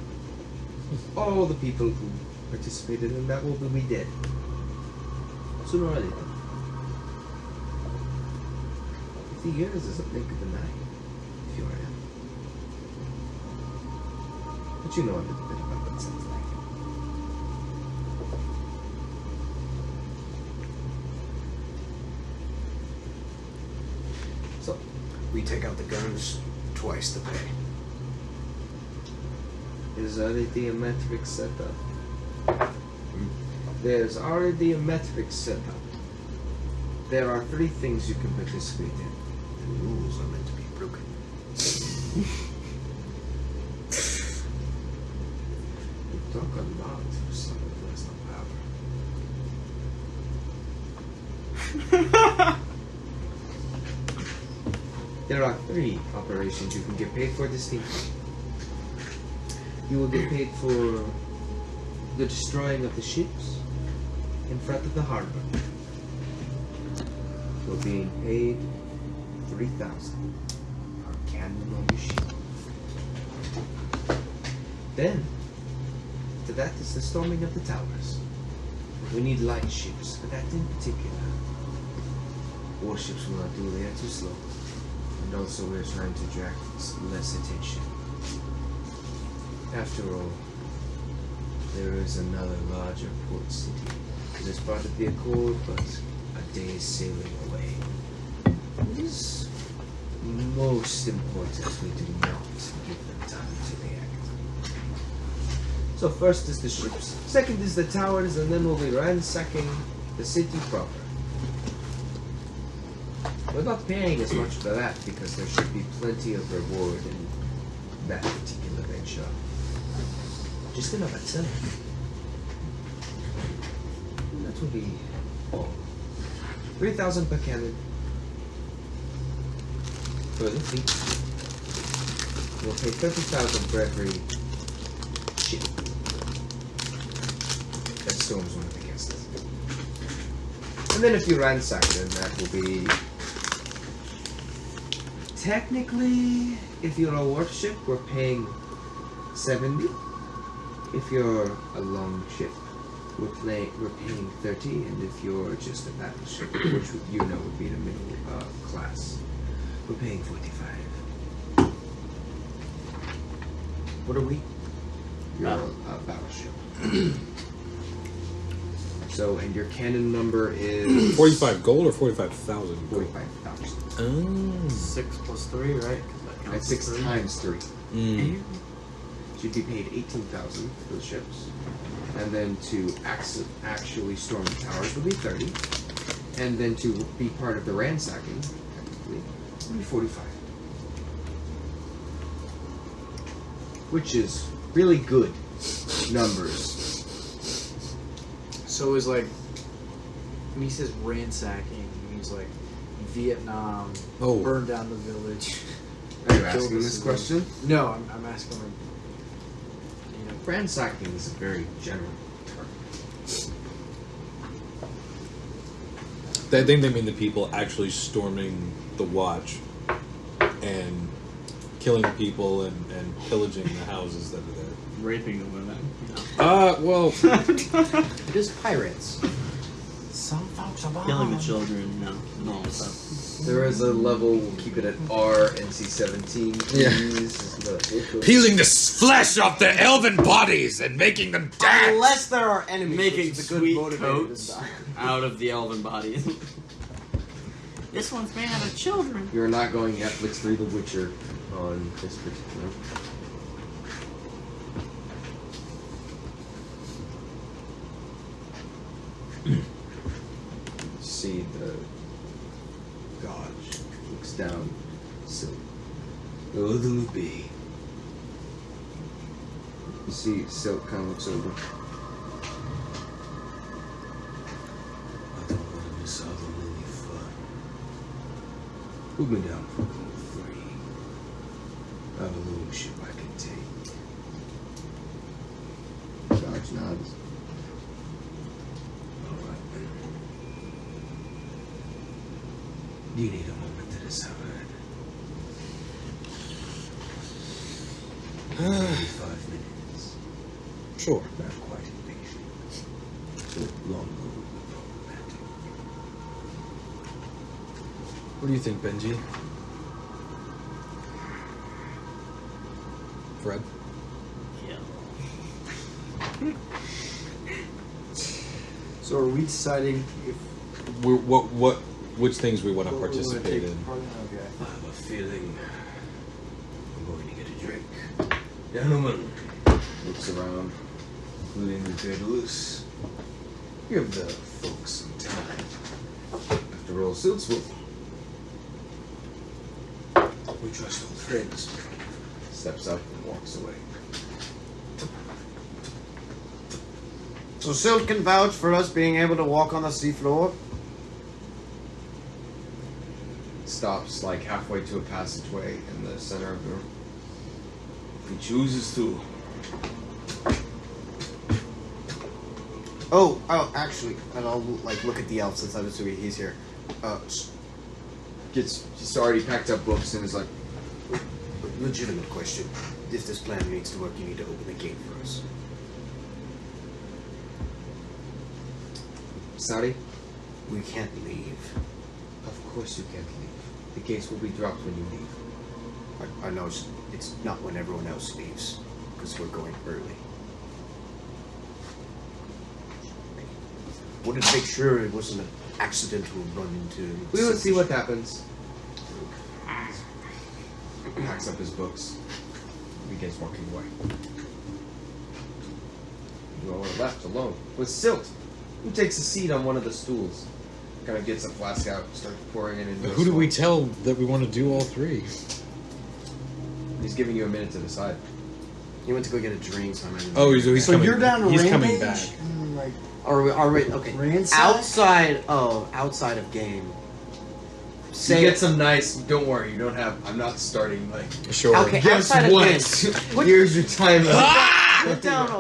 All the people who participated in that will be dead. Sooner or later. 50 years is a blink of an eye, if you are him. But you know a little bit about what it sounds like. So, We take out the guns, twice the pay. there's already a metric set up. There's already a metric set up. There are 3 things you can participate in. The rules are meant to be broken. You talk a lot for someone who has no power. There are 3 operations you can get paid for distinctly. You will get paid for the destroying of the ships in front of the harbor. You're being paid 3,000 per cannon on your ship. Then, to that is the storming of the towers. We need light ships for that in particular. Warships will not do, they are too slow. And also we're trying to attract less attention. After all, there is another larger port city. It is part of the Accord, but a day's sailing away. It is most important we do not give them time to react. So first is the ships, second is the towers, and then we'll be ransacking the city proper. We're not paying as much for that because there should be plenty of reward in that particular venture. Just enough itself. That will be all. 3,000 per cannon. For the fleet. We'll pay 30,000 for every ship that storms one of the castles. And then if you ransack them, that will be... Technically, if you're a warship, we're paying 70. If you're a long ship, we're paying 30, and if you're just a battleship, which you know would be the middle class, we're paying 45. What are we? You're a battleship. So, and your cannon number is 45 gold or 45,000? 45,000. Oh. 6 plus 3, right? That's 6 times 3. Mm. So you'd be paid 18,000 for the ships. And then to actually storm the towers would be 30. And then to be part of the ransacking, technically, would be 45. Which is really good numbers. So is like, when he says ransacking, he means like Vietnam, Oh. burn down the village. Are you Kill asking the this civilians. question? No, I'm asking like, you know, Ransacking is a very general term. I think they mean the people actually storming the watch and killing people and pillaging the houses that are there. Raping the women. Well, It is pirates. some folks Killing the children, no. There is a level, we'll keep it at R, NC 17, Yeah. please. Peeling the flesh off their elven bodies and making them dance. Unless there are enemies, Making which is a good sweet motivator coats to die. out of the elven bodies. This one's made out of children. You're not going Netflix 3 The Witcher on this particular. See the god looks down. So, it'll be. You see, Silk kind of looks over. I don't want to miss out on any fun. Put me down for code 3. I have a little ship I can take. Dodge nods. Alright then. Do you need a moment to decide? 5 minutes. Sure. I'm quite impatient. So longer would be problematic. What do you think, Benji? Fred? Yeah. So are we deciding if Which things we want to we wanna participate take in? part in? Okay. I have a feeling I'm going to get a drink. Gentlemen, Looks around. including the Daedalus, give the folks some time. After all, Silk's will We trust old friends. steps up and walks away. So Silk can vouch for us being able to walk on the seafloor. Stops like halfway to a passageway in the center of the room. If he chooses to. Oh, actually, and I'll like look at the elf since I'm assuming he's here. He's already packed up books and is like, Legitimate question. If this plan needs to work, you need to open the gate for us. Saudi, We can't leave. of course you can't leave. The gates will be dropped when you leave. I know it's not when everyone else leaves, because we're going early. Wanted to make sure it wasn't an accidental run into. We will see what happens. Packs up his books. Begins walking away. You all are left alone with Silt, who takes a seat on one of the stools. Kind of gets a flask out, starts pouring it into. Who do we tell that we want to do all three? He's giving you a minute to decide. He went to go get a drink, so I'm in. Oh, he's So coming. you're down to He's rampage? coming back. And, like, Are we okay? Ransack? Outside of game. You Say get some nice. Don't worry, you don't have. I'm not starting like. Sure. Okay, Guess outside what? of game. Here's your time.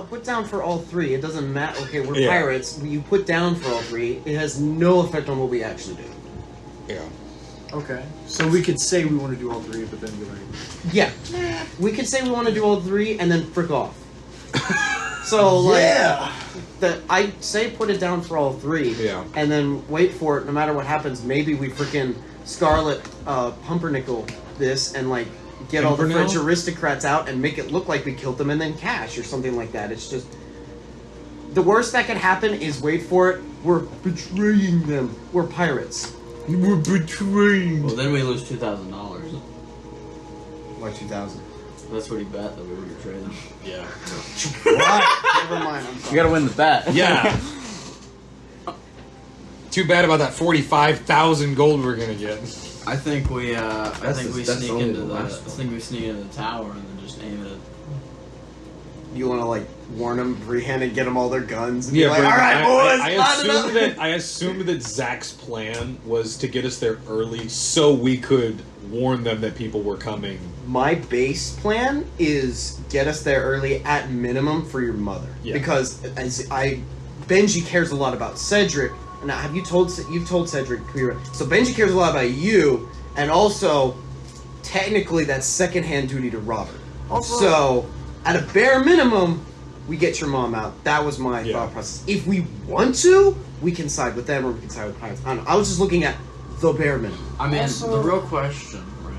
Put down for all three. It doesn't matter. Okay, we're Yeah. pirates. You put down for all three. It has no effect on what we actually do. Yeah. Okay. So we could say we want to do all three, but then be like, Yeah, we could say we want to do all three and then frick off. So like, I say put it down for all three. Yeah. And then wait for it. No matter what happens, maybe we freaking Scarlet Pumpernickel this and like get all the Pimpernel? French aristocrats out and make it look like we killed them and then cash or something like that. It's just the worst that could happen is wait for it. We're betraying them. We're pirates. We're betrayed. Well, then we lose $2,000. Why 2,000? That's what he bet that we would betray them. Yeah. What? Never mind. I'm sorry. You gotta win the bet. Yeah. Too bad about that 45,000 gold we're gonna get. I think we. I think we that's sneak only into the the. last I one. think we sneak into the tower and then just aim it. You want to like warn them, freehand, and get them all their guns? And Yeah, be like, but all right, boys. I assumed that Zach's plan was to get us there early so we could warn them that people were coming. My base plan is get us there early at minimum for your mother, Yeah. because Benji cares a lot about Cedric. Now, you've told Cedric? So Benji cares a lot about you, and also technically that's secondhand duty to Robert. So at a bare minimum, we get your mom out. That was my Yeah. thought process. If we want to, we can side with them or we can side with pirates. I don't know. I was just looking at the bare minimum. I mean, Also- the real question, right,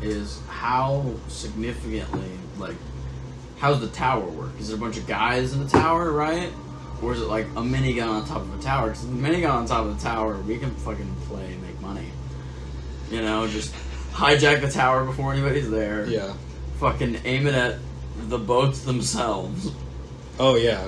is how significantly, like, how's the tower work? Is there a bunch of guys in the tower, right? Or is it like a minigun on top of a tower? Because the minigun on top of the tower, we can fucking play and make money. You know, just hijack the tower before anybody's there. Yeah. Fucking aim it at the boats themselves. Oh yeah.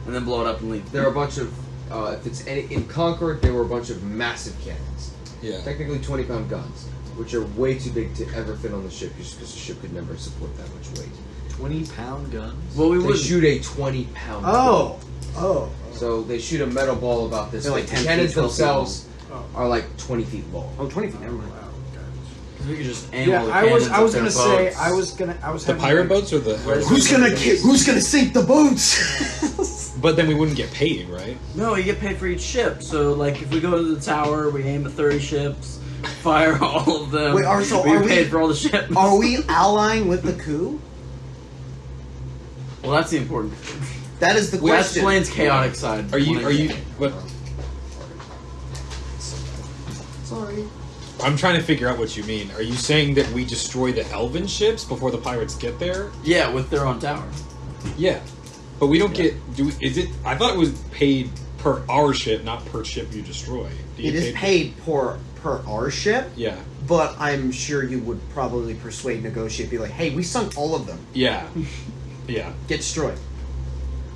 And then blow it up and leave. There are a bunch of, if it's in Concord, there were a bunch of massive cannons. Yeah. Technically 20-pound guns, which are way too big to ever fit on the ship, just because the ship could never support that much weight. 20-pound guns. Well, we They would shoot a 20-pound Oh. So they shoot a metal ball about this. They're like big. 10 the cannons feet, 12 feet themselves long. are like 20 feet long. Oh, 20 feet. Never mind. We could just aim all Yeah, the I cannons was at gonna their say, boats. I was The having, pirate like, boats or the? Who's gonna sink the boats? But then we wouldn't get paid, right? No, you get paid for each ship. So, like, if we go to the tower, we aim at 30 ships, fire all of them. Wait, so we are get paid we- for all the ships. Are we allying with the coup? Well, that's the important. That is the That question. explains chaotic side. Are you? What? Sorry. I'm trying to figure out what you mean. Are you saying that we destroy the elven ships before the pirates get there? Yeah, with their own tower. Yeah, but we don't get. Is it? I thought it was paid per our ship, not per ship you destroy. Do you It is paid per our ship, Yeah, but I'm sure you would probably persuade, negotiate, be like, hey, we sunk all of them. yeah, yeah, Get destroyed.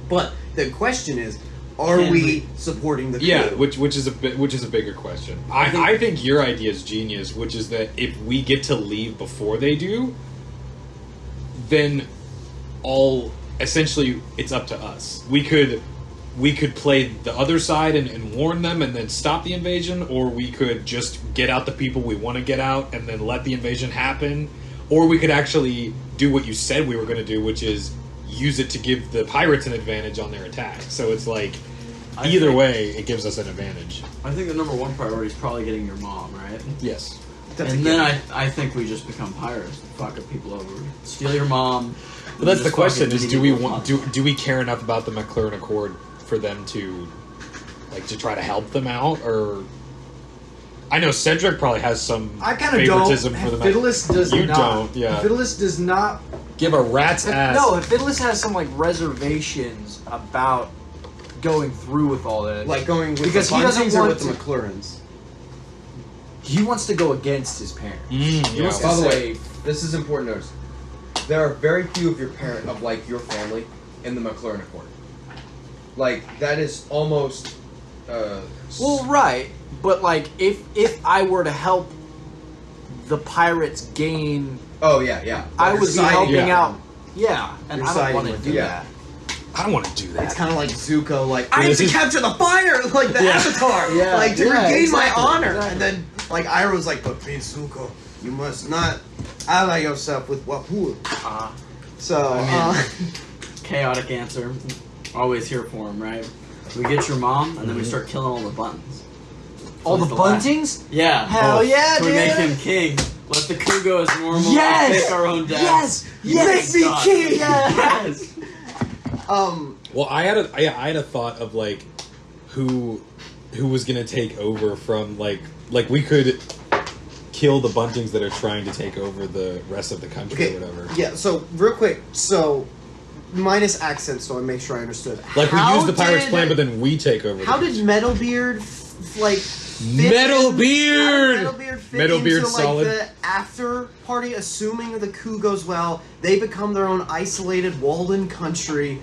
But the question is, are Can we we- supporting the coup? yeah. Which is a bigger question. I think your idea is genius, which is that if we get to leave before they do, then essentially it's up to us. We could play the other side and warn them and then stop the invasion, or we could just get out the people we want to get out and then let the invasion happen, or we could actually do what you said we were going to do, which is use it to give the pirates an advantage on their attack. So it's like either way it gives us an advantage. I think the number one priority is probably getting your mom, right? Yes. That's and a then given. I think we just become pirates, fucking people over, steal your mom. But that's the just question: fucking is do we medieval want pirates. do we care enough about the McLaren Accord for them to to try to help them out? Or I know Cedric probably has some I kind of don't. favoritism for the Fiddless does You not. don't, yeah. Fiddless does not. give a rat's ass. No, Fiddless has some like reservations about going through with all this. Like going with Because the he doesn't Buntings or want with the to- McLarens. he wants to go against his parents. Mm, He yeah. wants to By the say, way, this is important to notice. There are very few of your your family in the McLaren Accord. Like, that is almost, well, right, but like if I were to help the pirates gain, oh, yeah. I would be siding helping yeah. out. Yeah, and You're I don't siding want to with do them. that. I don't want to do It's that. kind of like Zuko, like, I have this to is- capture the fire, like the Yeah. Avatar, Yeah, like to yeah, regain exactly, my honor. exactly. And then, like, Iroh was like, but Prince Zuko, you must not ally yourself with Wapur. So, Chaotic answer. Always here for him, right? We get your mom, and then we start killing all the buttons. All the Who's last? buntings? Yeah. Hell yeah, So we dude! make him king. Let the coup go as normal. Yes! And pick our own death. Yes! Yes! Make me king! Yes! Well, I had a thought of like who was gonna take over from like we could kill the Buntings that are trying to take over the rest of the country okay, or whatever. yeah, so, real quick, so, minus accent, so I make sure I understood. Like we How use the pirates' did- plan, but then we take over. How the did Metalbeard, fit Metalbeard! in? How did Metalbeard fit Metalbeard into, solid. like, the after party, assuming the coup goes well, they become their own isolated, walled-in country.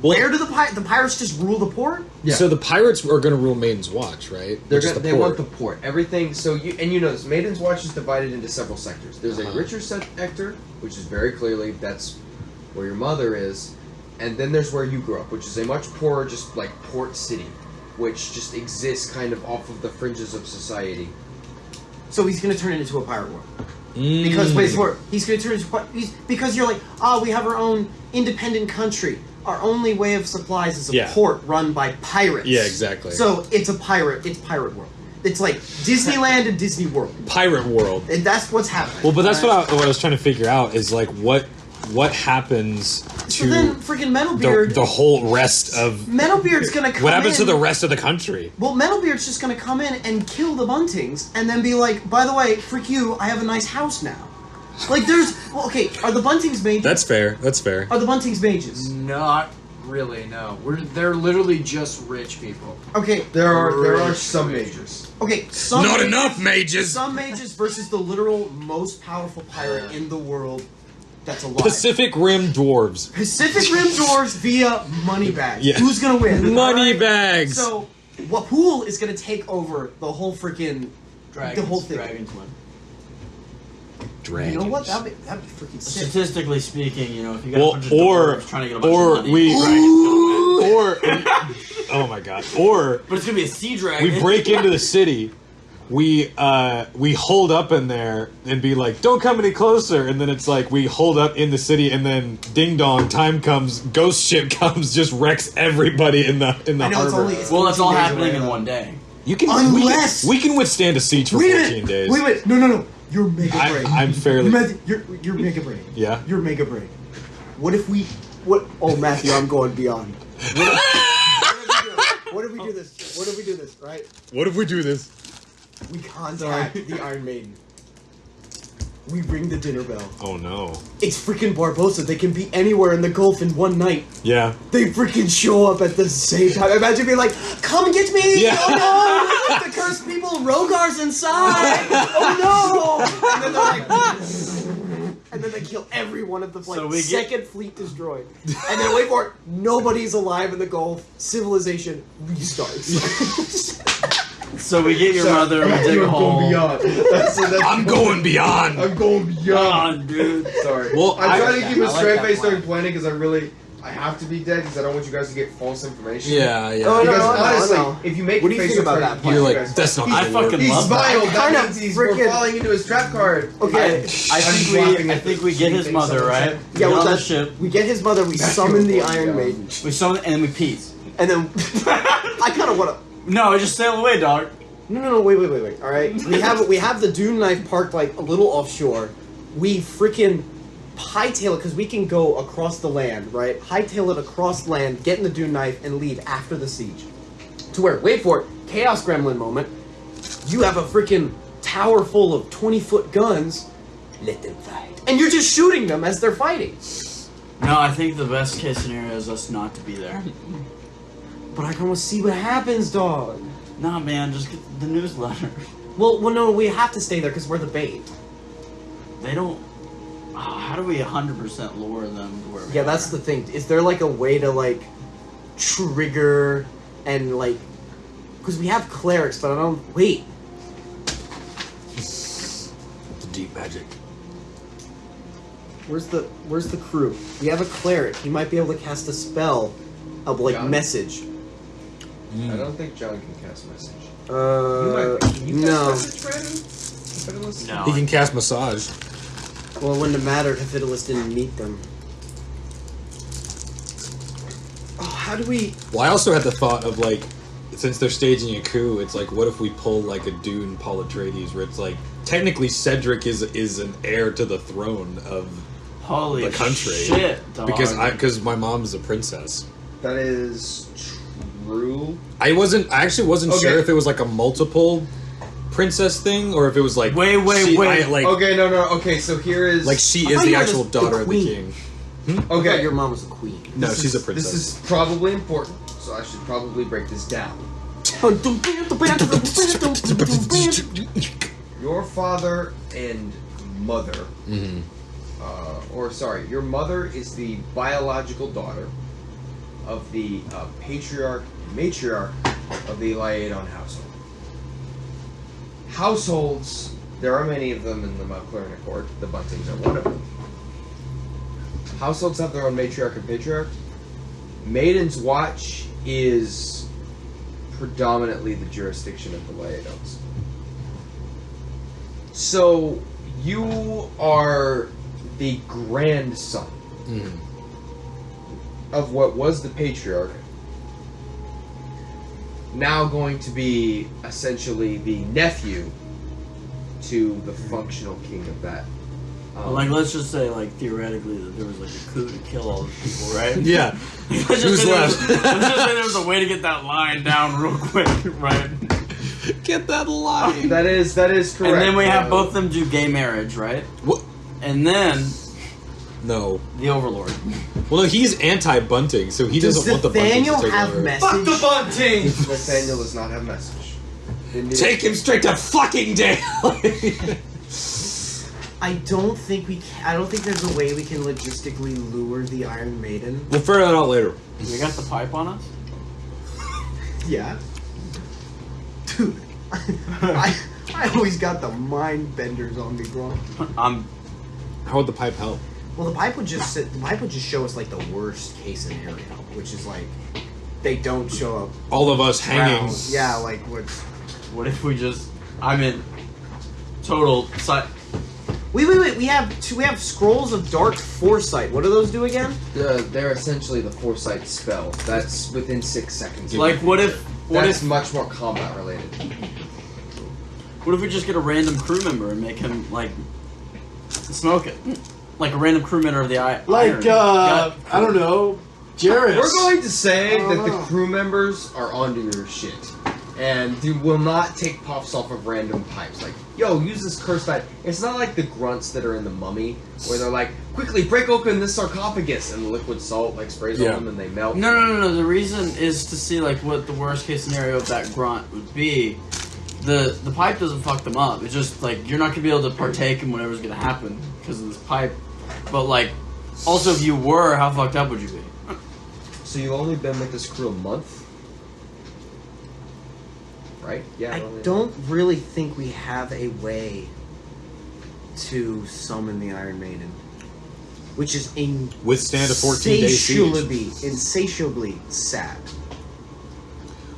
Well- Where do the pirates just rule the port? Yeah. So the pirates are going to rule Maiden's Watch, right? Which is the they port. want the port. Everything, so you know this, Maidens Watch is divided into several sectors. There's a richer sector, which is very clearly, that's where your mother is, and then there's where you grew up, which is a much poorer, just like port city, which just exists kind of off of the fringes of society. So he's going to turn it into a pirate world. Mm. Because he's going to turn it into because you're like, we have our own independent country. Our only way of supplies is a Yeah. port run by pirates. Yeah, exactly. So it's pirate world. It's like Disneyland and Disney World. Pirate world. And that's what's happening. Well, but that's Alright? what I was trying to figure out is like what what happens to So then, freaking Metalbeard. the whole rest of Metalbeard's gonna come what happens to in- the rest of the country? Well, Metalbeard's just gonna come in and kill the Buntings, and then be like, by the way, freak you, I have a nice house now. Like, there's... Well, okay, are the Buntings mages? That's fair. That's fair. Are the Buntings mages? Not really, no. They're literally just rich people. Okay, There are some majors. okay, some Not mages- enough mages. Some mages versus the literal most powerful pirate in the world that's alive. Pacific Rim dwarves. Pacific Rim dwarves via Moneybags. Yeah. Who's gonna win? Moneybags. So, Wapool is gonna take over the whole freaking... The whole thing. Dragons win. Dragons. You know what? That'd be freaking sick. Statistically speaking, you know, if you got Well, a bunch of or- dwarves trying to get a bunch or of money, we- dragons gonna win. Or oh my god. Or But it's gonna be a sea dragon. we break into the city. We hold up in there and be like, "Don't come any closer." And then it's like we hold up in the city, and then ding dong, time comes, ghost ship comes, just wrecks everybody in the I know it's harbor. only... It's Well, that's all 14 days happening away, in though. one day. You can Unless- we can withstand a siege for Wait a 14 minute. days. Wait. No. You're mega brain. I'm fairly You're mega brain. yeah. You're mega brain. What if we... Oh, Matthew, I'm going beyond. What if we do this? What if we do this, right? What if we do this? We contact the Iron Maiden. We ring the dinner bell. Oh no. It's freaking Barbossa. They can be anywhere in the Gulf in one night. Yeah. They freaking show up at the same time. Imagine being like, "Come get me! Yeah. Oh no! The cursed people, Rogar's inside! Oh no!" And then they're like, and then they kill every one of the So we get- second fleet destroyed. And then wait for it. Nobody's alive in the Gulf. Civilization restarts. So we get your mother, we dig a hole. I'm going beyond. I'm going Come beyond. on, dude. Sorry. Well, I'm trying to keep I a like straight that face plan. during planning because I have to be dead because I don't want you guys to get false information. Yeah. Oh, Because no, honestly, no. if you make What a do you face think about during that planning, You're you like, guys- that's not I gonna work. fucking He love that. smiled. That Kinda means we're freaking- falling into his trap card. Okay. I laughing at think the we get his thing mother, someone right? said. We Yeah, get well, on the that's, ship. we get his mother, we summon the Iron Maiden. We summon and then we peace. And then I kind of want to. No, just sail away, dog. No, wait. All right, we have the Dune knife parked like a little offshore. We freaking hightail it because we can go across the land, right? Hightail it across land, get in the Dune knife, and leave after the siege. To where? Wait for it. Chaos Gremlin moment. You have a freaking tower full of 20-foot guns. Let them fight, and you're just shooting them as they're fighting. No, I think the best case scenario is us not to be there. But I can almost see what happens, dog. Nah, man, just get the newsletter. Well, no, we have to stay there because we're the bait. They don't. Oh, how do we 100% lure them to where we Yeah, that's are? the thing. Is there like a way to like trigger and like, because we have clerics, but I don't. Wait, The deep magic. where's the crew? We have a cleric. He might be able to cast a spell of like John? message. I don't think John can cast message. Can you No. cast message, Brandon? No. He can cast massage. Well, it wouldn't have mattered if Fiddless didn't meet them. Oh, how do we? Well, I also had the thought of like, since they're staging a coup, it's like, what if we pull like a Dune Paul Atreides, where it's like technically Cedric is an heir to the throne of Holy the country shit, dog. because my mom's a princess. That is true. I actually wasn't Okay. sure if it was like a multiple princess thing or if it was like Wait, she- wait. like Okay, no. Okay, so here is like she I is thought the you were actual the daughter of the queen. king. I thought okay. your mom was a queen. No, This she's is- a princess. This is probably important, so I should probably break this down. Your father and mother, your mother is the biological daughter of the patriarch and matriarch of the Laedon household. Households, there are many of them in the Mount Clarina court. The Buntings are one of them. Households have their own matriarch and patriarch. Maidens Watch is predominantly the jurisdiction of the Laedons. So you are the grandson of what was the patriarch, now going to be essentially the nephew to the functional king of that But, like, let's just say, like, theoretically, that there was, like, a coup to kill all these people, right? Yeah. Let's Who's just say left? let's just say there was a way to get that line down real quick, right? Get that line. That is correct. And then we have both of them do gay marriage, right? What? And then No. the Overlord. Well, no, he's anti-bunting, so he Does doesn't want the bunting to Nathaniel take have over. message? bunting! Nathaniel does not have message. Take him straight to fucking Dale. I don't think there's a way we can logistically lure the Iron Maiden. We'll figure that out later. We got the pipe on us? Yeah. Dude, I always got the mind benders on me, bro. How would the pipe help? Well, the pipe would just show us like the worst case scenario, which is like they don't show up. All of us hanging. Around. Yeah, like What if we just... I'm in total... Wait. We have scrolls of dark foresight. What do those do again? They're essentially the foresight spell. That's within 6 seconds. Like, what if much more combat related. What if we just get a random crew member and make him, like, smoke it? Like a random crew member of the Iron. I don't know, Jairus. We're going to say that the know. crew members are onto your shit. And you will not take puffs off of random pipes. Like, yo, use this cursed pipe. It's not like the grunts that are in the Mummy, where they're like, quickly break open this sarcophagus, and the liquid salt like sprays on them and they melt. No. The reason is to see like what the worst case scenario of that grunt would be. The pipe doesn't fuck them up. It's just like you're not gonna be able to partake in whatever's gonna happen because of this pipe. But like, also if you were, how fucked up would you be? So you've only been with this crew a month? Right? Yeah. I don't really think we have a way to summon the Iron Maiden, which is Withstand a 14-day siege. insatiably sad.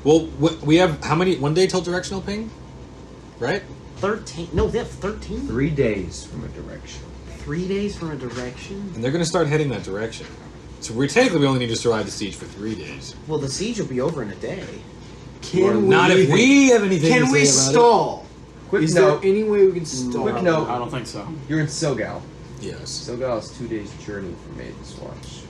Well, we have how many? 1 day till directional ping, right? 13? No, they have 13. 3 days from a direction. 3 days from a direction. And they're going to start heading that direction. So we only need to survive the siege for 3 days. Well, the siege will be over in a day. Not if we have anything to Can we say about stall? Quick Is note. there any way we can stall? Quick note. I don't think so. You're in Silgal. it. Yes. Silgal is 2 days journey from Maidens Watch.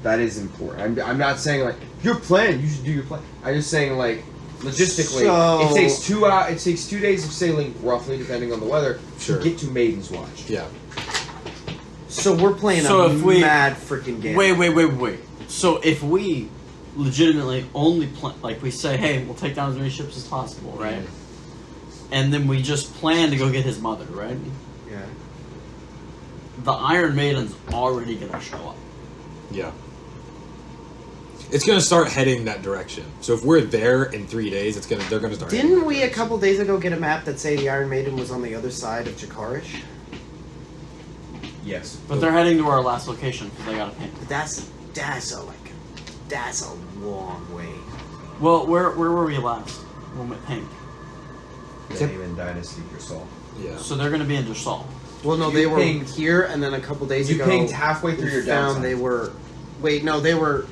That is important. I'm not saying like your plan. You should do your plan. I'm just saying like logistically, So- it takes 2 hours. It takes 2 days of sailing, roughly, depending on the weather, Sure. to get to Maidens Watch. Yeah. So we're playing So a if we- mad freaking game. Wait. So if we legitimately only like we say, hey, we'll take down as many ships as possible, right? And then we just plan to go get his mother, right? Yeah. The Iron Maiden's already gonna show up. Yeah. It's going to start heading that direction. So if we're there in 3 days, they're going to start. heading Didn't that we a direction. couple days ago get a map that say the Iron Maiden was on the other side of Jakarish? Yes. But they're heading to our last location because they got a ping. But that's a long way. Well, where were we last? When we pinged. Name and Dynasty, your soul. Yeah. So they're gonna be in Dersal. Well, no, You they were pinged- here, and then a couple days You ago, pinged halfway through we your found downtime. they were. Wait, no, they were.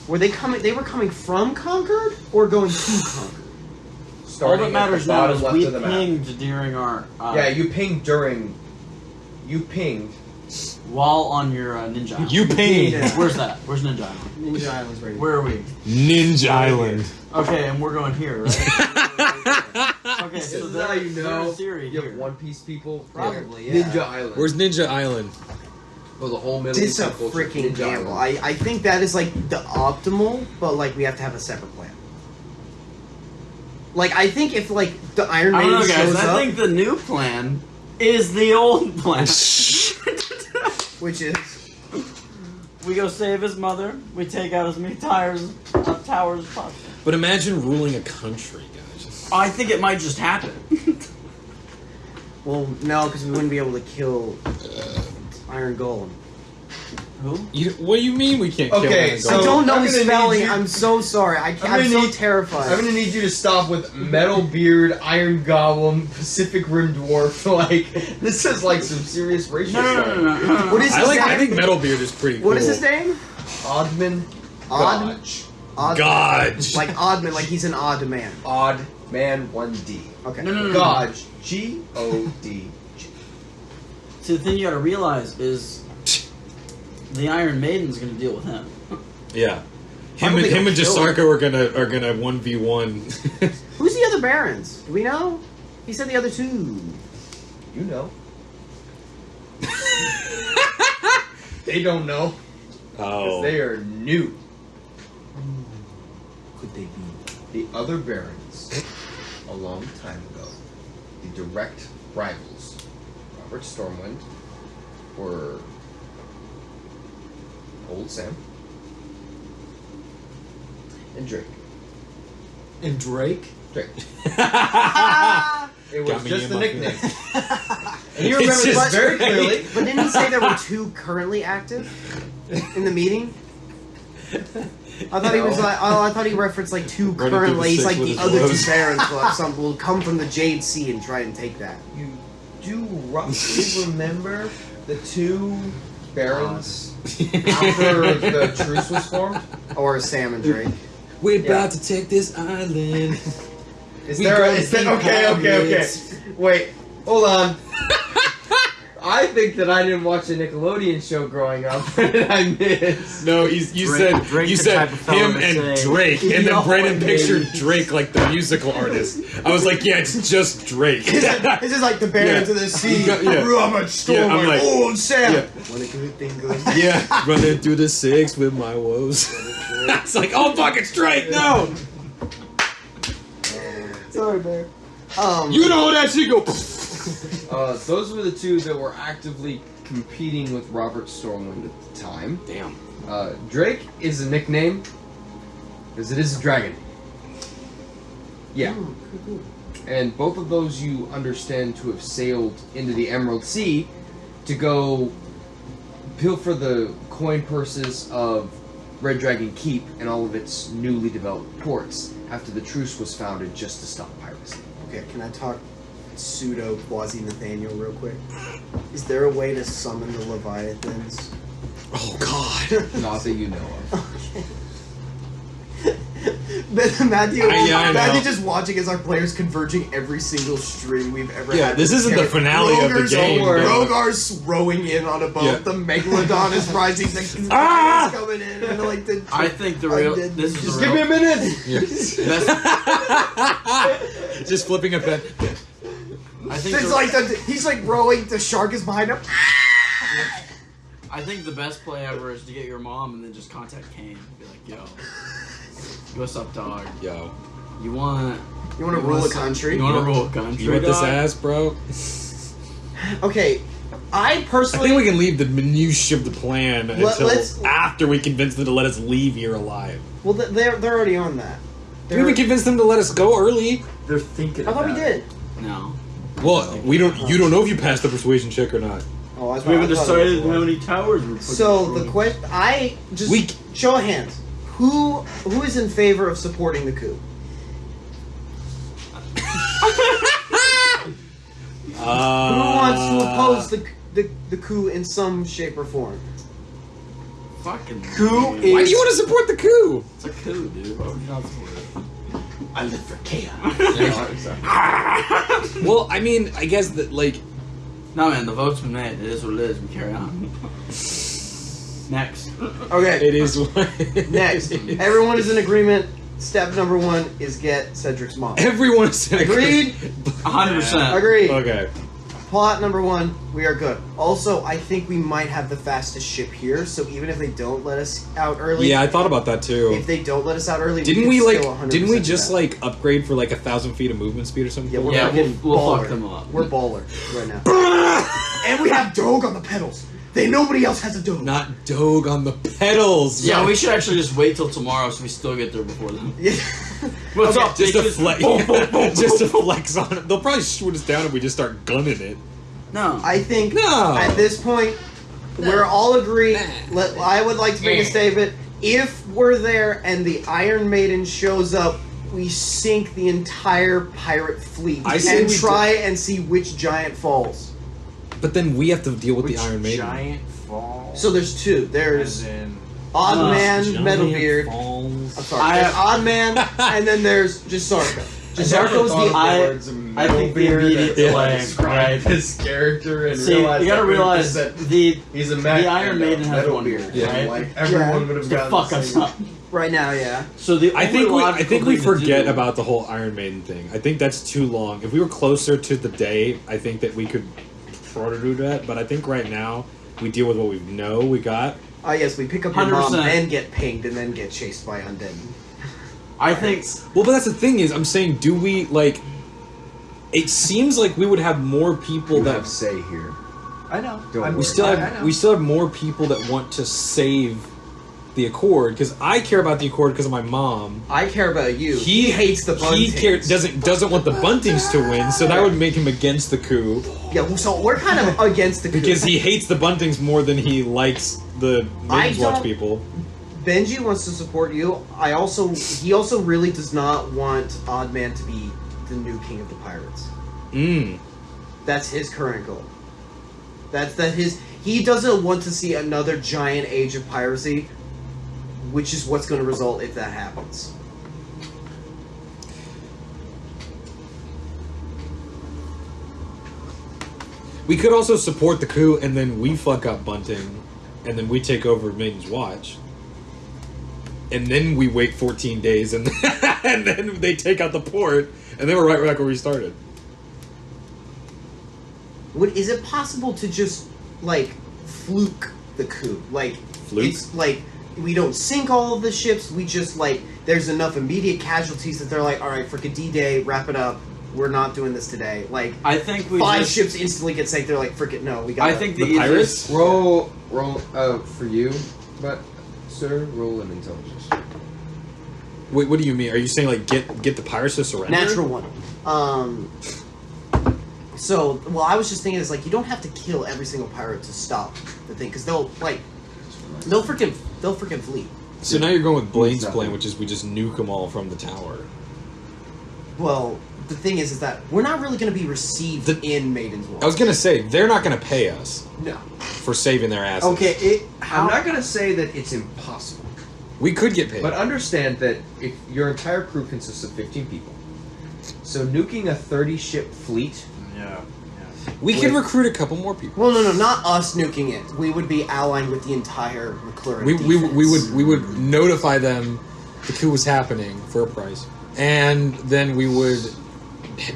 Were they coming? They were coming from Concord or going to Concord? All Starting that matters at the now bottom is left we of the map. pinged during our. Yeah, you pinged during. You pinged. While on your Ninja Island. You ping Yeah. Where's that? Where's Ninja Island? Ninja Island's ready. Where are we? Ninja Island. Okay, and we're going here, right? Okay, This so is they're, how you they're know in Syria you here. have One Piece people. Probably, yeah. Ninja Island. Where's Ninja Island? Oh, the whole Middle It's a Eastern culture. freaking Ninja gamble. Island. I think that is like the optimal, but like we have to have a separate plan. Like I think if like the Iron I Maiden don't know, guys. shows I up, think the new plan is the old plan. which is We go save his mother. We take out as many towers as possible. But imagine ruling a country, guys. I think it might just happen. well, no, because we wouldn't be able to kill Iron Golem. Who? What do you mean we can't Okay, kill Iron so- Golem? I don't know I'm the gonna need spelling. you- I'm so sorry. I'm gonna so need- terrified. I'm gonna need you to stop with Metal Beard, Iron Golem, Pacific Rim Dwarf. Like, this is like some serious racial No. stuff. What is his name? I think Metalbeard is pretty cool. What is his name? Oddman Odd- Godge. Godge. Like Oddman, like he's an odd man. Odd Man 1D. Okay. No. Godge. G-O-D. See, the thing you gotta realize is the Iron Maiden's gonna deal with him. Yeah. Why Him don't and they him go and kill Jasarka are gonna 1v1. Who's the other barons? Do we know? He said the other two. You know. They don't know. Because Oh. they are new. Could they be? The other barons, a long time ago, the direct rivals, Robert Stormwind, were Old Sam and Drake. And Drake? Drake. It Got was me just in the my nickname. feelings. And you remember It's this just very Drake. clearly. But didn't he say there were two currently active in the meeting? I thought he was like. Oh, I thought he referenced like two Running through the currently. He's six like with the his other woes. two barons will come from the Jade Sea and try and take that. You do roughly remember the two barons after the truce was formed? Or Sam and Drake. We're Yeah. about to take this island. Is We there? gonna Is that be okay? pirates. Wait, hold on. I think that I didn't watch a Nickelodeon show growing up. What did I miss? No, you said Drake's you the said type of fella him to and say, Drake, and then "Yo, Brandon baby." pictured Drake like the musical artist. I was like, yeah, it's just Drake. This is like the barons Yeah. of the sea. Yeah. Robert Storm, Yeah, I'm like- oh Sam. Yeah. What a good thing goes. Yeah, running through the six with my woes. It's like, oh fuck, it's Drake. No, Sorry, bear. you know that shit go. Those were the two that were actively competing with Robert Stormwind at the time. Damn. Drake is a nickname, because it is a dragon. Yeah. And both of those you understand to have sailed into the Emerald Sea to go pilfer the coin purses of Red Dragon Keep and all of its newly developed ports after the truce was founded just to stop piracy. Okay, can I talk pseudo quasi Nathaniel real quick? Is there a way to summon the Leviathans? Oh god. Not that you know of. Matthew, I know. Matthew just watching as our players converging every single string we've ever Yeah, had. this isn't the finale of the game, bro. Rogar's rowing in on a boat. Yeah. The Megalodon is rising. The Ah! coming in, and like the. I think the real. Undead This is Just the give real. me a minute! Best, Just flipping a pen. I think. It's like he's like rowing. The shark is behind him. I think the best play ever is to get your mom and then just contact Kane. Be like, yo, what's up, dog? Yo, You want You want to rule a country? You want to rule a country? you want this dog? ass, bro? Okay, I I personally. think we can leave the minutiae of the plan until let's- after we convince them to let us leave here alive. Well, they're already on that. We even convinced them to let us go early. They're thinking I thought we about did. No. Well, we don't. You don't know if you passed the persuasion check or not. Oh, I We haven't thought it was decided one. how many towers we're putting. So the question, I just We- show of hands. Who is in favor of supporting the coup? Who wants to oppose the coup in some shape or form? fucking Coup dude. Why do you want to support the coup? It's a coup, dude. Why would you not support it? I live for chaos. Well, I mean, I guess that like No, man. The vote's been made. It is what it is. We carry on. Next. Okay, it is. What next. Everyone is in agreement. Step number 1 is get Cedric's mom. Everyone said Agreed. 100%. Agreed. Okay. Plot number 1, we are good. Also, I think we might have the fastest ship here, so even if they don't let us out early, Yeah, I thought about that too. if they don't let us out early, Didn't can we like? still 100% Didn't we do just that. like upgrade for like 1,000 feet of movement speed or something? Yeah, we're Yeah, fucking we'll baller. fuck them up. We're baller right now. And we have Doge on the pedals. Nobody else has a Doge. Not Doge on the pedals. Yeah, we should actually just wait till tomorrow so we still get there before them. Yeah. What's Okay, up, Just to bitches? flex. Boom, boom, boom, Just to boom, boom. flex on it. They'll probably shoot us down if we just start gunning it. No. I think No. at this point, we're all agreed. I would like to make a statement. If we're there and the Iron Maiden shows up, we sink the entire pirate fleet I say and we try and see which giant falls. But then we have to deal with Which the Iron Maiden. giant fall? So there's 2. There's As in, Odd Man, Giant Metalbeard. falls. I'm sorry. There's Odd Man, and then there's Jasarka. Zarko's the I think the immediate delay, right? This character and See, realize you gotta realize that the he's a Iron Maiden has one beard, Yeah, right? like everyone would have To gotten fuck the us same. up. Right now, yeah. So the I think logical we thing to forget do- about the whole Iron Maiden thing. I think that's too long. If we were closer to the day, I think that we could try to do that. But I think right now we deal with what we know we got. Yes, we pick up your mom, 100%. then get pinged, and then get chased by undead. I think Well, but that's the thing is, I'm saying, do we like? It seems like we would have more people You that have say here. I know. Don't I'm- worry. we still I have. know. We still have more people that want to save the Accord because I care about the Accord because of my mom. I care about you. He hates the He Buntings. doesn't want the Buntings to win, so that would make him against the coup Yeah, well, so we're kind of against the coup. because he hates the Buntings more than he likes the Maidens Watch don't- people. Benji wants to support you. He also really does not want Oddman to be the new king of the pirates. That's his current goal. He doesn't want to see another giant age of piracy, which is what's going to result if that happens. We could also support the coup, and then we fuck up Bunting, and then we take over Maiden's Watch, and then we wait 14 days, and and then they take out the port, and then we're right back where we started. Is it possible to just like fluke the coup? Like Fluke? It's like we don't sink all of the ships. We just like there's enough immediate casualties that they're like, all right, frickin' D-Day, wrap it up. We're not doing this today. Like I think we 5 just, ships instantly get sank. They're like, frickin' no, we got. I think the The pirates? Roll for you, but sir, roll an intelligence. Wait, what do you mean? Are you saying like get the pirates to surrender? Natural one. So, well, I was just thinking is like you don't have to kill every single pirate to stop the thing because they'll freaking flee. So now you're going with Blaine's Nothing. plan, which is we just nuke them all from the tower. Well, the thing is that we're not really going to be received in Maiden's Watch. I was gonna say they're not gonna pay us No. for saving their asses. Okay. I'm not gonna say that it's impossible, we could get paid. but understand that if your entire crew consists of 15 people, so nuking a 30-ship fleet. Yeah. we could recruit a couple more people. Well, no, not us nuking it. We would be allied with the entire McClure. We would notify them the coup was happening for a price, and then we would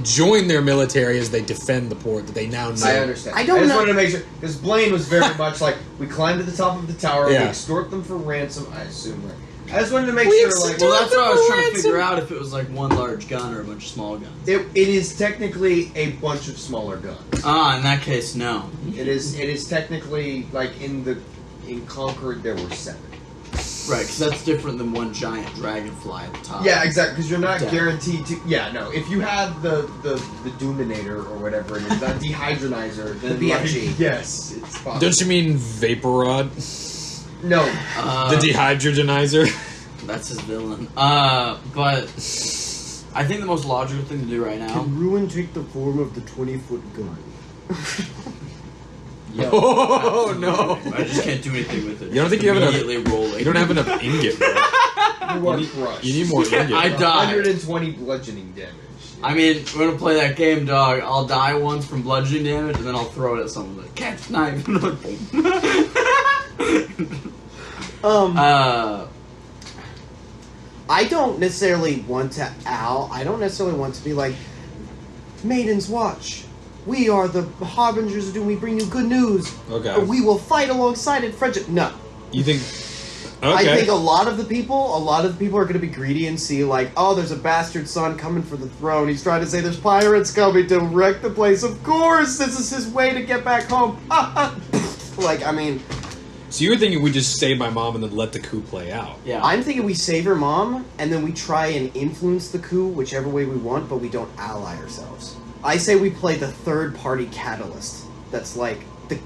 join their military as they defend the port that they now know. I understand. I don't just know- wanted to make sure because Blaine was very much like we climb to the top of the tower, Yeah. we extort them for ransom. I assume, right? I just wanted to make We sure, extort like, well, that's what I was trying to Ransom. figure out if it was like one large gun or a bunch of small guns. it is technically a bunch of smaller guns. Ah, in that case, no. It is technically like in Concord there were 7. Right, because that's different than one giant dragonfly at the top. Yeah, exactly. Because you're not Yeah. guaranteed to. Yeah, no. If you have the Doominator or whatever it is, that dehydronizer, then The BFG. like, yes, it's possible. Don't you mean Vapor Rod? No. The dehydrogenizer? That's his villain. But I think the most logical thing to do right now. Can ruin take the form of the 20-foot gun? Oh no! I just can't do anything with it. You don't think you have enough- immediately rolling. You don't have enough ingot. Bro. You are crushed. You need more ingot. I die. 120 bludgeoning damage. I mean, we're gonna play that game, dog. I'll die once from bludgeoning damage, and then I'll throw it at someone like catch knife. I don't necessarily want to I don't necessarily want to be like, Maiden's Watch. We are the harbingers of doom. We bring you good news. Okay. We will fight alongside in friendship. No. You think? I Okay. think a lot of the people are going to be greedy and see like, oh, there's a bastard son coming for the throne. He's trying to say there's pirates coming to wreck the place. Of course, this is his way to get back home. Like, I mean, So you were thinking we just save my mom and then let the coup play out? Yeah. I'm thinking we save her mom and then we try and influence the coup whichever way we want, but we don't ally ourselves. I say we play the third-party catalyst. That's like the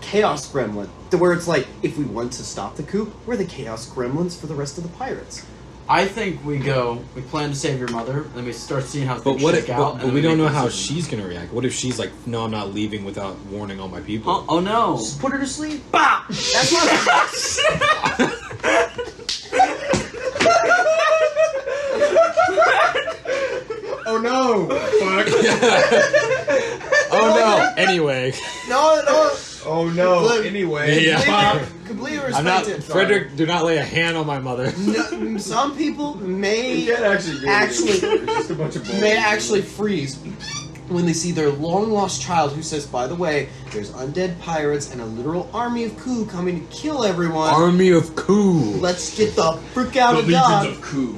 Chaos Gremlin, where it's like, if we want to stop the coup, we're the Chaos Gremlins for the rest of the pirates. I think we plan to save your mother, then we start seeing how But things what? shake If, out. but and we then don't know make a how decision. she's gonna react. What if she's like, "No, I'm not leaving without warning all my people." Oh no! Just put her to sleep. Bah! That's not. Oh Oh no. Anyway. No. Oh no. Look, Anyway. Yeah. Completely I'm not. respect it. Frederick, do not lay a hand on my mother. No, some people You may can't actually do Actually- anything. It's just a bunch of bullshit. may actually freeze when they see their long lost child who says, by the way, there's undead pirates and a literal army of Ku coming to kill everyone. Army of Cool. Let's get the frick out of Dodge. Coup.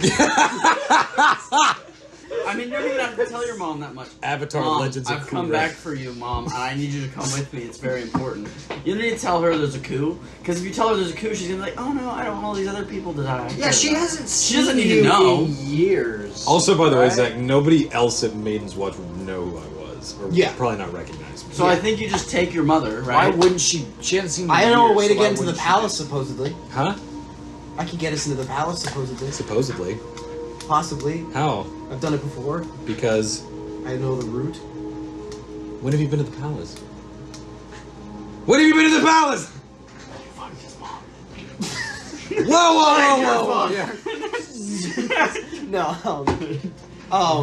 I mean, you don't even have to tell your mom that much. Avatar Mom, Legends of I've Ku. come back for you, Mom, and I need you to come with me. It's very important. You don't need to tell her there's a coup, because if you tell her there's a coup, she's gonna be like, oh no, I don't want all these other people to die. Yeah, she hasn't She seen doesn't need to you know. in years. Also, by the way, right? Zach, nobody else at Maidens Watch would know who I was, or Yeah. probably not recognize me. So I think you just take your mother, Why right? wouldn't she? She hasn't seen. You I in know a years, way to so why get into the wouldn't she palace, do supposedly. Huh? I can get us into the palace, supposedly. Supposedly. Possibly. How? I've done it before. Because I know the route. when have you been to the palace? When have you been to the palace? Whoa, whoa, whoa, whoa! No.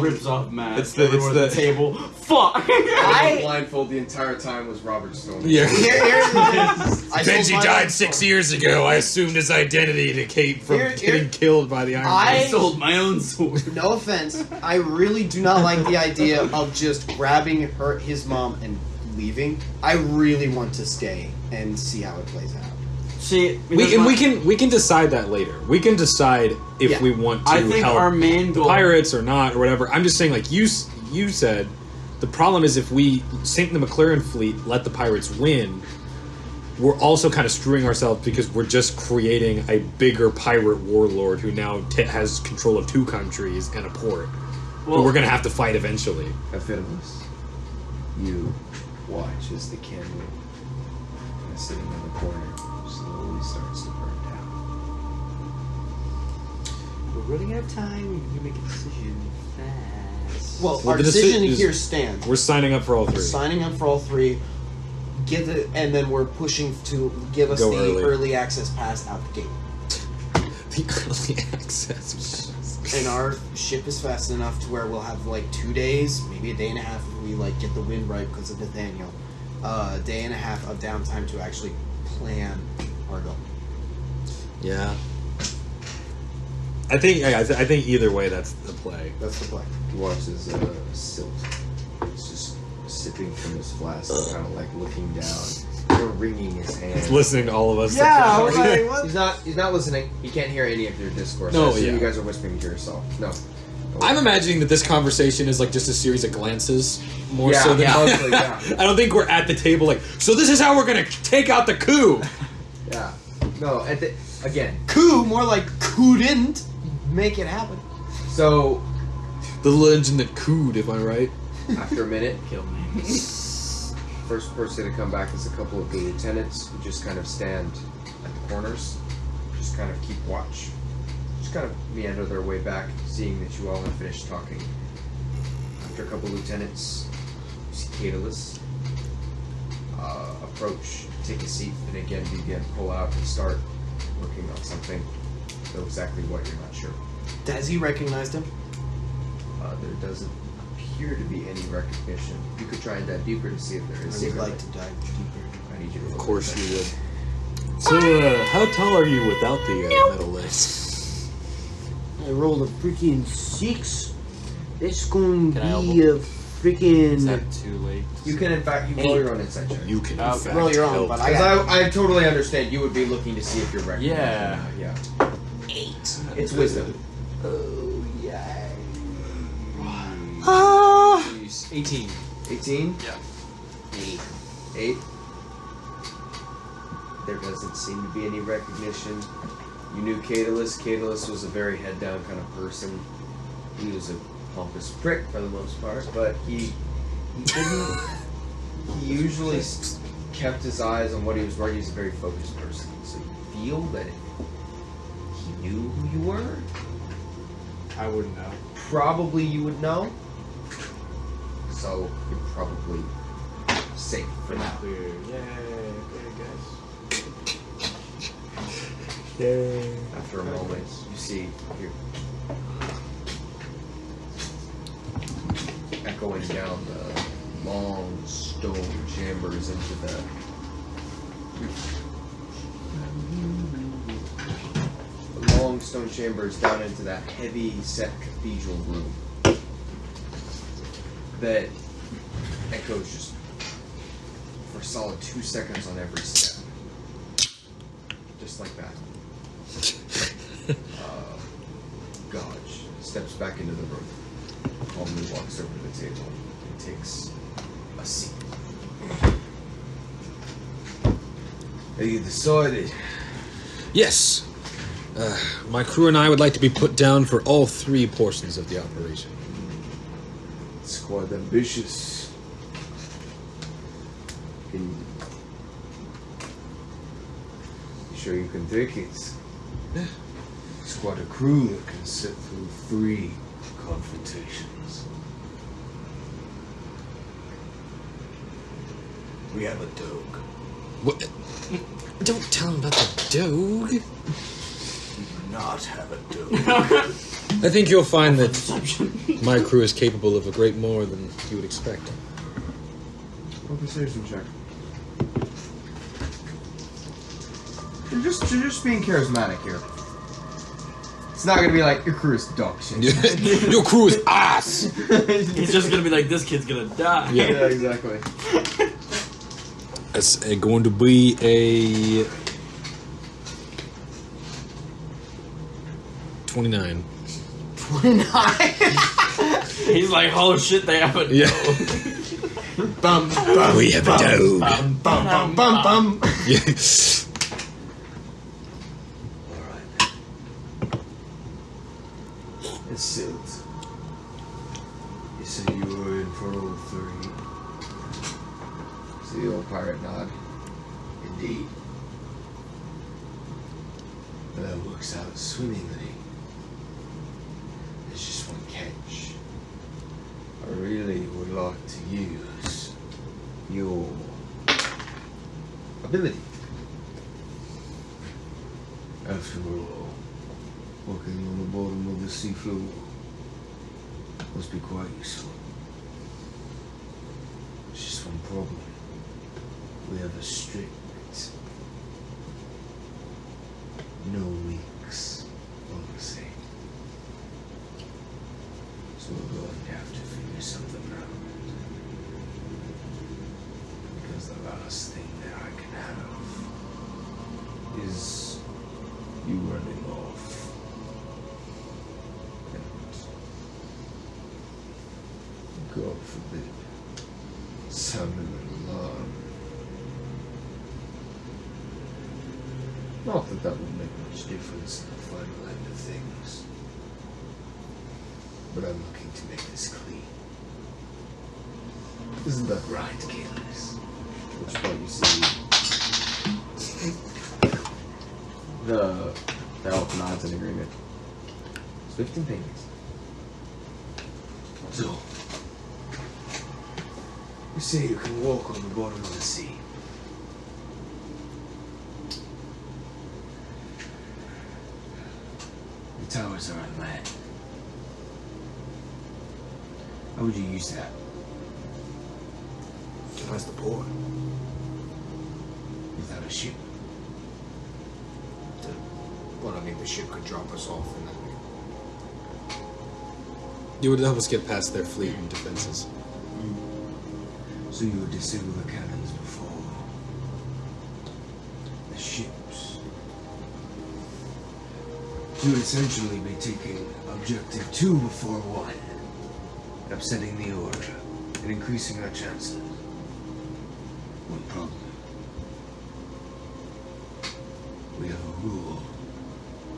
Rips off mask. It's the- everyone it's at the- table. Fuck. The blindfold the entire time was Robert Stone. Yeah. Here's the thing. I told Benji my died own 6 story. years ago. I assumed his identity to Kate from Here- getting killed by the Iron I Man. I sold my own sword. No offense, I really do not like the idea of just grabbing his mom and leaving. I really want to stay and see how it plays out. See, We can decide that later. We can decide if Yeah. we want to I think help our main the goal. pirates or not or whatever. I'm just saying, like you said, the problem is if we sink the McLaren fleet, let the pirates win, we're also kind of screwing ourselves because we're just creating a bigger pirate warlord who now has control of 2 countries and a port. Well, Who we're gonna have to fight eventually. Ephesimus, you watch as the candle, kind of sitting in the corner, slowly starts to burn down. We're running out of time. You make a decision fast. Well, Well, our the decision decision is- here stands. We're signing up for all 3. Signing up for all 3. And then we're pushing to give us Go the early. early access pass out the gate. The early access. And our ship is fast enough to where we'll have like 2 days, maybe a day and a half if we like get the wind right because of Nathaniel. A day and a half of downtime to actually plan our goal. Yeah. I think either way that's the play. That's the play. He watches Silt. He's just sipping from his flask, kind of like looking down, or wringing his hands. Listening to all of us. Yeah, I was like, what? He's not listening. He can't hear any of your discourse. No, I assume yeah. you guys are whispering to yourself. No. I'm imagining that this conversation is like just a series of glances, more Yeah, so than. mostly, yeah. I don't think we're at the table like. So this is how we're gonna take out the coup. Yeah. No. Again. Coup, more like couldn't make it happen. So The legend that cooed, if I'm right. after a minute, Kill me. first person to come back is a couple of the lieutenants who just kind of stand at the corners, just kind of keep watch, just kind of meander their way back, seeing that you all have finished talking. After a couple of lieutenants, you see Catalyst approach, take a seat, and again begin pull out and start working on something. Though exactly what you're not sure. Has he recognized him? There doesn't appear to be any recognition. You could try and dive deeper to see if there I is. would like to dive deeper. I need you to roll Of course that. you would. So, how tall are you without the metal legs? I rolled a freaking 6. It's going Can I to elbow? be a Is freaking. that too late? You can, in fact, you roll your own insight check. You can in Okay. fact Roll your own, help. but I Because got I totally understand. You would be looking to see if you're recognized. Yeah. Yeah. 8. It's wisdom. Oh, yeah. Jeez, 18. 18? Yeah. 8. There doesn't seem to be any recognition. You knew Catalyst. Catalyst was a very head-down kind of person. He was a pompous prick for the most part, but he didn't. He usually kept his eyes on what he was writing. He's a very focused person, so you feel that he knew who you were. I wouldn't know. Probably you would know. So you're probably safe for now. Clear. Yay. Okay, guys. Yay. After a moment, you see here. echoing down the long stone chambers into the long stone chambers down into that heavy set cathedral room that echoes just for a solid 2 seconds on every step. Just like that. Gauge steps back into the room. Calmly walks over to the table and takes a seat. Have you decided? Yes. My crew and I would like to be put down for all 3 portions of the operation. It's quite ambitious. You sure you can take it? Yeah. It's quite a crew that can sit through 3 confrontations. We have a dog. What? Don't tell him about the dog. We do not have a dog. I think you'll find that my crew is capable of a great more than you would expect. Roll a persuasion check. You're just being charismatic here. It's not gonna be like your crew is dog shit. Your crew is ass. He's just gonna be like, this kid's gonna die. Yeah. Exactly. That's going to be a 29. 29. He's like, oh shit, they have a Yeah. Bum, bum, We have a dog. bum, bum, bum, bum, bum. Yeah. Alright. It's Silt. You said you were in for all 3. See the old pirate nod. Indeed. That works out swimmingly. There's just one catch. I really would like to use your ability. After all, walking on the bottom of the seafloor must be quite useful. There's just one problem. We have a strict no leaks policy. So we're going to have to figure something out. Because the last thing that I can have is you running off. And God forbid, sounding an alarm. Not that that would make much difference in the final end of things. But I'm looking to make this clean. Isn't that right, killers? Which part you see? The elf nods in agreement. It's 15 payments. So, you say you can walk on the bottom of the sea. The towers are on land. How would you use that? Where's the port? Without a ship? Well, I mean, the ship could drop us off and then You would help us get past their fleet and defenses. So you would disable the cannons before the ships. You would essentially be taking objective 2 before 1, and upsetting the order, and increasing our chances. One problem. We have a rule.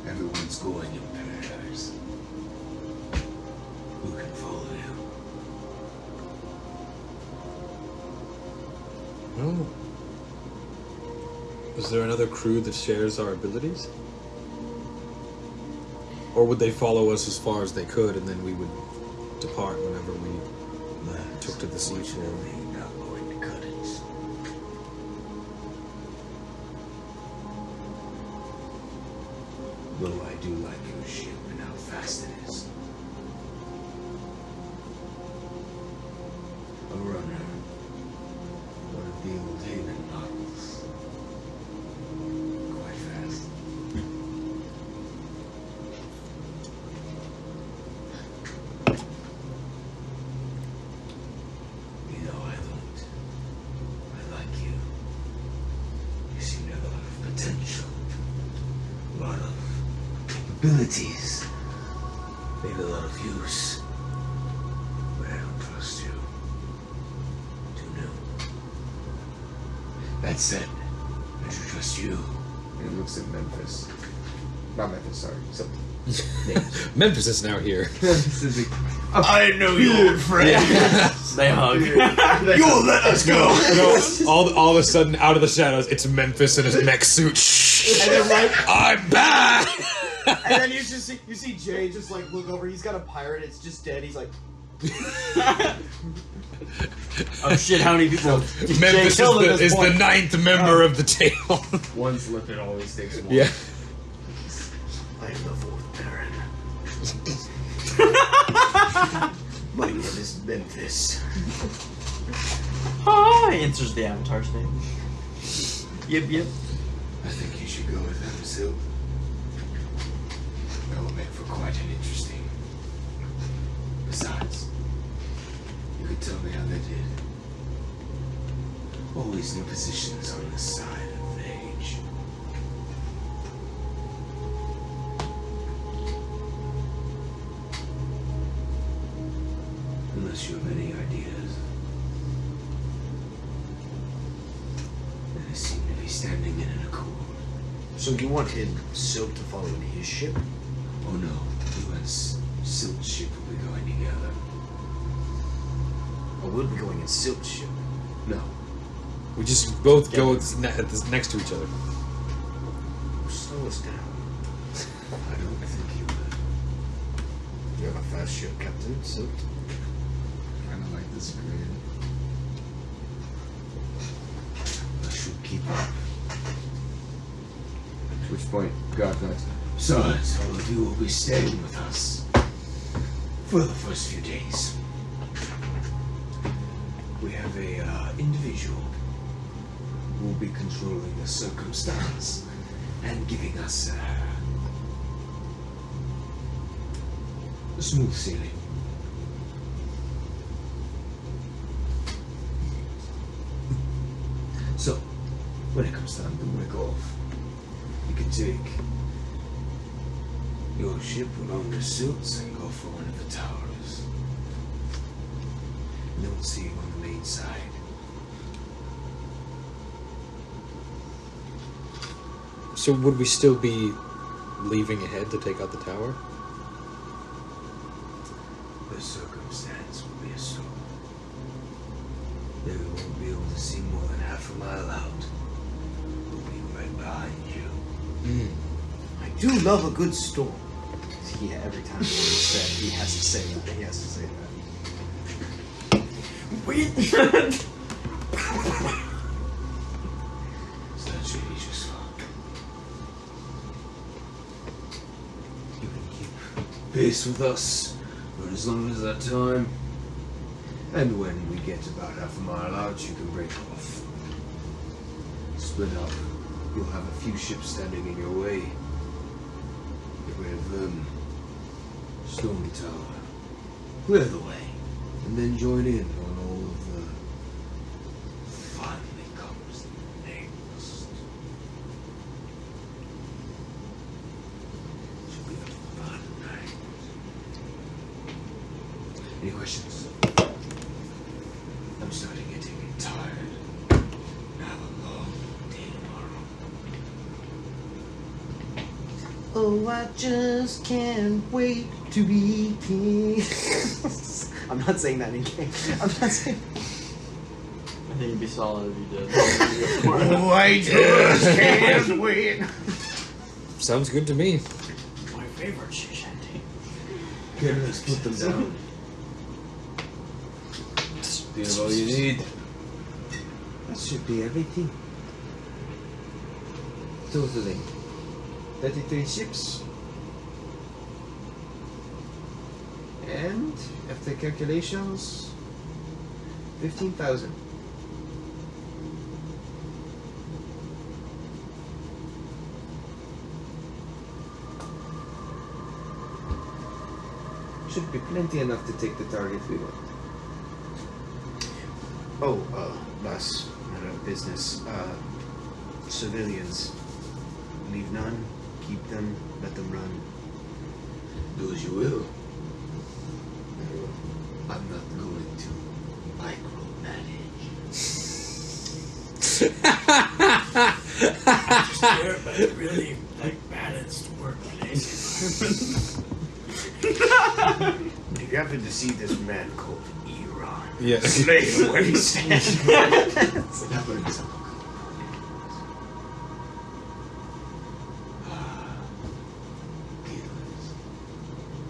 Everyone's going in pairs. Who can follow you? Oh. Is there another crew that shares our abilities? Or would they follow us as far as they could and then we would depart whenever we took to the seashore? Unfortunately, not going to cut it. Though I do like your ship and how fast it is. abilities made a lot of use, but I don't trust you. Too new. That said, I do trust you. And he looks at Memphis. Not Memphis, sorry. So, Memphis is now here. Memphis is like, I know you, old friend. They hug. You'll let us go. No, all of a sudden, out of the shadows, it's Memphis in his mech suit. And then right, I'm back. and then you see Jay just like look over. He's got a pirate. It's just dead. He's like, Oh shit! How many people? did Jay Memphis kill at is this the point? 9th member of the tale. one slip, it always takes one. Yeah. I am the 4th Baron. My name is Memphis. Ah, answers the Avatar's name. Yep. I think you should go with them, Sil. That will make for quite an interesting. Besides, you could tell me how they did. Always new positions on the side of the age. Unless you have any ideas. They seem to be standing in an accord. So you wanted Silk to follow in his ship? Oh no, you and Silt's ship will be going together. Or we'll be going in Silk's ship? No, We just both go next to each other. Slow us down. I don't think you would. You have a fast ship, Captain Silk? Kind of like this grid. I should keep up. At which point, God knows. Besides, all of you will be staying with us for the first few days. We have a individual who will be controlling the circumstance and giving us a smooth sailing. So, when it comes time to break off, you can take your ship along the suits and go for one of the towers. And then we'll see you on the main side. So would we still be leaving ahead to take out the tower? The circumstance will be a storm. Then we won't be able to see more than half a mile out. We'll be right behind you. I do love a good storm. yeah, every time he's said, he has to say that. He has to say that. So that should be just fine. You can keep pace with us for as long as that time. And when we get about half a mile out, you can break off. Split up. You'll have a few ships standing in your way. Get rid of them. Storm the tower. Clear the way. And then join in on all of the finally comes next. Should be a fun night. Any questions? I'm starting getting tired. I have a long day tomorrow. Oh, I just can't wait to be king. I'm not saying that in game. I'm not saying. I think it'd be solid if you did. Oh, I just can't wait. Sounds good to me. My favorite shit ending. Okay, let's put them down. Do you have all you need? That should be everything. Totaling 33 ships. And, after calculations, 15,000. Should be plenty enough to take the target we want. Oh, last matter of business. Civilians. Leave none, keep them, let them run. Do as you will. I'm not going to micromanage. Just care about a really like balanced workplace environment. If you happen to see this man called Iran, Yes. slay him where he stands. Happens.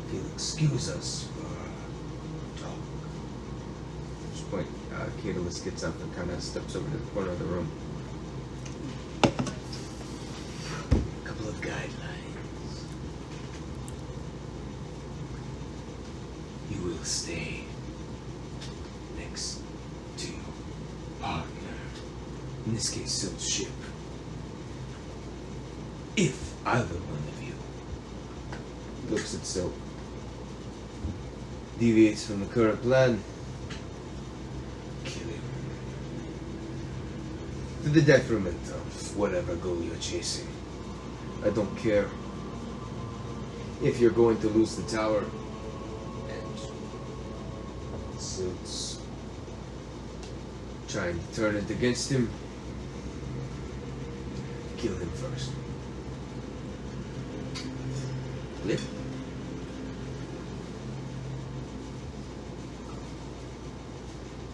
If you'll excuse us for talk. At this point, Catalyst gets up and kind of steps over to the corner of the room. A couple of guidelines. You will stay next to your partner. In this case, Sil's ship. If either one of you Looks at Silk. Deviates from the current plan. kill him, To the detriment of whatever goal you're chasing. I don't care if you're going to lose the tower. And Silk's trying to turn it against him. Kill him first. flip.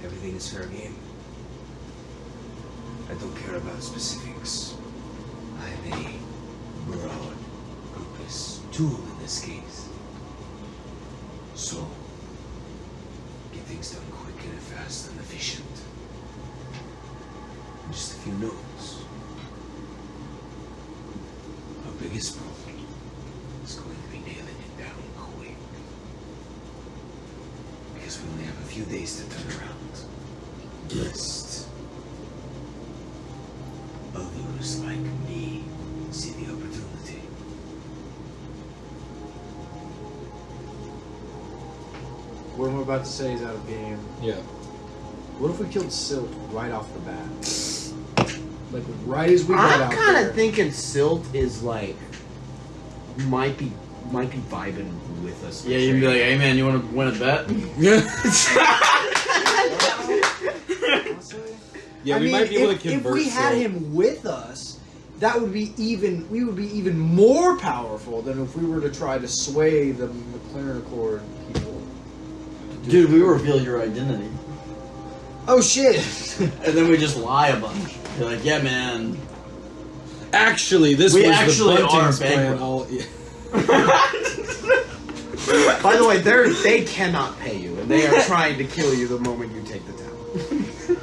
Everything is fair game. I don't care about specifics. I'm a broad purpose tool in this case. So, get things done quick and fast and efficient. Just a few notes. Our biggest problem is going to be nailing it down quick. Because we only have a few days to turn around. Lest others like me see the opportunity. What I'm about to say is out of game. Yeah. What if we killed Silt right off the bat? Like right as we got I'm out kind there. of thinking Silt is like might be vibing with us. Yeah, you'd be like, hey man, you want to win a bet? Yeah, I we mean, might be able to if convert. we had Sil. him with us, that would be even. We would be even more powerful than if we were to try to sway the McLaren Accord people. Dude, we reveal your identity. Oh shit! And then we just lie a bunch. You're like, yeah man. Actually, this We was actually the are Bunting's plan. bankrupt. All, yeah. By the way, they cannot pay you, and they are trying to kill you the moment you take the tower.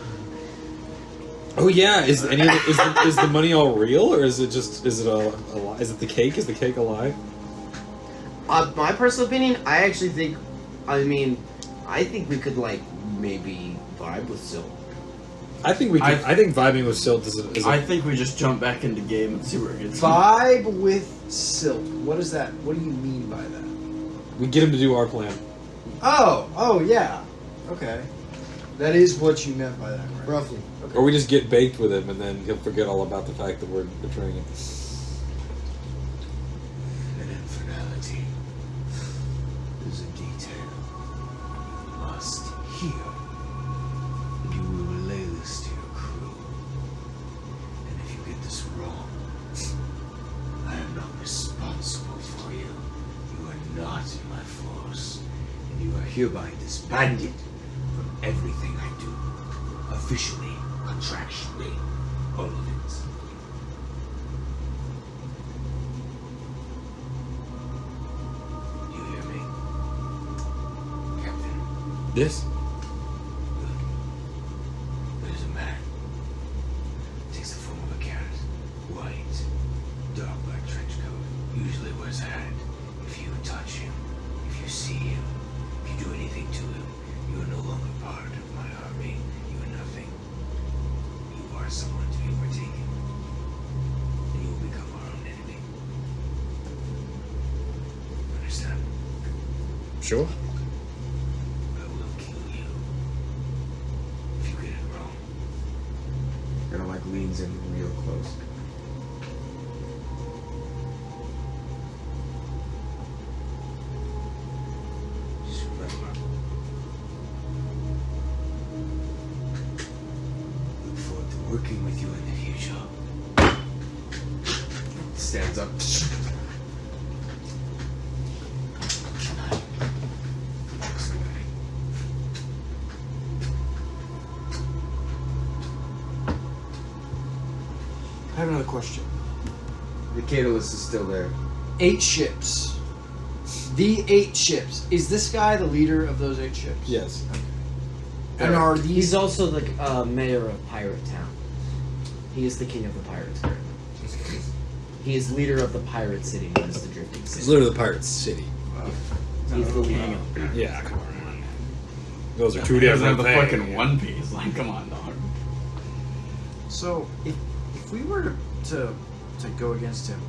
Oh yeah, is any of the, is the money all real, or is it a lie? Is it the cake? Is the cake a lie? My personal opinion, I actually think, I think we could like maybe vibe with Silt. I think we can. I think vibing with Silt is a I think we just jump back into game and see where it gets. Vibe with Silt. What is that? What do you mean by that? we get him to do our plan. Oh yeah. Okay. That is what you meant by that, right? Roughly. Okay. Or we just get baked with him, and then he'll forget all about the fact that we're betraying him. An infernality is a detail you must hear, and you will relay this to your crew. And if you get this wrong, I am not responsible for you. You are not in my force, and you are hereby disbanded from everything I do. Officially, contractually, all of it. You hear me, Captain? This? Good. There's a man. Takes the form of a cat. White. Dark black trench coat. Usually wears a hat. If you touch him, if you see him, if you do anything to him, you are no longer part of my army. You are nothing. You are someone to be overtaken. And you will become our own enemy. Understand? Sure. I will kill you if you get it wrong. Kind of like leans in real close. working with you in the future. Stands up. I have another question. The catalyst is still there. 8 ships. The 8 ships. Is this guy the leader of those 8 ships? Yes. And are He's these... also the mayor of Pirate Town. He is the king of the pirates. He is leader of the pirate city. Known as the Drifting He's City. literally the pirate city. He's the leader. Yeah, come on. Those are two He doesn't different have the things. fucking One Piece. Like, come on, dog. So if we were to go against him,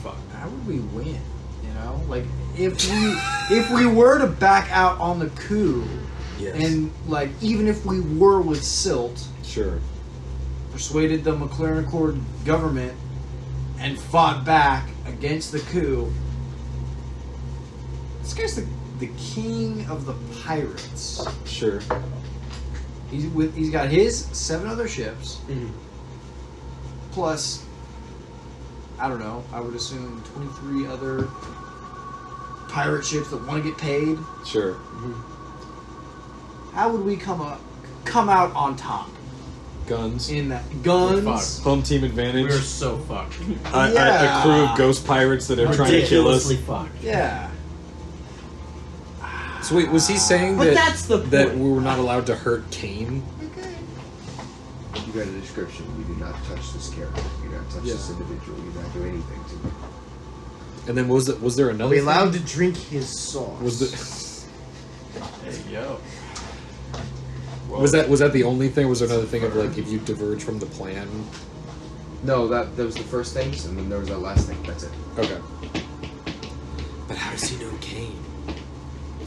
Fuck. how would we win? You know, like if we were to back out on the coup, Yes. and like even if we were with Silt, Sure. persuaded the McLaren Accord government, and fought back against the coup. This guy's the king of the pirates. Sure. He's got his 7 other ships, plus, I don't know, I would assume 23 other pirate ships that want to get paid. Sure. How would we come out on top Guns. in that We're guns? Home team advantage. We're so fucked. A crew of ghost pirates that are trying to kill us. Ridiculously fucked. Yeah. So wait, was he saying But that that's the that point. we were not allowed to hurt Kane? You got a description. You do not touch this character. You do not touch this individual. You do not do anything to me. And then was there Are another? we thing? allowed to drink his sauce? Hey, yo. Was that the only thing? Was there another thing of like if you diverge from the plan? No, that was the first things, and then there was that last thing. That's it. Okay. But how does he know Kane?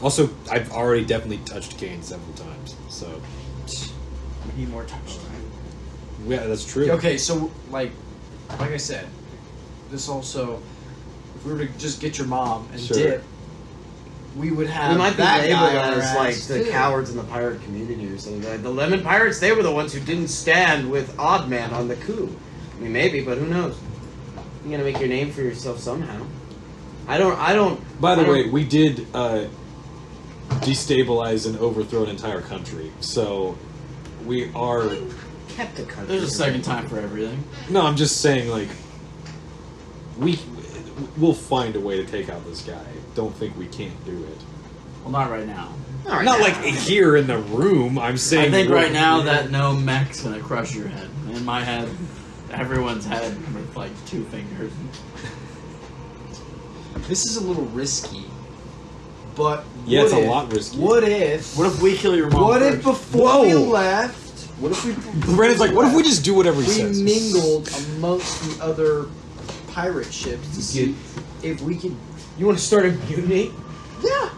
Also, I've already definitely touched Kane several times, so We need more touch time. yeah, that's true. Okay, so like I said, this also, if we were to just get your mom and Sure. dip, we would have We might be that labeled guy on our as like ass, the too. cowards in the pirate community or something. Like the Lemon Pirates, they were the ones who didn't stand with Odd Man on the coup. I mean, maybe, but who knows? You're gonna make your name for yourself somehow. I don't. By the I don't- way, we did destabilize and overthrow an entire country, so we are. kept a country. There's a second time for everything. No, I'm just saying, like, we'll find a way to take out this guy. Don't think we can't do it. Well, not right now. All right, Not now. like here in the room. I'm saying. I think we're- right now that no mech's gonna crush your head. In my head, everyone's head with like 2 fingers. This is a little risky, but Yeah, what it's a if- lot risky. What if? What if we kill your mom What if first? before we Whoa. left? What if we? Brandon's like, what if we just do whatever he we says? mingled amongst the other pirate ships to see if we could? You want to start a mutiny? Yeah.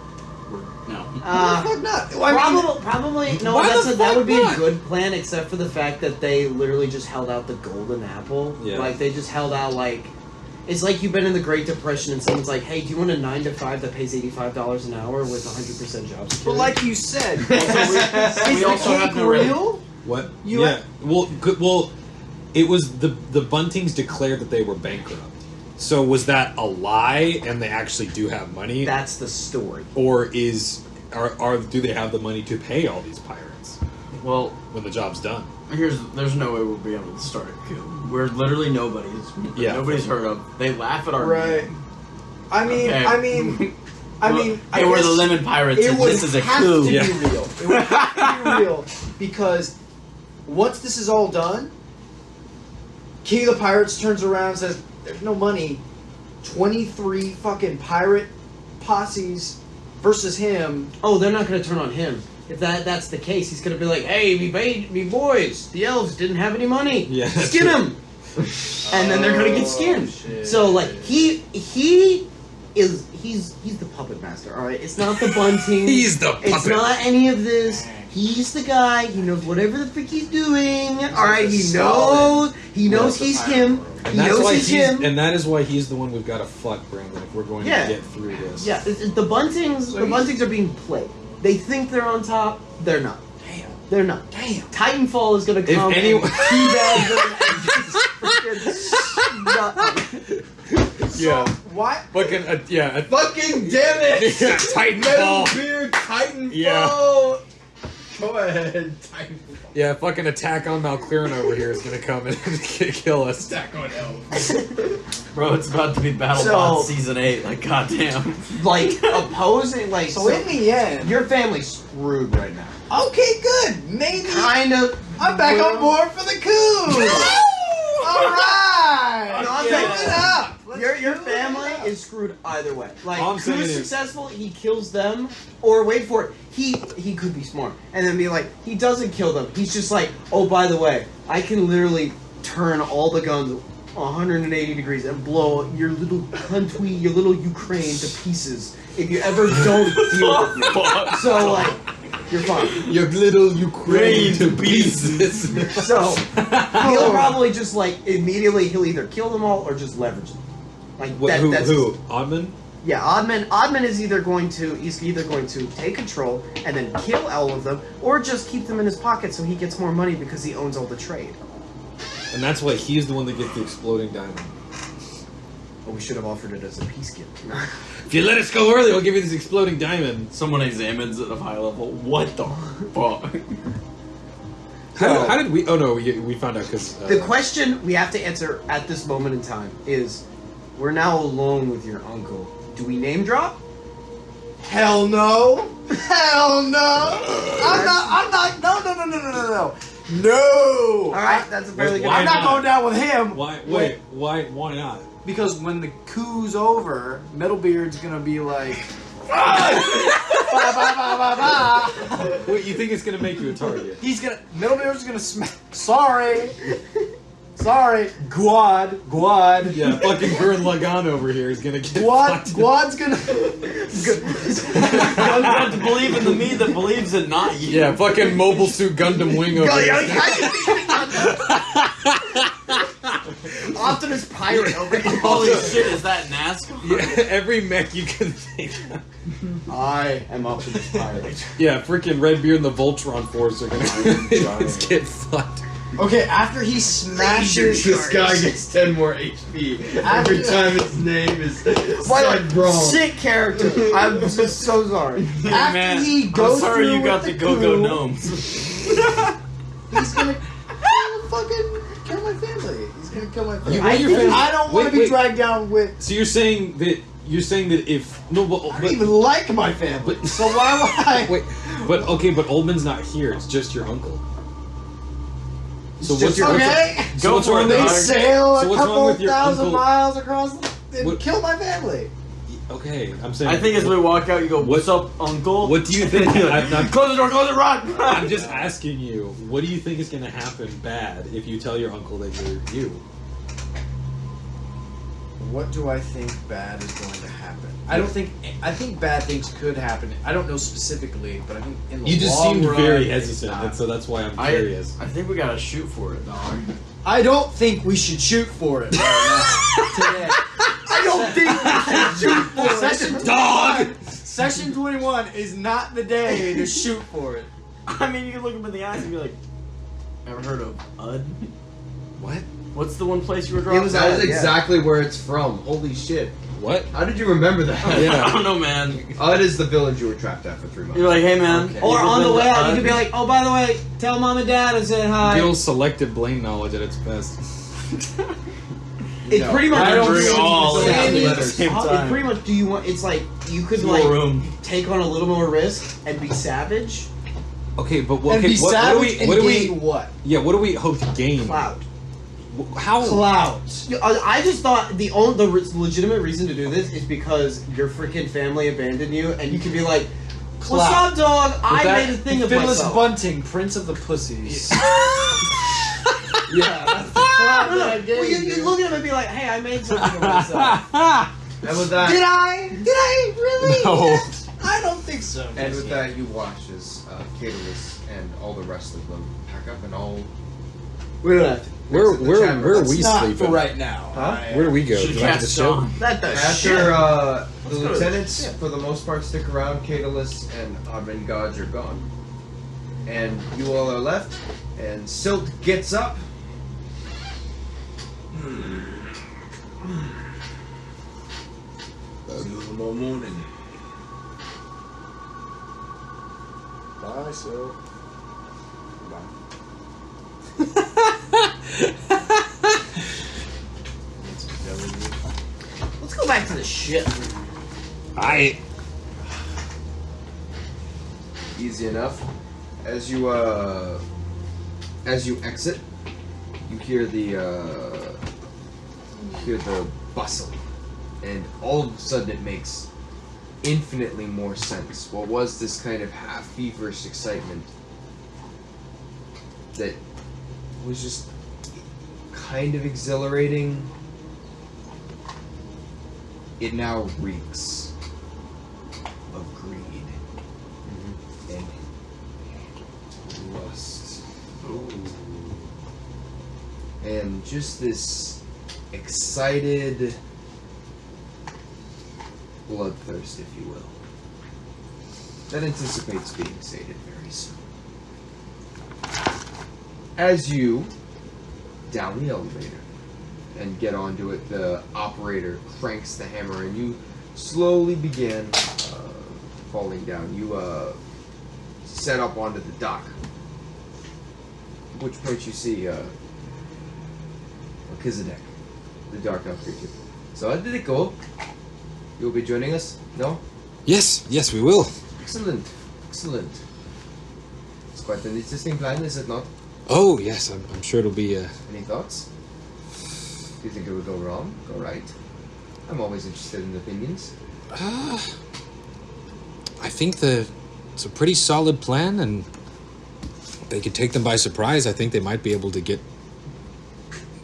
No. Why the fuck not? Well, I mean, Probably no. Why That's the that fuck would be not? a good plan, except for the fact that they literally just held out the golden apple. Yeah. Like they just held out like. It's like you've been in the Great Depression and someone's like, "Hey, do you want a 9 to 5 that pays $85 an hour with 100% job security?" but like you said, we is also the have cake no real? What? You- yeah. Well, it was the Buntings declared that they were bankrupt. So was that a lie, and they actually do have money, that's the story. or do they have the money to pay all these pirates Well, when the job's done? there's no way we'll be able to start a coup. We're literally nobodies. Yeah. Nobody's heard of. They laugh at our Right. name. I mean, Okay. I mean, Hey, we're the Lemon Pirates, it and would this is a have coup. to Yeah. be real. It would have to be real because once this is all done, King of the Pirates turns around and says, "There's no money." 23 fucking pirate posses versus him. Oh, they're not going to turn on him. If that's the case, he's going to be like, "Hey, me boys, the elves didn't have any money. Yeah, that's Skin true. him." And then they're going to get skinned. shit. So like he's the puppet master. All right, it's not the bunting. He's the It's puppet. not any of this. He's the guy. He knows whatever the frick he's doing. All right, he knows. He knows he's him. He And that's knows why he's him. and that is why he's the one we've got to fuck, Brandon, if we're going Yeah. to get through this. Yeah, the buntings. The buntings are being played. They think they're on top. They're not. They're not. Damn. Titanfall is gonna come. If anyone- and teabag them and just freaking nut. Yeah. What? Fucking yeah. Fucking damn it! Yeah, Titanfall. Beard Titanfall. Yeah. Go ahead, Titanfall. Yeah, fucking attack on Malclearin over here is gonna come and kill us. Attack on elf. Bro, it's about to be BattleBot So- Season 8. Like, goddamn. Like opposing, like So in the end, your family's screwed right now. okay, good. Maybe Kind of. I'm back on board for the coup. All right. No, I'm Give saying- it up. Let's Your give it family up. is screwed either way. Like, All I'm saying who's is- successful, he kills them, or wait for it, he could be smart, and then be like, he doesn't kill them. He's just like, oh, by the way, I can literally turn all the guns 180 degrees and blow your little country, your little Ukraine to pieces if you ever don't deal with me. So, like, you're fine. Your little Ukraine to pieces. So, he'll probably just, like, immediately, he'll either kill them all or just leverage them. Like, that's Who? Oddman? Yeah, Oddman is either going to take control and then kill all of them, or just keep them in his pocket so he gets more money because he owns all the trade. And that's why he's the one that gets the exploding diamond. Well, we should have offered it as a peace gift. If you let us go early, we'll give you this exploding diamond. Someone examines it at a high level. What the fuck? How did we? Oh no, we found out because The question we have to answer at this moment in time is: we're now alone with your uncle. Do we name drop? Hell no. Hell no. I'm not. No. No. All right, that's a fairly good. why I'm not not? going down with him. why? Why not? Because when the coup's over, Metalbeard's gonna be like, Wait, you think it's gonna make you a target? he's gonna, Metalbeard's gonna smack. Sorry, Guad. Yeah, fucking Gurren Lagann over here is gonna get fucked. Guad's gonna. You have to believe in the me that believes in not you. Yeah, fucking Mobile Suit Gundam Wing over here. Optimus Pirate over here. Holy shit, is that NASCAR? Yeah, every mech you can think of. I am Optimus Pirate. Yeah, freaking Redbeard and the Voltron Force are gonna just get fucked. Okay, after he smashes This guy gets 10 more HP every time his name is said wrong. Sick character. I'm just so sorry. After Man, he goes I'm sorry through you got with the go-go coup, gnomes. He's gonna fucking kill my family. He's gonna kill my family. You want your family- I don't want to Wait, be wait. dragged down with. So you're saying that if no, but, I don't even like my family. but- So why would I? wait, but okay, but Oldman's not here. It's just your uncle. So It's what's just your Okay. So what's wrong They with sail So a what's wrong couple with your thousand uncle? miles across and What- kill my family. Okay, I'm saying. I think as we walk out, you go, "What's up, Uncle?" What do you think? Close the door, close it, run! I'm just asking you. What do you think is going to happen bad if you tell your uncle that you're you? What do I think bad is going to happen? I think bad things could happen. I don't know specifically, but I think in the You just long seemed run, very it's hesitant, not. and so that's why I'm curious. I think we gotta shoot for it, dog. I don't think we should shoot for it right now. Today. I don't think we should shoot for Session Dog! Session 21 is not the day to shoot for it. I mean, you can look him in the eyes and be like, "Ever heard of UD? What? What's the one place you were It dropping?" was That is Yeah. exactly where it's from. Holy shit. What? How did you remember that? I Yeah. don't know, man. It is the village you were trapped at for 3 months. You're like, "Hey, man." Okay. Or you ever on the been way to out, you UD? could be like, "Oh, by the way, tell mom and dad I said hi." Good old selective blame knowledge at its best. It's pretty much. I don't bring think all it's of any them at the letters. same It's time. pretty much. Do you want? It's like you could Small like room. take on a little more risk and be savage. Okay, but And okay, be what do savage we? and What do gain we? what? Yeah, what do we hope to gain? Clout. How? Clout. I just thought the legitimate reason to do this is because your freaking family abandoned you, and you could be like, "What's Clout. up, dog? I that- made a thing of Phyllis myself." Bunting, Prince of the Pussies. Yeah, that's the clout that I gave Well, you look at him and be like, "Hey, I made something of myself." And with that, Did I? Did I really? No. I don't think so. and with that, you watch as Catalyst and all the rest of them pack up and all. We don't have to. Where Exit the where chamber. where are It's we not sleeping? for right now. Huh? Where do we go? Should To back to the cast ship? on. That does shit. After the Let's go to- lieutenants, yeah. for the most part, stick around. Catalyst and Admin Gods are gone. And you all are left, and Silt gets up. See you tomorrow morning. Bye, so. Let's go back to the ship. Easy enough. As you exit, you hear the bustle, and all of a sudden it makes infinitely more sense. What was this kind of half feverish excitement that was just kind of exhilarating? It now reeks of greed and lust. And just this excited bloodthirst, if you will, that anticipates being sated very soon. As you down the elevator and get onto it, the operator cranks the hammer and you slowly begin falling down. You set up onto the dock, at which point you see Melchizedek, the dark elf creature. So how did it go? You'll be joining us? No? Yes, we will. Excellent. It's quite an interesting plan, is it not? Oh, yes, I'm sure it'll be... Any thoughts? Do you think it will go wrong? Go right? I'm always interested in opinions. I think it's a pretty solid plan, and they could take them by surprise. I think they might be able to get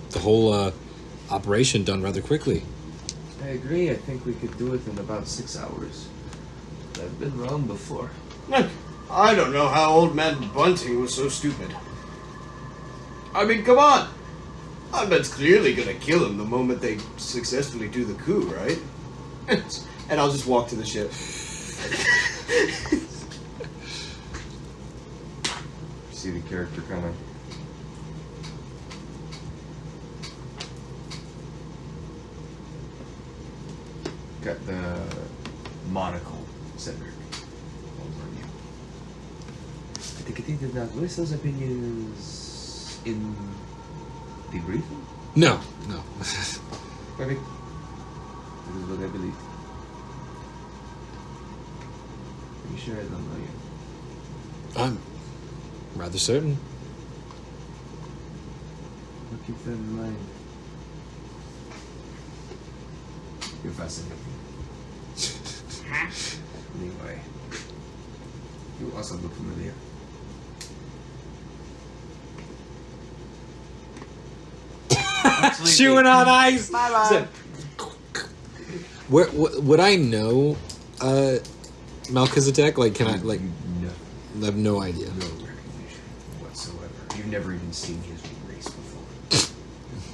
the whole operation done rather quickly. I agree. I think we could do it in about 6 hours. I've been wrong before. Look, I don't know how old man Bunting was so stupid. I mean, come on! Ahmed's clearly gonna kill him the moment they successfully do the coup, right? And I'll just walk to the ship. See the character coming. Got the monocle, Cedric, over you. I think he did not voice those opinions in the briefing? No. Perfect. That is what I believe. Are you sure I don't know you? I'm rather certain. I'll keep that in mind. You're fascinating. Anyway, you also look familiar. Chewing on ice. Bye-bye. Would I know Melchizedek? Like, can I like? No, I have no idea. no recognition whatsoever. You've never even seen his race before.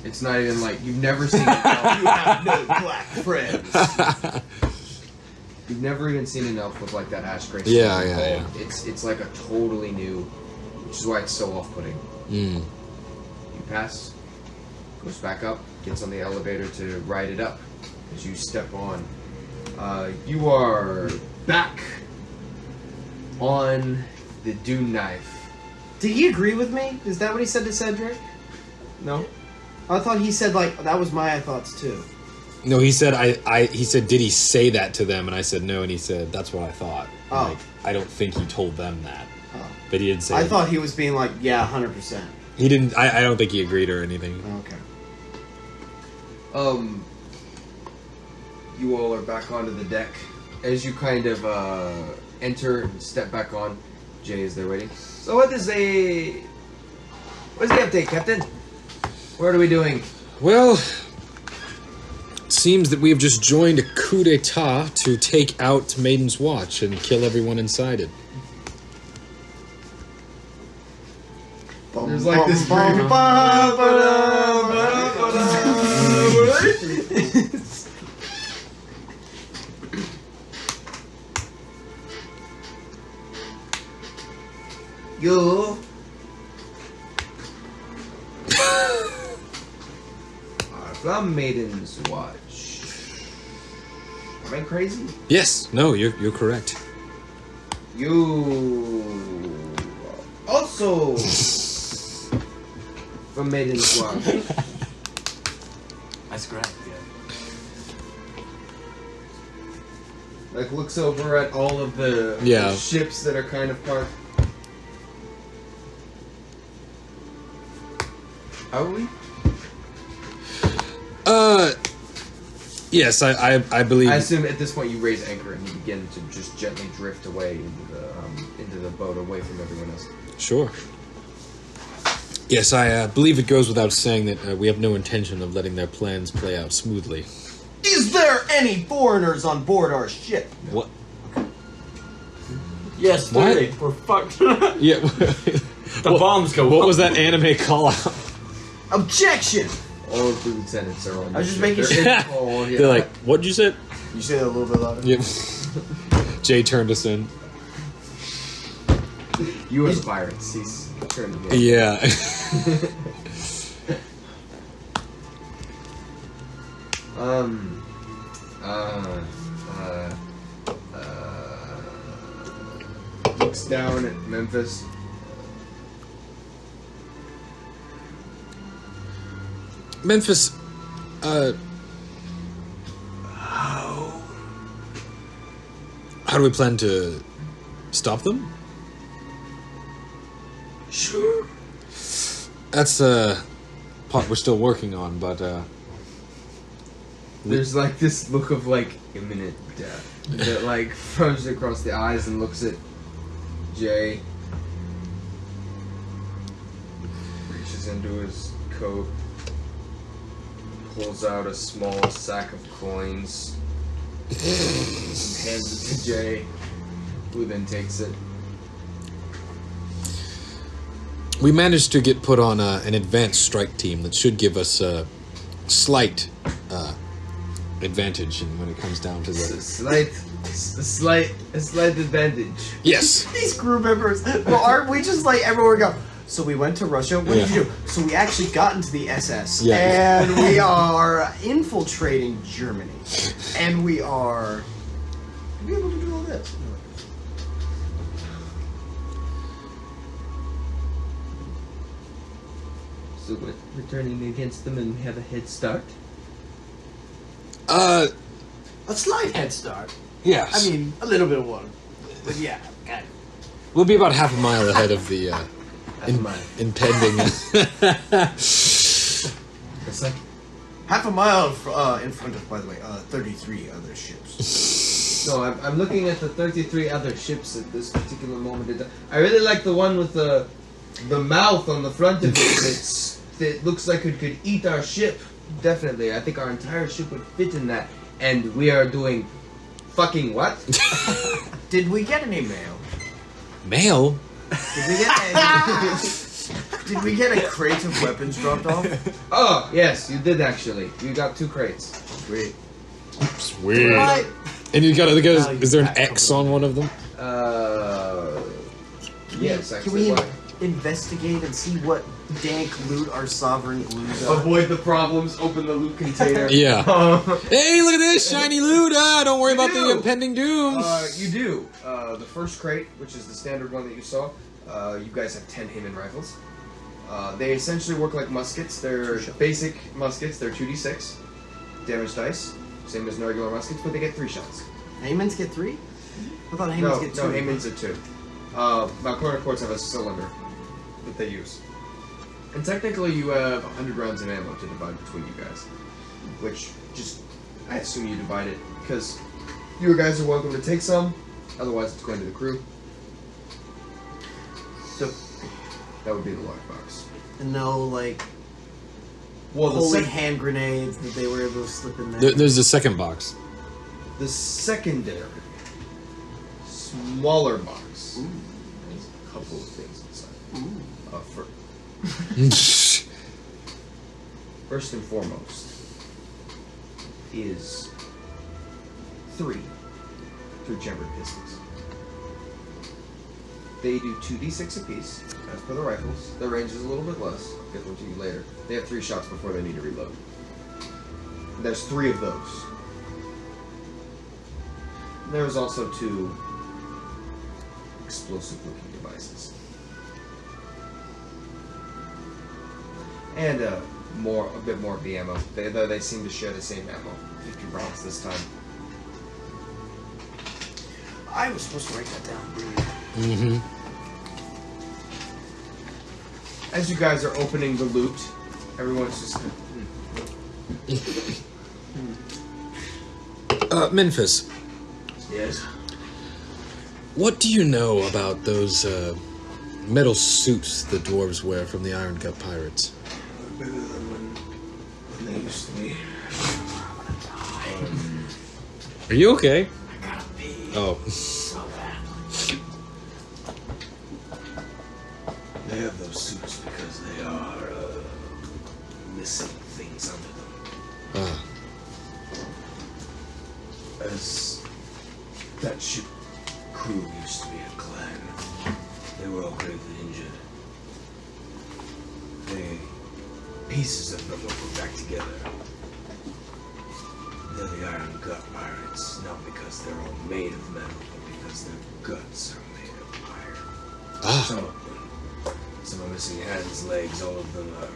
It's not even like you've never seen. You have no black friends. You've never even seen an elf with like that ash gray. Yeah. It's like a totally new, which is why it's so off-putting. You pass, goes back up, gets on the elevator to ride it up. As you step on, you are back on the Dune knife. Did he agree with me? Is that what he said to Cedric? No. I thought he said, like, that was my thoughts too. No, he said he said, did he say that to them? And I said no, and he said that's what I thought. Oh. Like, I don't think he told them that. Oh. But he didn't say. I thought he was being like, yeah, 100%. he didn't. I don't think he agreed or anything. Okay. You all are back onto the deck. As you kind of enter and step back on, Jay is there waiting. So what is the update, Captain? What are we doing? Well, it seems that we have just joined a coup d'etat to take out Maidens Watch and kill everyone inside it. There's like this You are from Maidens Watch. Am I crazy? Yes. No, you're correct. You also from Maidens Watch. That's correct. Yeah. Like looks over at all of the Yeah. ships that are kind of parked. Are we? Yes, I believe. I assume at this point you raise anchor and you begin to just gently drift away into the boat, away from everyone else. Sure. Yes, I believe it goes without saying that we have no intention of letting their plans play out smoothly. Is there any foreigners on board our ship? What? Yes, What? 30. We're fucked. Yeah. The bombs go What up. was that anime call out? Objection! All of the lieutenants are on. I was the just ship. making They're sure. in all, yeah. They're like, what'd you say? You say that a little bit louder? Yep. Jay turned us in. You as a pirate. He's turned him in. Yeah. Looks down at Memphis. Memphis, how do we plan to stop them? Sure. That's a part we're still working on, but There's like this look of like imminent death that like froze across the eyes and looks at Jay. Reaches into his coat, pulls out a small sack of coins, and hands it to Jay, who then takes it. we managed to get put on an advanced strike team that should give us a slight advantage when it comes down to It's the... a slight advantage. Yes. These crew members, well, aren't we just like everywhere we go? So we went to Russia. What did you do? So we actually got into the SS, Yeah. and we are infiltrating Germany, and we are be able to do all this. So we're turning against them and have a head start. A slight head start. Yes. I mean, a little bit of one, but yeah, kind of. We'll be about half a mile ahead of the impending... It's like Half a mile in front of, by the way, 33 other ships. so. I'm looking at the 33 other ships at this particular moment. In time. I really like the one with the mouth on the front of it. That looks like it could eat our ship. Definitely, I think our entire ship would fit in that. And we are doing fucking what? Did we get any mail? Mail? Did we get a crate of weapons dropped off? Oh yes, you did actually. You got 2 crates. Great. It's weird. Right. And you got Now is there an you X on one of them? Yes, Can actually. we Why? investigate and see what dank loot our sovereign glues are? Avoid the problems. Open the loot container. Yeah. Hey, look at this shiny loot! Don't worry about the do. impending doom. You do. The first crate, which is the standard one that you saw, you guys have 10 Heyman rifles. They essentially work like muskets. They're basic muskets. They're 2d6 damage dice, same as regular muskets, but they get 3 shots. Haymans get 3? I thought Haymans No, get 2. no, Heyman's are 2. Malcorna Courts have a cylinder that they use. And technically you have 100 rounds of ammo to divide between you guys. Which, I assume you divide it, because you guys are welcome to take some, otherwise it's going to the crew. So, that would be the large box. And no, like, Well, holy hand grenades that they were able to slip in there. There's the second box. the secondary, smaller box, has a couple of things inside. First and foremost is 3 chambered pistols. They do 2d6 apiece, as per the rifles. Their range is a little bit less. I'll get them to you later. They have 3 shots before they need to reload. There's 3 of those. There's also 2 explosive-looking devices. And a bit more of the ammo. They seem to share the same ammo. 50 rounds this time. I was supposed to write that down. Mm-hmm. As you guys are opening the loot, everyone's just... Memphis, Yes. what do you know about those metal suits the dwarves wear from the Iron Gut pirates? Bigger than when they used to be. Are you okay? I gotta pee Oh. so badly. They have those suits because they are missing things under them. Ah. As that ship crew used to be a clan, they were all gravely injured. Pieces of them were put back together. They're the Iron Gut pirates, not because they're all made of metal, but because their guts are made of iron. Ah. Some of them. Some are missing hands, legs, all of them are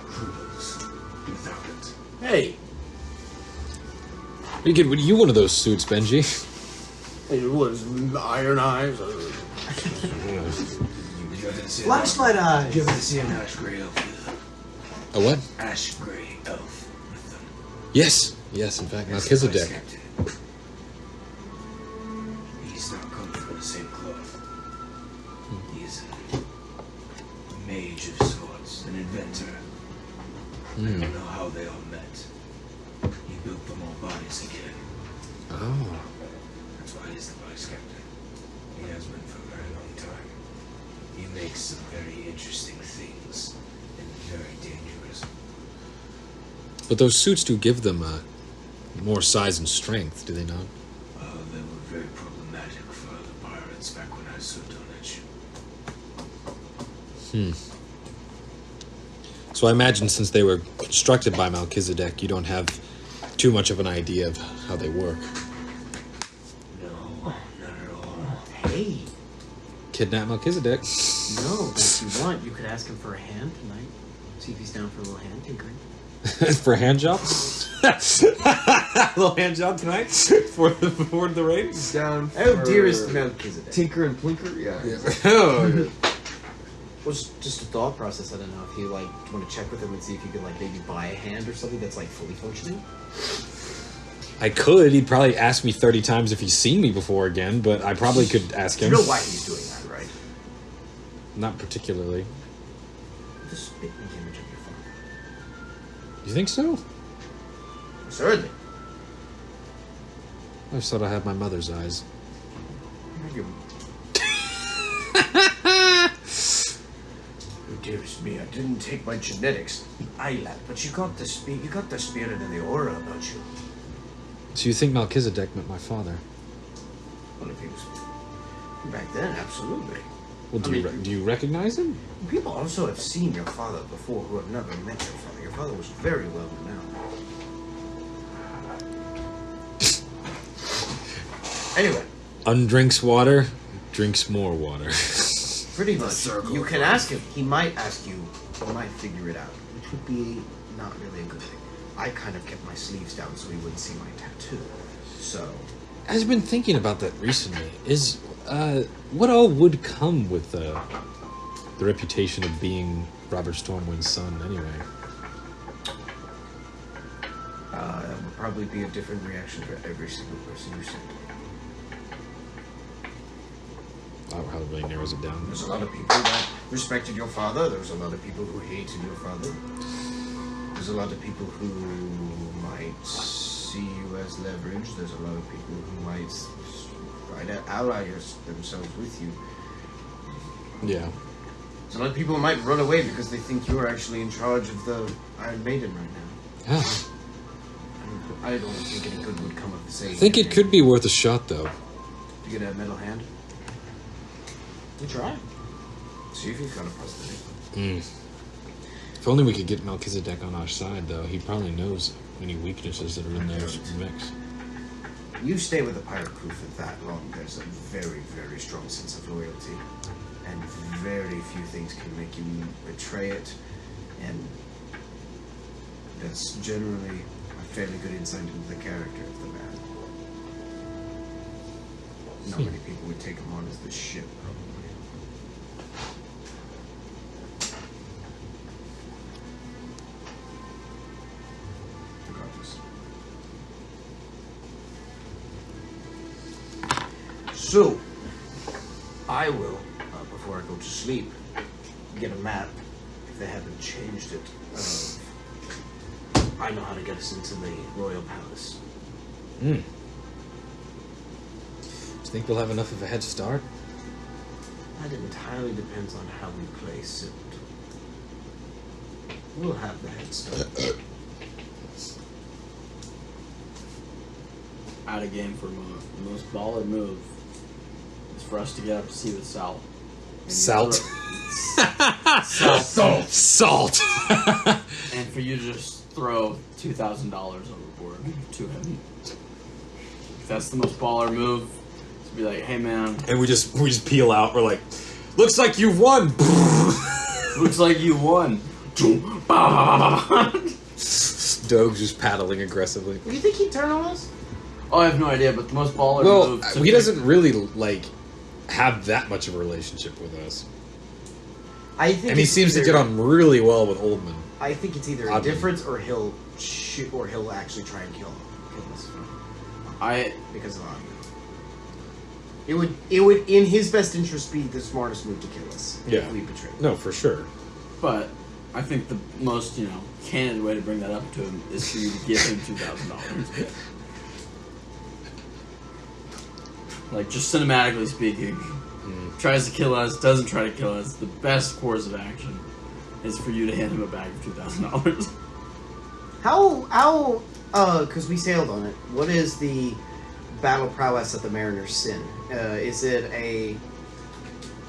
cripples without it. Hey, You get you one of those suits, Benji. it was Iron Eyes. Did you ever see Flashlight Did you eyes. ever see an ash gray elf with them? A what? Ash gray elf with them. Yes. Yes, in fact, That's the vice Melchizedek. captain. He's not come from the same cloth. He's a mage of sorts, an inventor. I don't know how they all met. He built them all bodies again. Oh. That's why he's the vice captain. He has been for a very long time. He makes some very interesting things and very dangerous. But those suits do give them more size and strength, do they not? They were very problematic for the pirates back when I served on that ship. So I imagine since they were constructed by Melchizedek, you don't have too much of an idea of how they work. No, not at all. Hey, Kidnap Melchizedek. no, but if you want, you could ask him for a hand tonight. See if he's down for a little hand tinkering. For a hand job? little hand job tonight for the raid? Down Oh, for dearest Melchizedek. Tinker and Plinker? Yeah. Oh, Was just a thought process. I don't know if you like want to check with him and see if you could like maybe buy a hand or something that's like fully functioning. I could. He'd probably ask me 30 times if he's seen me before again, but I probably could ask You him. know why he's doing that, right? Not particularly. The spitting image of your father. You think so? Certainly. I just thought I had my mother's eyes. You- Oh, dearest me, I didn't take my genetics, eye lab, but you got the spirit and the aura about you. So you think Melchizedek met my father? Well, if he was back then, absolutely. Well, I mean- do you recognize him? People also have seen your father before who have never met your father. Your father was very well renowned. Anyway, Undrinks water, drinks more water. pretty much. You can ask him. He might ask you. He might figure it out. Which would be not really a good thing. I kind of kept my sleeves down so he wouldn't see my tattoo. So, I've been thinking about that recently. Is what all would come with the reputation of being Robert Stormwind's son, anyway? it would probably be a different reaction for every single person you send. That probably narrows it down. There's a lot of people that respected your father. There's a lot of people who hated your father. There's a lot of people who might see you as leverage. There's a lot of people who might try to ally themselves with you. Yeah. There's a lot of people who might run away because they think you're actually in charge of the Iron Maiden right now. Yeah. I don't think any good would come of the same. I think it could be worth a shot, though. Do get a metal hand? You try. See if he's got a prosthetic. If only we could get Melchizedek on our side, though. He probably knows any weaknesses that are in their mix. You stay with the pirate crew for that long, there's a very, very strong sense of loyalty. And very few things can make you betray it. And that's generally a fairly good insight into the character of the man. Not many people would take him on as the ship, probably. Regardless. So, I will, before I go to sleep, get a map, if they haven't changed it. I know how to get us into the Royal Palace. Do you think we'll have enough of a head start? That entirely depends on how we play Silt. We'll have the head start. Out of game for a moment. The most baller move is for us to get up to see the Salt. And Salt. Salt. Salt. And for you to just throw $2,000 overboard to him. That's the most baller move. To be like, hey man. And we just peel out. We're like, looks like you've won. Looks like you won. Doge's just paddling aggressively. Do you think he'd turn on us? Oh, I have no idea, but the most baller Well, move. he doesn't really like have that much of a relationship with us, I think and he it's seems to either- get on really well with Oldman. I think it's either Oddly. indifference or he'll shoot, or he'll actually try and kill us because of Oddman. It would in his best interest be the smartest move to kill us Yeah. if we betray him. No, for sure. But I think the most, candid way to bring that up to him is for you to give him $2,000. Like, just cinematically speaking, tries to kill us, doesn't try to kill us. The best course of action is for you to hand him a bag of $2,000. How because we sailed on it. What is the battle prowess of the Mariner's Sin? Is it a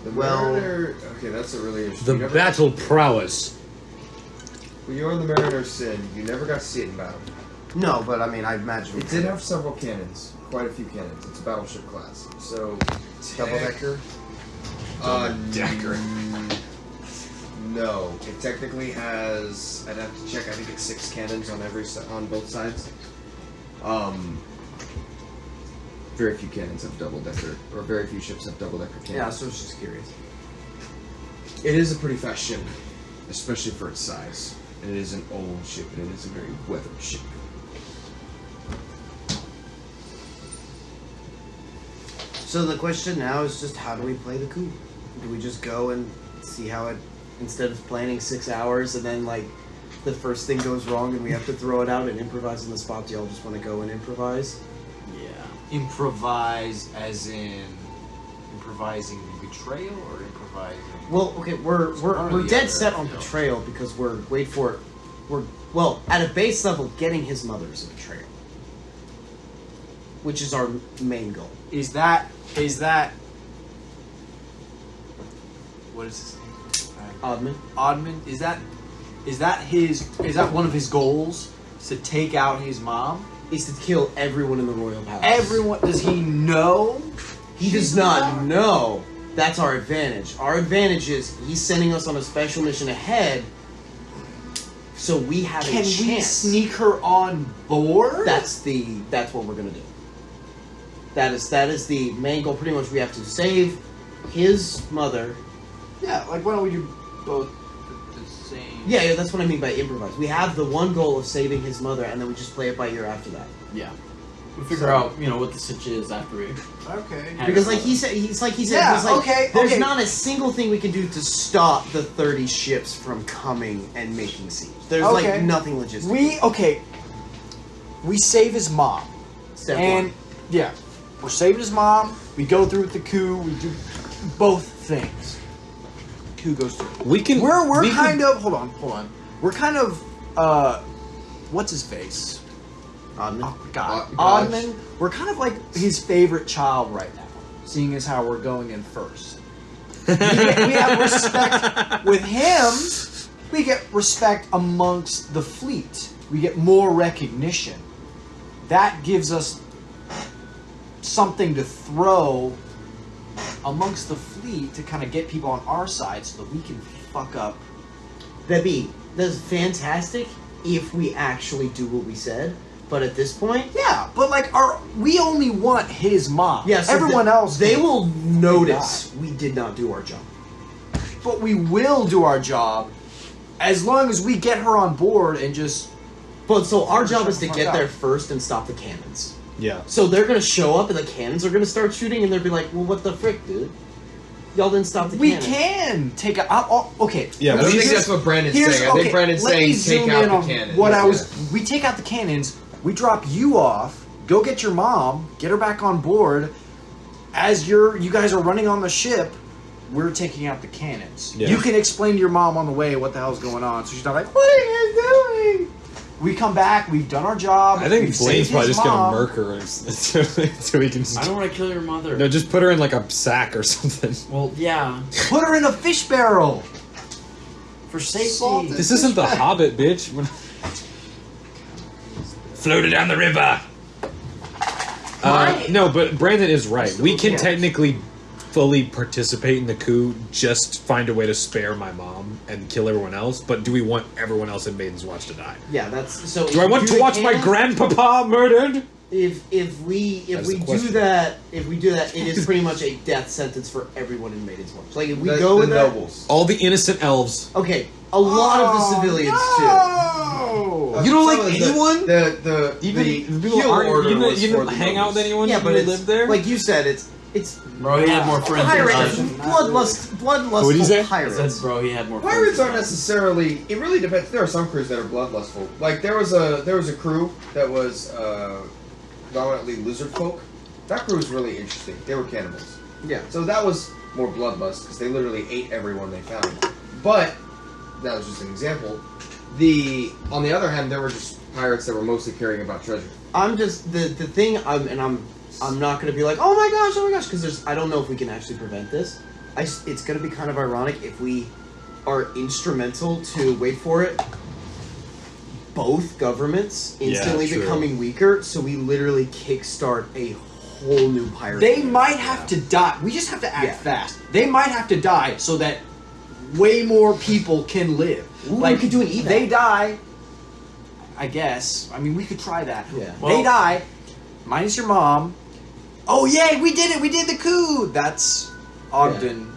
The Well- Mariner. Okay, that's a really interesting. The battle prowess. When you're on the Mariner's Sin, you never got to see it in battle. no? But I mean, I imagine It did have several cannons, quite a few cannons. It's a battleship class, so double decker. Decker. No, it technically has. I'd have to check. I think it's 6 cannons on on both sides. Very few cannons have double decker, or very few ships have double decker cannons. Yeah, so I was just curious. It is a pretty fast ship, especially for its size. And it is an old ship, and it is a very weathered ship. So the question now is just how do we play the coup? Do we just go and see how it, instead of planning 6 hours and then like the first thing goes wrong and we have to throw it out and improvise on the spot? Do y'all just want to go and improvise? Yeah. Improvise as in improvising betrayal or improvising? Well, okay, one we're or the dead other, set I on feel. betrayal because we're at a base level getting his mother is a betrayal, which is our main goal. Is that what is his name? Oddman. Oddman. Is that one of his goals? To take out his mom? Is to kill everyone in the royal palace. Everyone, does he know? He does not know. That's our advantage. Our advantage is he's sending us on a special mission ahead, so we have a Can chance. we sneak her on board? That's what we're gonna do. That is the main goal. Pretty much, we have to save his mother. Yeah, like why don't we do both the same? Yeah, that's what I mean by improvise. We have the one goal of saving his mother, and then we just play it by ear after that. Yeah. We'll figure out, what the sitch is after we... Okay. Because like he said, there's not a single thing we can do to stop the 30 ships from coming and making siege. There's like Okay. nothing logistical. We save his mom. Step And one. yeah, we're saving his mom. We go through with the coup. We do both things. Coup goes through. We can. We're kind of hold on. We're kind of what's his face? Oddman. Oh God, Gosh. Oddman. We're kind of like his favorite child right now. seeing as how we're going in first. We have respect with him. We get respect amongst the fleet. We get more recognition. That gives us something to throw amongst the fleet to kind of get people on our side so that we can fuck up. That's fantastic if we actually do what we said. But at this point, Yeah, but like we only want his mom. yeah, so everyone else. they can- will notice we did not do our job. But we will do our job as long as we get her on board and just. But so our job is to Fuck get up. there first and stop the cannons. Yeah. So they're gonna show up and the cannons are gonna start shooting and they'll be like, "Well, what the frick, dude? Y'all didn't stop the We cannon." can take a. okay. Yeah, I don't think Here's- that's what Brandon's here's- saying. I think okay, Brandon's let me saying zoom take in out on the cannon. What I Yeah. was. We take out the cannons. We drop you off. Go get your mom. Get her back on board. As you guys are running on the ship, we're taking out the cannons. Yeah. You can explain to your mom on the way what the hell's going on, so she's not like, "What are you guys doing?" We come back. We've done our job. I think we've Blaine's saved probably his just mom. gonna murk her so we can. I don't want to kill your mother. No, just put her in like a sack or something. Well, yeah, Put her in a fish barrel. for safety. This isn't the Hobbit, bitch. Floated down the river. No, but Brandon is right. We can technically fully participate in the coup, just find a way to spare my mom and kill everyone else. But do we want everyone else in Maiden's Watch to die? Yeah, that's so. Do I want to watch my grandpapa murdered? If we That's do the question. that, it is pretty much a death sentence for everyone in Maiden's Watch. Like if we The- go the with that, nobles. All the innocent elves. okay, a lot of the civilians Oh, You don't Some like of the- anyone? The Even the people heel aren't. order You was didn't for the hang out with nobles. anyone. too. Yeah, but who it's lived there. like you said, it's Bro, he had more friends than pirates, us. bloodlustful What'd you say? I pirates. said, bro, he had more Pirates friends aren't than us. necessarily. It really depends. There are some crews that are bloodlustful. Like there was a crew that was predominantly lizard folk. That crew was really interesting. They were cannibals. Yeah. So that was more bloodlust because they literally ate everyone they found. But that was just an example. On the other hand, there were just pirates that were mostly caring about treasure. I'm just the thing. I'm not gonna be like, oh my gosh, because I don't know if we can actually prevent this. It's gonna be kind of ironic if we are instrumental to wait for it. Both governments instantly true. becoming weaker, so we literally kickstart a whole new pirate. They war. might have to die. We just have to act Yeah. fast. They might have to die so that way more people can live. Ooh, we could do an evac. They die. I guess. I mean, we could try that. Yeah. They die. Minus your mom. Oh yay! We did it! We did the coup. That's Ogden.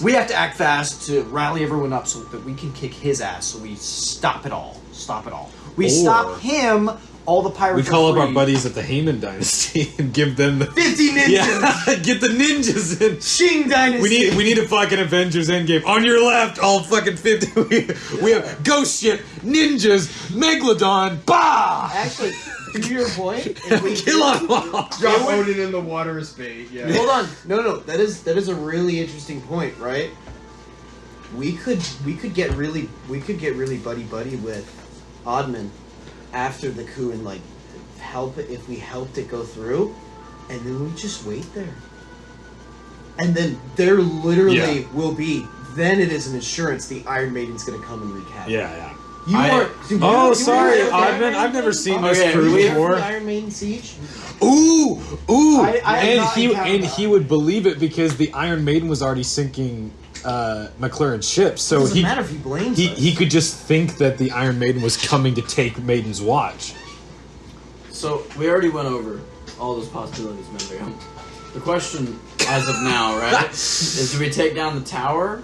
We have to act fast to rally everyone up so that we can kick his ass. So we stop it all. Stop it all. We Or- stop him. All the We pirates. call are up our free. buddies at the Heyman Dynasty and give them the 50 ninjas. yeah. Get the ninjas in. Shing Dynasty. We need a fucking Avengers Endgame. On your left, all fucking 50. We have ghost ship, ninjas, Megalodon. Bah! Actually, to your point, if we Kill them all. Drop Odin in the water is bait. Yeah. Hold on. No. That is a really interesting point, right? We could get really buddy with Oddman after the coup and like help it if we helped it go through, and then we just wait there. And then there literally Yeah. will be. Then it is an assurance the Iron Maiden's gonna come and wreak havoc. Yeah. You I- are. Dude, Oh, you sorry, were there for the Oddman. Iron Maiden I've never thing? seen Oh, this yeah, crew You were there for before. the Iron Maiden siege. Ooh. I have And not he encountered that. would believe it because the Iron Maiden was already sinking McLaren's ship, so Doesn't he matter if he blames us. he could just think that the Iron Maiden was coming to take Maiden's Watch. So we already went over all those possibilities, Mendigo. The question, as of now, right, is do we take down the tower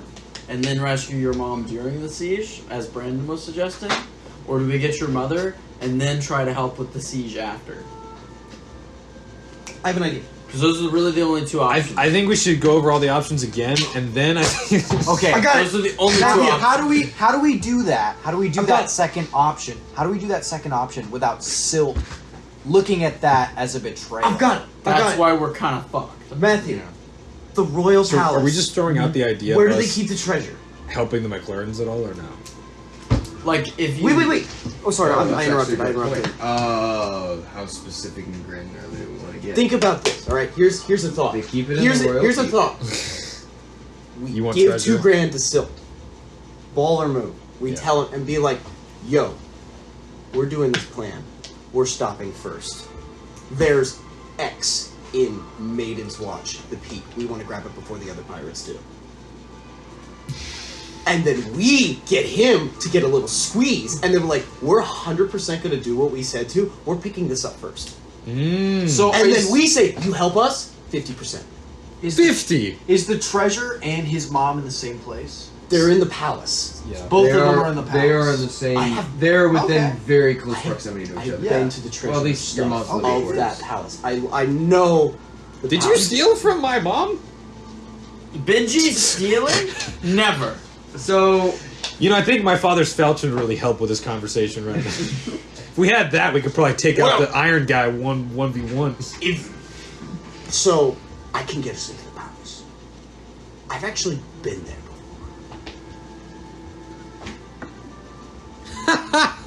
and then rescue your mom during the siege, as Brandon was suggesting, or do we get your mother and then try to help with the siege after? I have an idea. Because those are really the only two options. I think we should go over all the options again, and then I think Okay. I got those are the only two Matthew, options. how do we do that? How do we do I've that got- second option? How do we do that second option without Silk looking at that as a betrayal? I've got it. That's why we're kind of fucked. Matthew. The Royal So Palace. are we just throwing out the idea Where of do they us keep the treasure? helping the McLarens at all, or no? Like, if you... Wait. Oh, sorry, Oh, I that's interrupted. actually I a good interrupted. point. How specific and granular do we want to get? Think about this, All right, here's a thought. They keep it in Here's the royal here's a keep. thought. We You want give treasure? $2,000 to Silt. Ball or move. We Yeah. tell him and be like, "Yo, we're doing this plan. We're stopping first. There's X in Maidens Watch, the peak. We want to grab it before the other pirates do." And then we get him to get a little squeeze, and then we're like, "We're 100% going to do what we said to. We're picking this up first." So And is, then we say, "You help us, 50%." is 50. is the treasure and his mom in the same place? They're in the palace. Yeah. Both They of them are in the palace. They are in the same. I have- They're within okay. very close I have- proximity to each I've other. been to the treasure Well, at least your stuff mom's of living that quarters. palace. I know. The Did you palace. steal from my mom? Benji stealing? Never. So You know, I think my father's falchion would really help with this conversation right now. If we had that, we could probably take out the Iron Guy 1v1. So I can get us into the palace. I've actually been there before.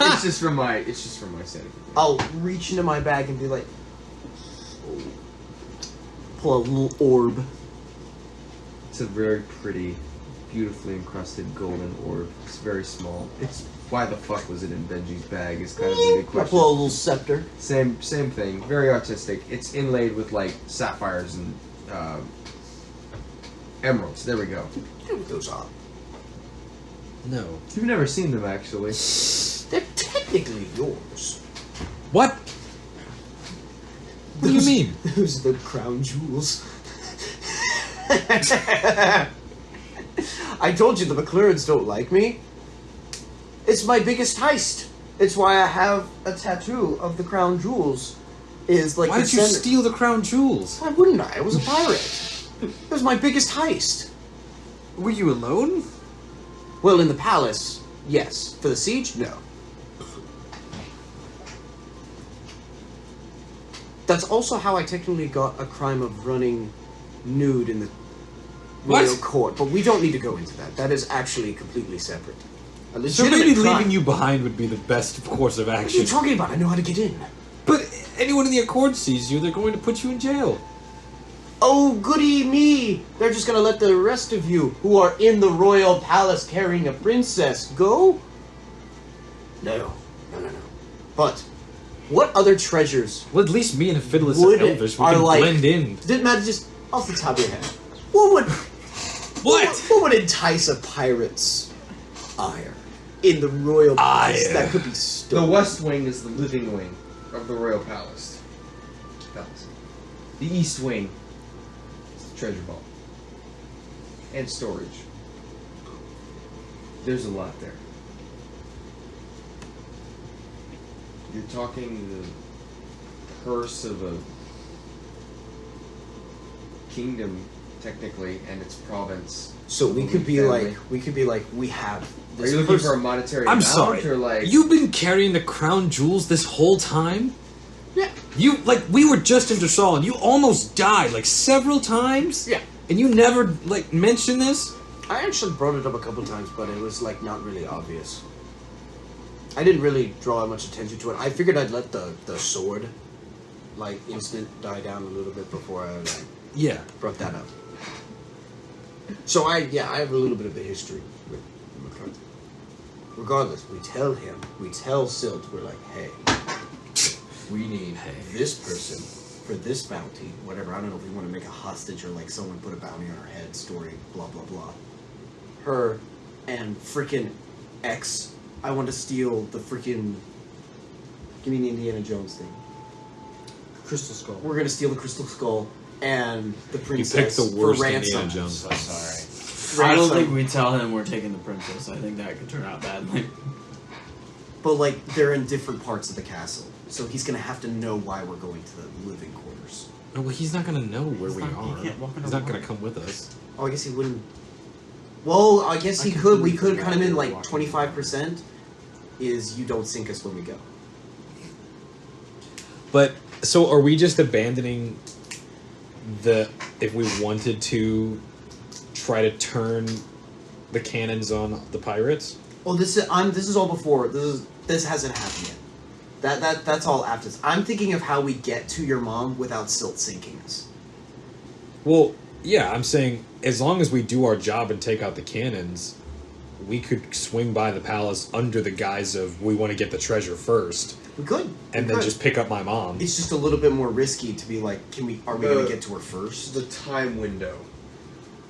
it's just for my sanity. I'll reach into my bag and be like, pull a little orb. It's a very pretty, beautifully encrusted golden orb. It's very small. It's why the fuck was it in Benji's bag? Is kind of the big I question. pull a little scepter. Same thing. Very artistic. It's inlaid with like sapphires and emeralds. There we go. You know what those are? No. You've never seen them actually. They're technically yours. What? What do you mean? Those are the crown jewels. I told you the McLarens don't like me. It's my biggest heist. It's why I have a tattoo of the crown jewels. Is like Why the did you center- steal the crown jewels? Why wouldn't I? I was a pirate. It was my biggest heist. Were you alone? Well, in the palace, yes. For the siege, no. That's also how I technically got a crime of running nude in the royal What? court. But we don't need to go into that. That is actually completely separate. A So legitimate maybe crime. leaving you behind would be the best course of What are you action. talking about? I know how to get in. But anyone in the Accord sees you, they're going to put you in jail. Oh, goody me! They're just gonna let the rest of you, who are in the royal palace carrying a princess, go? No. But, what other treasures Well, at least me and Fiddless Would and Elvish, we are can like- blend in. didn't matter just off the top of your head? What would what would entice a pirate's ire in the royal palace Ire. that could be The stolen? west wing is the living wing of the royal palace. The east wing is the treasure vault and storage. There's a lot there. You're talking the purse of a kingdom, technically, and its province. So we could be Family. like, we have Are this you looking person- for a monetary I'm amount, sorry. or like You've been carrying the crown jewels this whole time? Yeah. You, like, we were just in Dressal and you almost died, like, several times? Yeah. And you never, like, mentioned this? I actually brought it up a couple times, but it was like not really obvious. I didn't really draw much attention to it. I figured I'd let the sword, like, instant die down a little bit before I Yeah. brought that up. So I have a little bit of a history with McCarthy. Regardless, we tell Silt, we're like, hey, we need this person for this bounty, whatever. I don't know if we want to make a hostage or like someone put a bounty on her head, story, blah, blah, blah. Her and freaking X, I want to steal the freaking, give me the Indiana Jones thing. Crystal Skull. We're going to steal the Crystal Skull and the You princess picked the worst for Indiana ransom. Jones. Sorry. I Ransom. don't think we tell him we're taking the princess. I think that could turn out badly. But like they're in different parts of the castle, so he's gonna have to know why we're going to the living quarters. No, well, he's not gonna know where we He are. can't walk in He's a not gonna room. come with us. Oh, I guess he wouldn't. Well, I guess he could. We could cut him in like Walking 25%. Is you don't sink us when we go. But, so are we just abandoning if we wanted to try to turn the cannons on the pirates? Oh, this is all before. This hasn't happened yet. That's all after this. I'm thinking of how we get to your mom without Silt sinking us. Well, yeah, I'm saying as long as we do our job and take out the cannons, we could swing by the palace under the guise of we want to get the treasure first, We could. and then just pick up my mom. It's just a little bit more risky to be like, are we going to get to her first? The time window.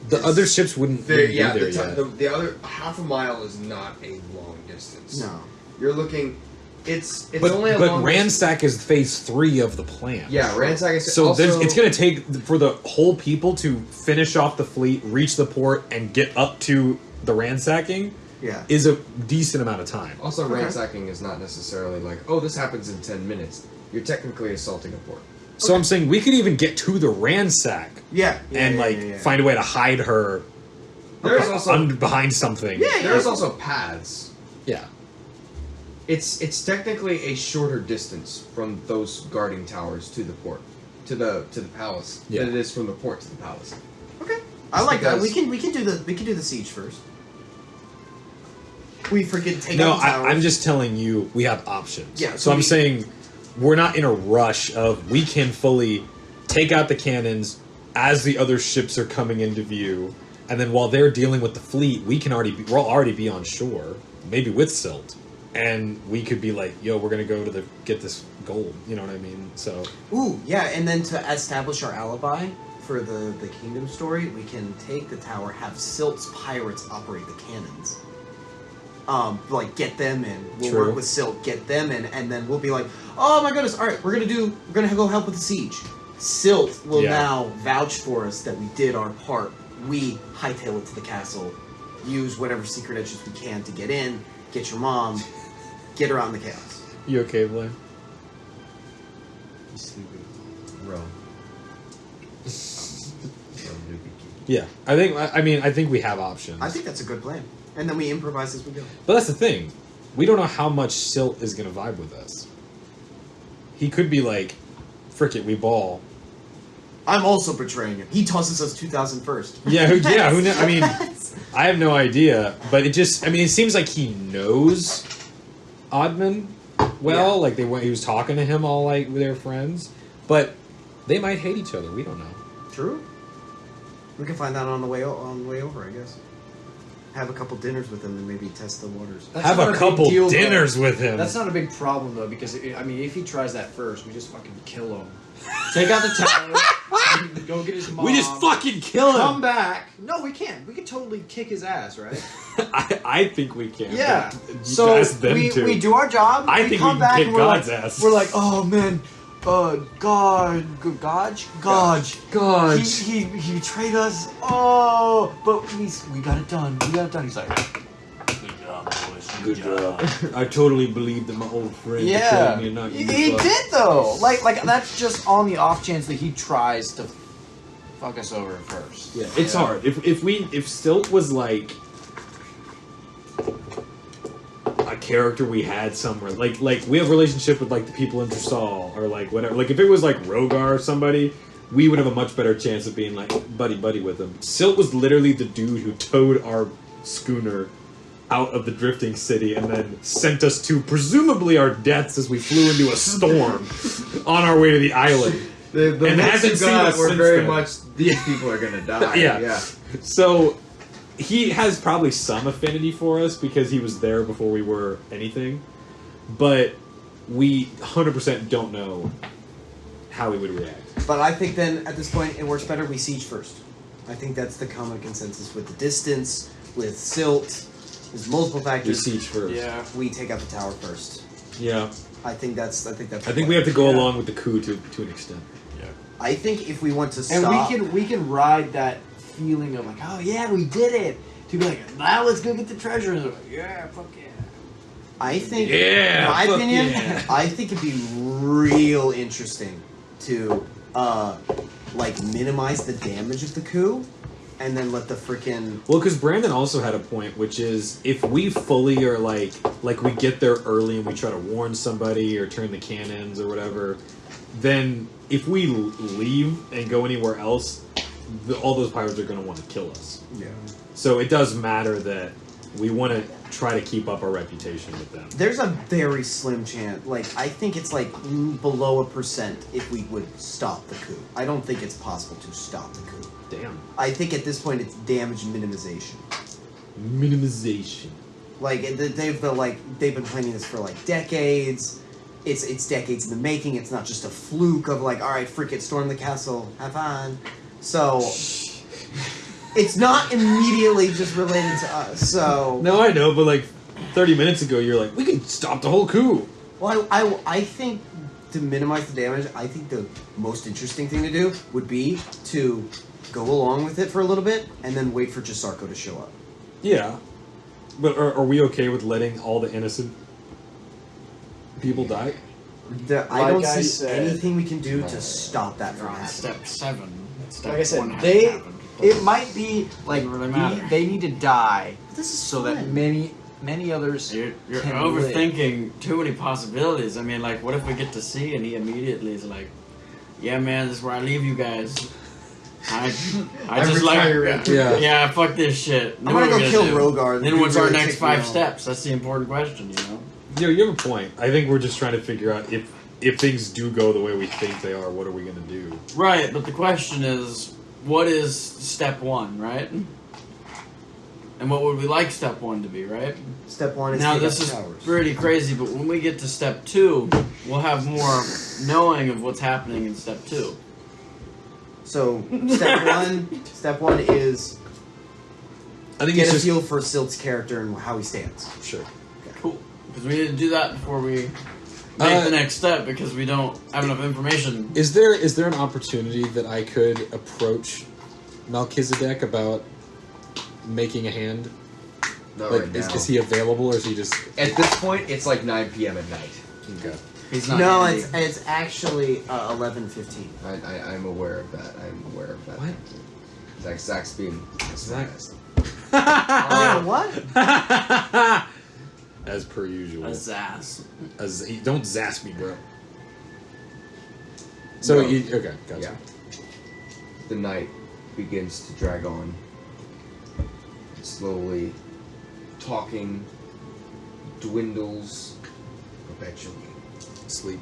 The other ships wouldn't be there yet. The other half a mile is not a long distance. No. You're looking. It's but only a long ransack is phase 3 of the plan. Yeah, ransack is So also, it's going to take for the whole people to finish off the fleet, reach the port, and get up to the ransacking. Yeah. Is a decent amount of time. Also, ransacking is not necessarily like, oh, this happens in 10 minutes. You're technically assaulting a port. So I'm saying we could even get to the ransack and find a way to hide her. There's also behind something. There's also paths. Yeah. It's technically a shorter distance from those guarding towers to the port, to the palace, than it is from the port to the palace. Okay. I like that. We can do the siege first. We freaking take out the towers. I'm just telling you we have options. Yeah, So I'm saying we're not in a rush of we can fully take out the cannons as the other ships are coming into view, and then while they're dealing with the fleet, we'll already be on shore, maybe with Silt, and we could be like, yo, we're gonna go to get this gold. You know what I mean? So. Ooh, yeah, and then to establish our alibi for the kingdom story, we can take the tower, have Silt's pirates operate the cannons. Like get them in. We'll work with Silt, get them in, and then we'll be like, oh my goodness, all right, we're gonna go help with the siege. Silt will now vouch for us that we did our part. We hightail it to the castle, use whatever secret entries we can to get in, get your mom, get her out in the chaos. You okay, Blaine? He's sleeping. Bro. Yeah, I think we have options. I think that's a good plan. And then we improvise as we go. But that's the thing. We don't know how much Silt is going to vibe with us. He could be like, frick it, we ball. I'm also betraying him. He tosses us 2,000 first. Yeah, who knows? I mean, I have no idea. But it seems like he knows Oddman well. Like, he was talking to him all like they're friends. But they might hate each other. We don't know. True. We can find out on the way over, I guess. Have a couple dinners with him and maybe test the waters. Have a couple dinners with him. That's not a big problem though, because if he tries that first, we just fucking kill him. Take out the tower. Go get his mom. We just fucking kill him. Come back. No, we can't. We could totally kick his ass, right? I think we can. Yeah. So we do our job. I think come we back can kick and God's ass. We're like, oh man. Gaj. He betrayed us. Oh, but we got it done. He's like, good job, boys. Good job. I totally believed that my old friend Yeah, betrayed me and not you. he did though. Like that's just on the off chance that he tries to fuck us over first. Yeah, it's hard. If Stilt was like a character we had somewhere, like we have a relationship with like the people in Dressal or like whatever. Like if it was like Rogar or somebody, we would have a much better chance of being like buddy with him. Silt was literally the dude who towed our schooner out of the drifting city and then sent us to presumably our deaths as we flew into a storm on our way to the island. The and hasn't seen us were since very then. much these people are gonna die. Yeah. So he has probably some affinity for us because he was there before we were anything, but we 100% don't know how he would react. But I think then at this point it works better we siege first. I think that's the common consensus with the distance, with Silt. There's multiple We factors. siege first. Yeah. We take out the tower first. Yeah. I think that's. I think we have to go along with the coup to an extent. I think if we want to And stop, we can ride that feeling of like, oh yeah, we did it. To be like, now let's go get the treasure. And they're like, yeah, fuck yeah. I think, Yeah, in my fuck opinion, yeah. I think it'd be real interesting to like minimize the damage of the coup, and then let the freaking Well, because Brandon also had a point, which is if we fully are like we get there early and we try to warn somebody or turn the cannons or whatever, then if we leave and go anywhere else, all those pirates are going to want to kill us. yeah. So it does matter that we want to try to keep up our reputation with them. There's a very slim chance. Like, I think it's like below 1% if we would stop the coup. I don't think it's possible to stop the coup. Damn. I think at this point it's damage minimization. Minimization. Like they've been planning this for like decades. It's decades in the making. It's not just a fluke of like, all right, freak it, storm the castle, have fun. So it's not immediately just related to us. So No, I know, but like 30 minutes ago, you're like, we can stop the whole coup. well, I think to minimize the damage, I think the most interesting thing to do would be to go along with it for a little bit and then wait for Jisarko to show up. Yeah, but are we okay with letting all the innocent people die? I don't Like I see said- anything we can do to stop that from We're on happening. step 7. Step Like I said, 1 hasn't they- happened. It might be like Doesn't really matter. they need to die This is so that fun. many others. You're can overthinking too many possibilities. I mean, like, what if we get to see and he immediately is like, "Yeah, man, this is where I leave you guys. I just retire like, after yeah, fuck this shit. I'm Then gonna what are go we kill do? Rogar. Then what's our Really next tick me 5 off. steps? That's the important question, you know. You have a point. I think we're just trying to figure out if things do go the way we think they are, what are we going to do? Right, but the question is, what is step 1, right? And what would we like step 1 to be, right? Step one is Now take this out is the towers. pretty crazy, but when we get to step 2, we'll have more knowing of what's happening in step 2. So step one is I think get it's a just feel for Silt's character and how he stands. sure. Cool. Because we need to do that before we make the next step, because we don't have enough information. Is there an opportunity that I could approach Melchizedek about making a hand? Not Like, right now. is he available, or is he just? At this point, it's like 9 p.m. at night. Okay. He's not. No, handy. it's actually 11:15. I'm aware of that. I'm aware of that. What? Zach's being Zach. What? As per usual. A Zaz. Don't zass me, bro. So No. okay, gotcha. Yeah. The night begins to drag on. Slowly, talking dwindles perpetually. Sleep.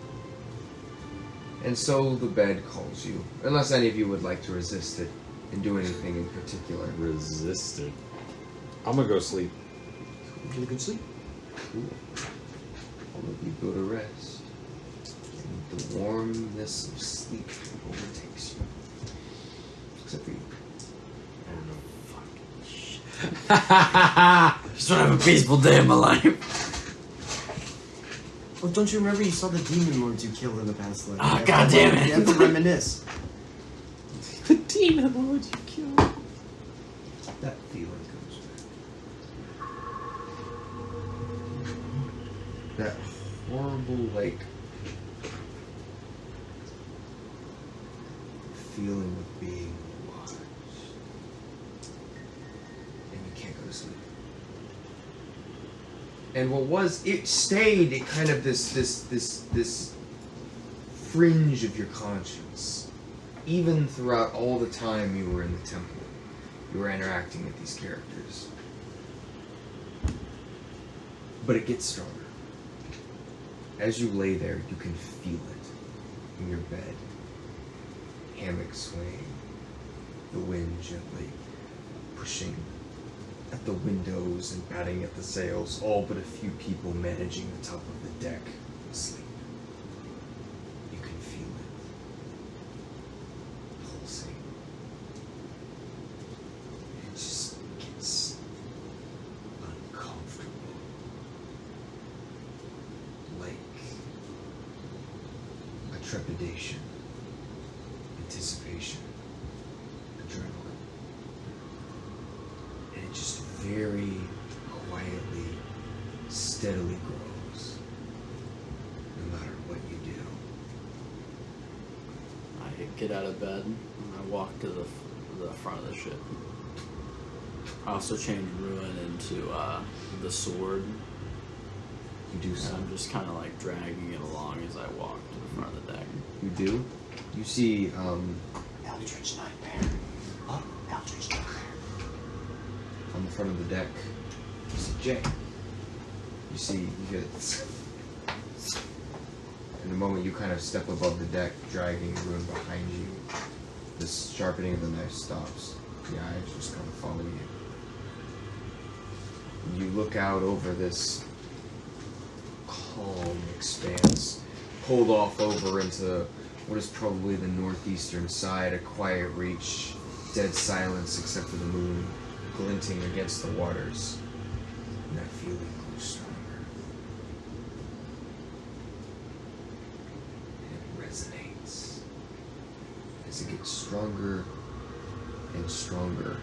And so the bed calls you. Unless any of you would like to resist it and do anything in particular. Resisted. I'm gonna go sleep. Get a good sleep. Cool. All of you go to rest. And the warmness of sleep overtakes you. Except for you. Just want to have a peaceful day in my life. Well, don't you remember you saw the demon lords you killed in the past life? Ah, God damn it. You have to reminisce. The demon lord you killed. That feeling comes back. That horrible, like, feeling of being watched. And you can't go to sleep. And it stayed at kind of this fringe of your conscience. Even throughout all the time you were in the temple, you were interacting with these characters. But it gets stronger. As you lay there, you can feel it in your bed. Hammock swaying, the wind gently pushing at the windows and batting at the sails, all but a few people managing the top of the deck asleep. You can feel it. Pulsing. It just gets uncomfortable. Like a trepidation, anticipation, adrenaline. And it just very quietly, steadily grows, no matter what you do. I get out of bed and I walk to the front of the ship. I also change Ruin into the sword. You do And so. I'm just kind of like dragging it along as I walk to the front of the deck. You do. You see, Eldritch Nightmare. Oh, Eldritch Nightmare. on the front of the deck, You see Jay. You see, you get. In the moment you kind of step above the deck, dragging Ruin behind you, the sharpening of the knife stops. The eyes just kind of follow you. And you look out over this calm expanse, pulled off over into what is probably the northeastern side, a quiet reach, dead silence except for the moon glinting against the waters. And that feeling grows stronger. And it resonates. As it gets stronger and stronger,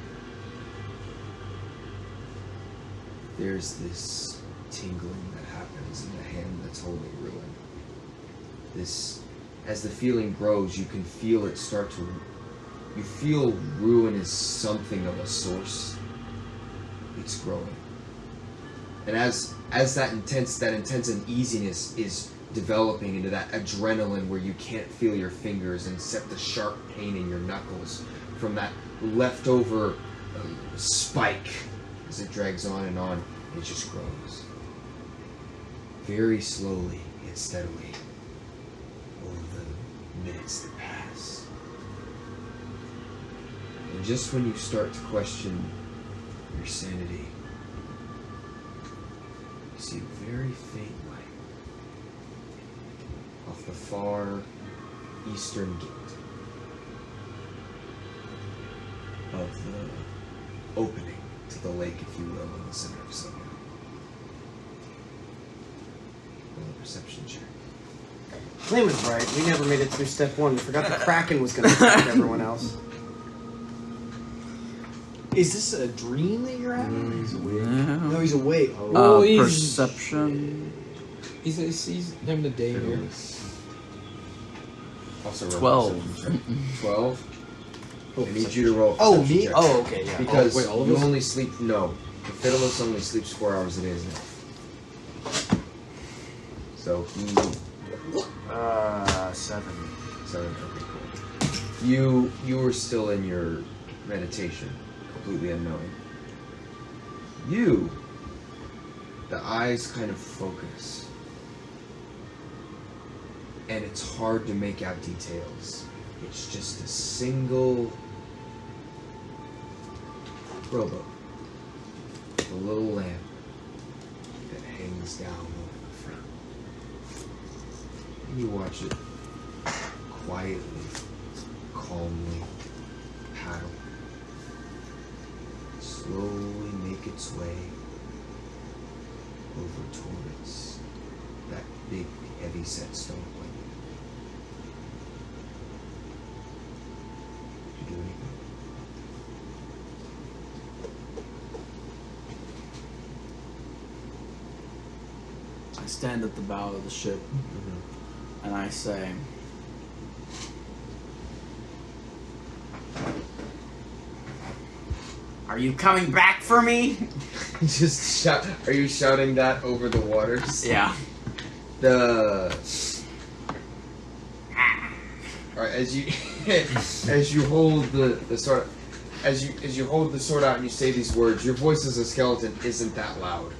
there's this tingling that happens in the hand that's holding Ruin. This, as the feeling grows, you can feel it start to. You feel Ruin is something of a source. It's growing, and as that intense uneasiness is developing into that adrenaline where you can't feel your fingers and set the sharp pain in your knuckles from that leftover spike as it drags on, it just grows. Very slowly yet steadily over the minutes that pass. And just when you start to question your sanity, you see a very faint light off the far eastern gate of the opening to the lake, if you will, in the center of Sildrani. Roll a perception check. Flame was right. We never made it through step 1. We forgot the Kraken was going to attack everyone else. Is this a dream that you're having? He's awake. No, he's awake. Oh. he's- Perception. He's having a day here. Also roll 12. a perception check. 12? Oh, I need you to roll a Oh, perception me? check. Oh, okay, yeah. Because wait, all of you us? only sleep. No, the Fiddless only sleeps 4 hours a day, isn't it? So he. 7. 7. Okay, cool. You were still in your meditation, completely unknowing. The eyes kind of focus, and it's hard to make out details. It's just a single rowboat, a little lamp that hangs down over the front. And you watch it quietly, calmly paddle, slowly make its way over towards that big, heavy-set stone plate. Did you do anything? I stand at the bow of the ship and I say, "Are you coming back for me?" Just shout. Are you shouting that over the waters? Yeah. Alright, as you as you hold the sword, as you hold the sword out and you say these words, your voice as a skeleton isn't that loud,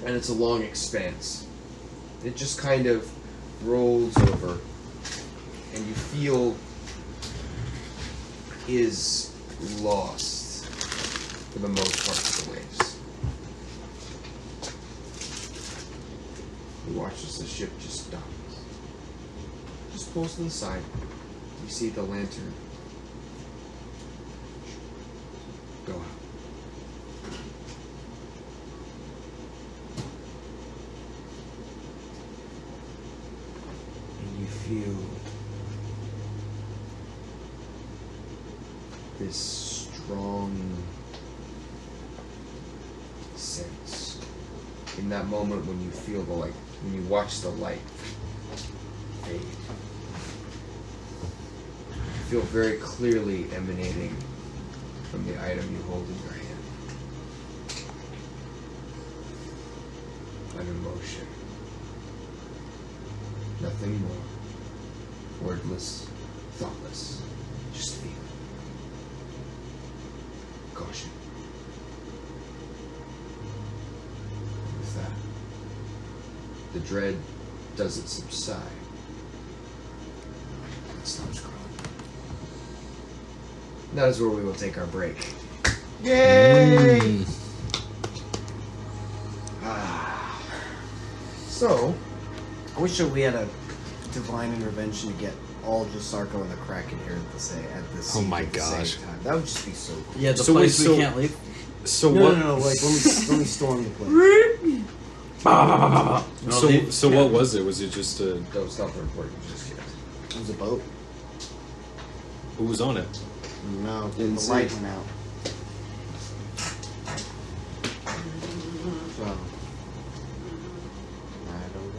and it's a long expanse. It just kind of rolls over, and you feel is lost for the most part of the waves. You watch as the ship just stops. Just pulls to the side. You see the lantern go out. And you feel this strong sense in that moment when you feel the light, when you watch the light fade. You feel very clearly emanating from the item you hold in your hand. An emotion. Nothing more. Wordless, thoughtless, just feeling. Caution. the dread doesn't subside. It stops growing. That is where we will take our break. Yay! So, I wish that we had a divine intervention to get all Jasarko and the Kraken here at the same Oh my at the gosh. same time. That would just be so cool. Yeah, the So place wait, we so- can't leave. So No, what? no, like when we storm the place. So what was it? Was it just a? don't stop the recording just yet. It was a boat. Who was on it? No, Didn't the see. light went out. So, I don't know.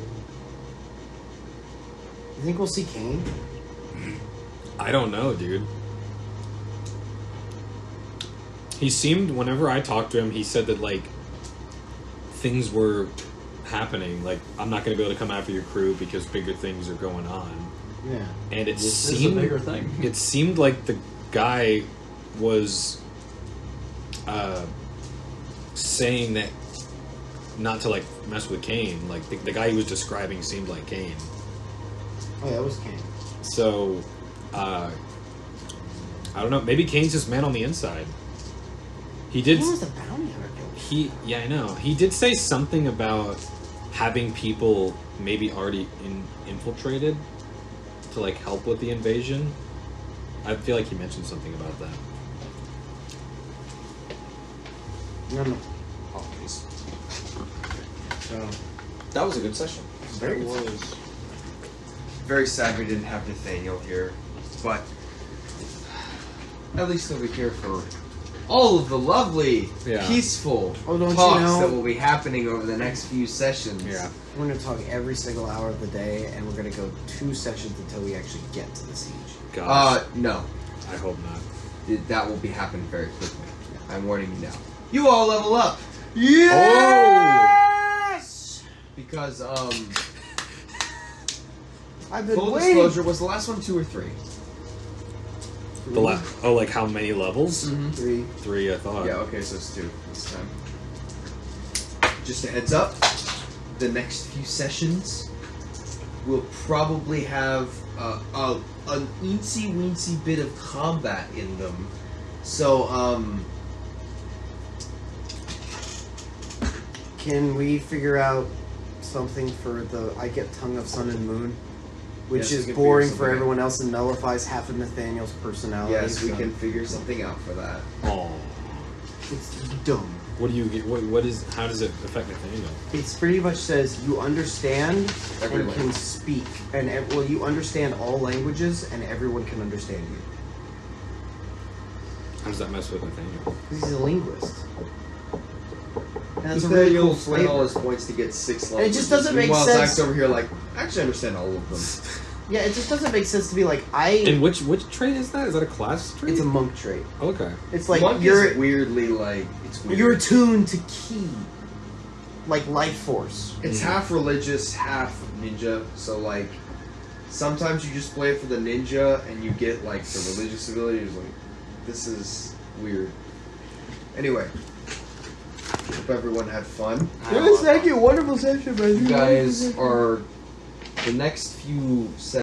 You think we'll see Kane? I don't know, dude. He seemed, whenever I talked to him, he said that, like, things were happening. Like, I'm not going to be able to come after your crew because bigger things are going on. Yeah. And it This is a seemed, bigger thing. it seemed like the guy was saying that not to, like, mess with Kane. Like, the guy he was describing seemed like Kane. Oh, yeah, it was Kane. So, I don't know. Maybe Kane's just man on the inside. He did. Who was the bounty hunter killer? Yeah, I know. He did say something about having people maybe already infiltrated to like help with the invasion. I feel like he mentioned something about that. No. So, that was a good session. Very was. Very sad we didn't have Nathaniel here, but at least he'll be here for all of the lovely, Yeah. peaceful Oh, don't you talks know? that will be happening over the next few sessions. Yeah. We're going to talk every single hour of the day, and we're going to go 2 sessions until we actually get to the siege. Gosh, No. I hope not. That will be happening very quickly. I'm warning you now. You all level up! Yes! Because, I've been full waiting. disclosure, was the last one 2 or 3? Like how many levels? 3. 3, I thought. Yeah, okay, so it's 2 this time. Just a heads up, the next few sessions will probably have an eensy weensy bit of combat in them. So, Can we figure out something for the I Get Tongue of Sun and Moon? Which Yes, we is can boring figure for something everyone else and nullifies half of Nathaniel's personality. yes, we so can figure something out for that. Oh. It's dumb. What do you get? What is? How does it affect Nathaniel? It's pretty much says you understand Every and can language. speak, and well, you understand all languages, and everyone can understand you. How does that mess with Nathaniel? He's a linguist. And that's a really cool spent all flavor. his points to get 6 And it languages. just doesn't make Meanwhile, sense. Zach's over here like, I actually understand all of them. Yeah, it just doesn't make sense to be like And which trait is that? Is that a class trait? It's a monk trait. Okay. It's like Monk you're is weirdly like, it's weird. you're attuned to ki, like life force. It's half religious, half ninja. So like, sometimes you just play it for the ninja, and you get like the religious ability. It's like, this is weird. Anyway, hope everyone had fun. Yes, thank you. Wonderful session, man. You guys are the next few sessions.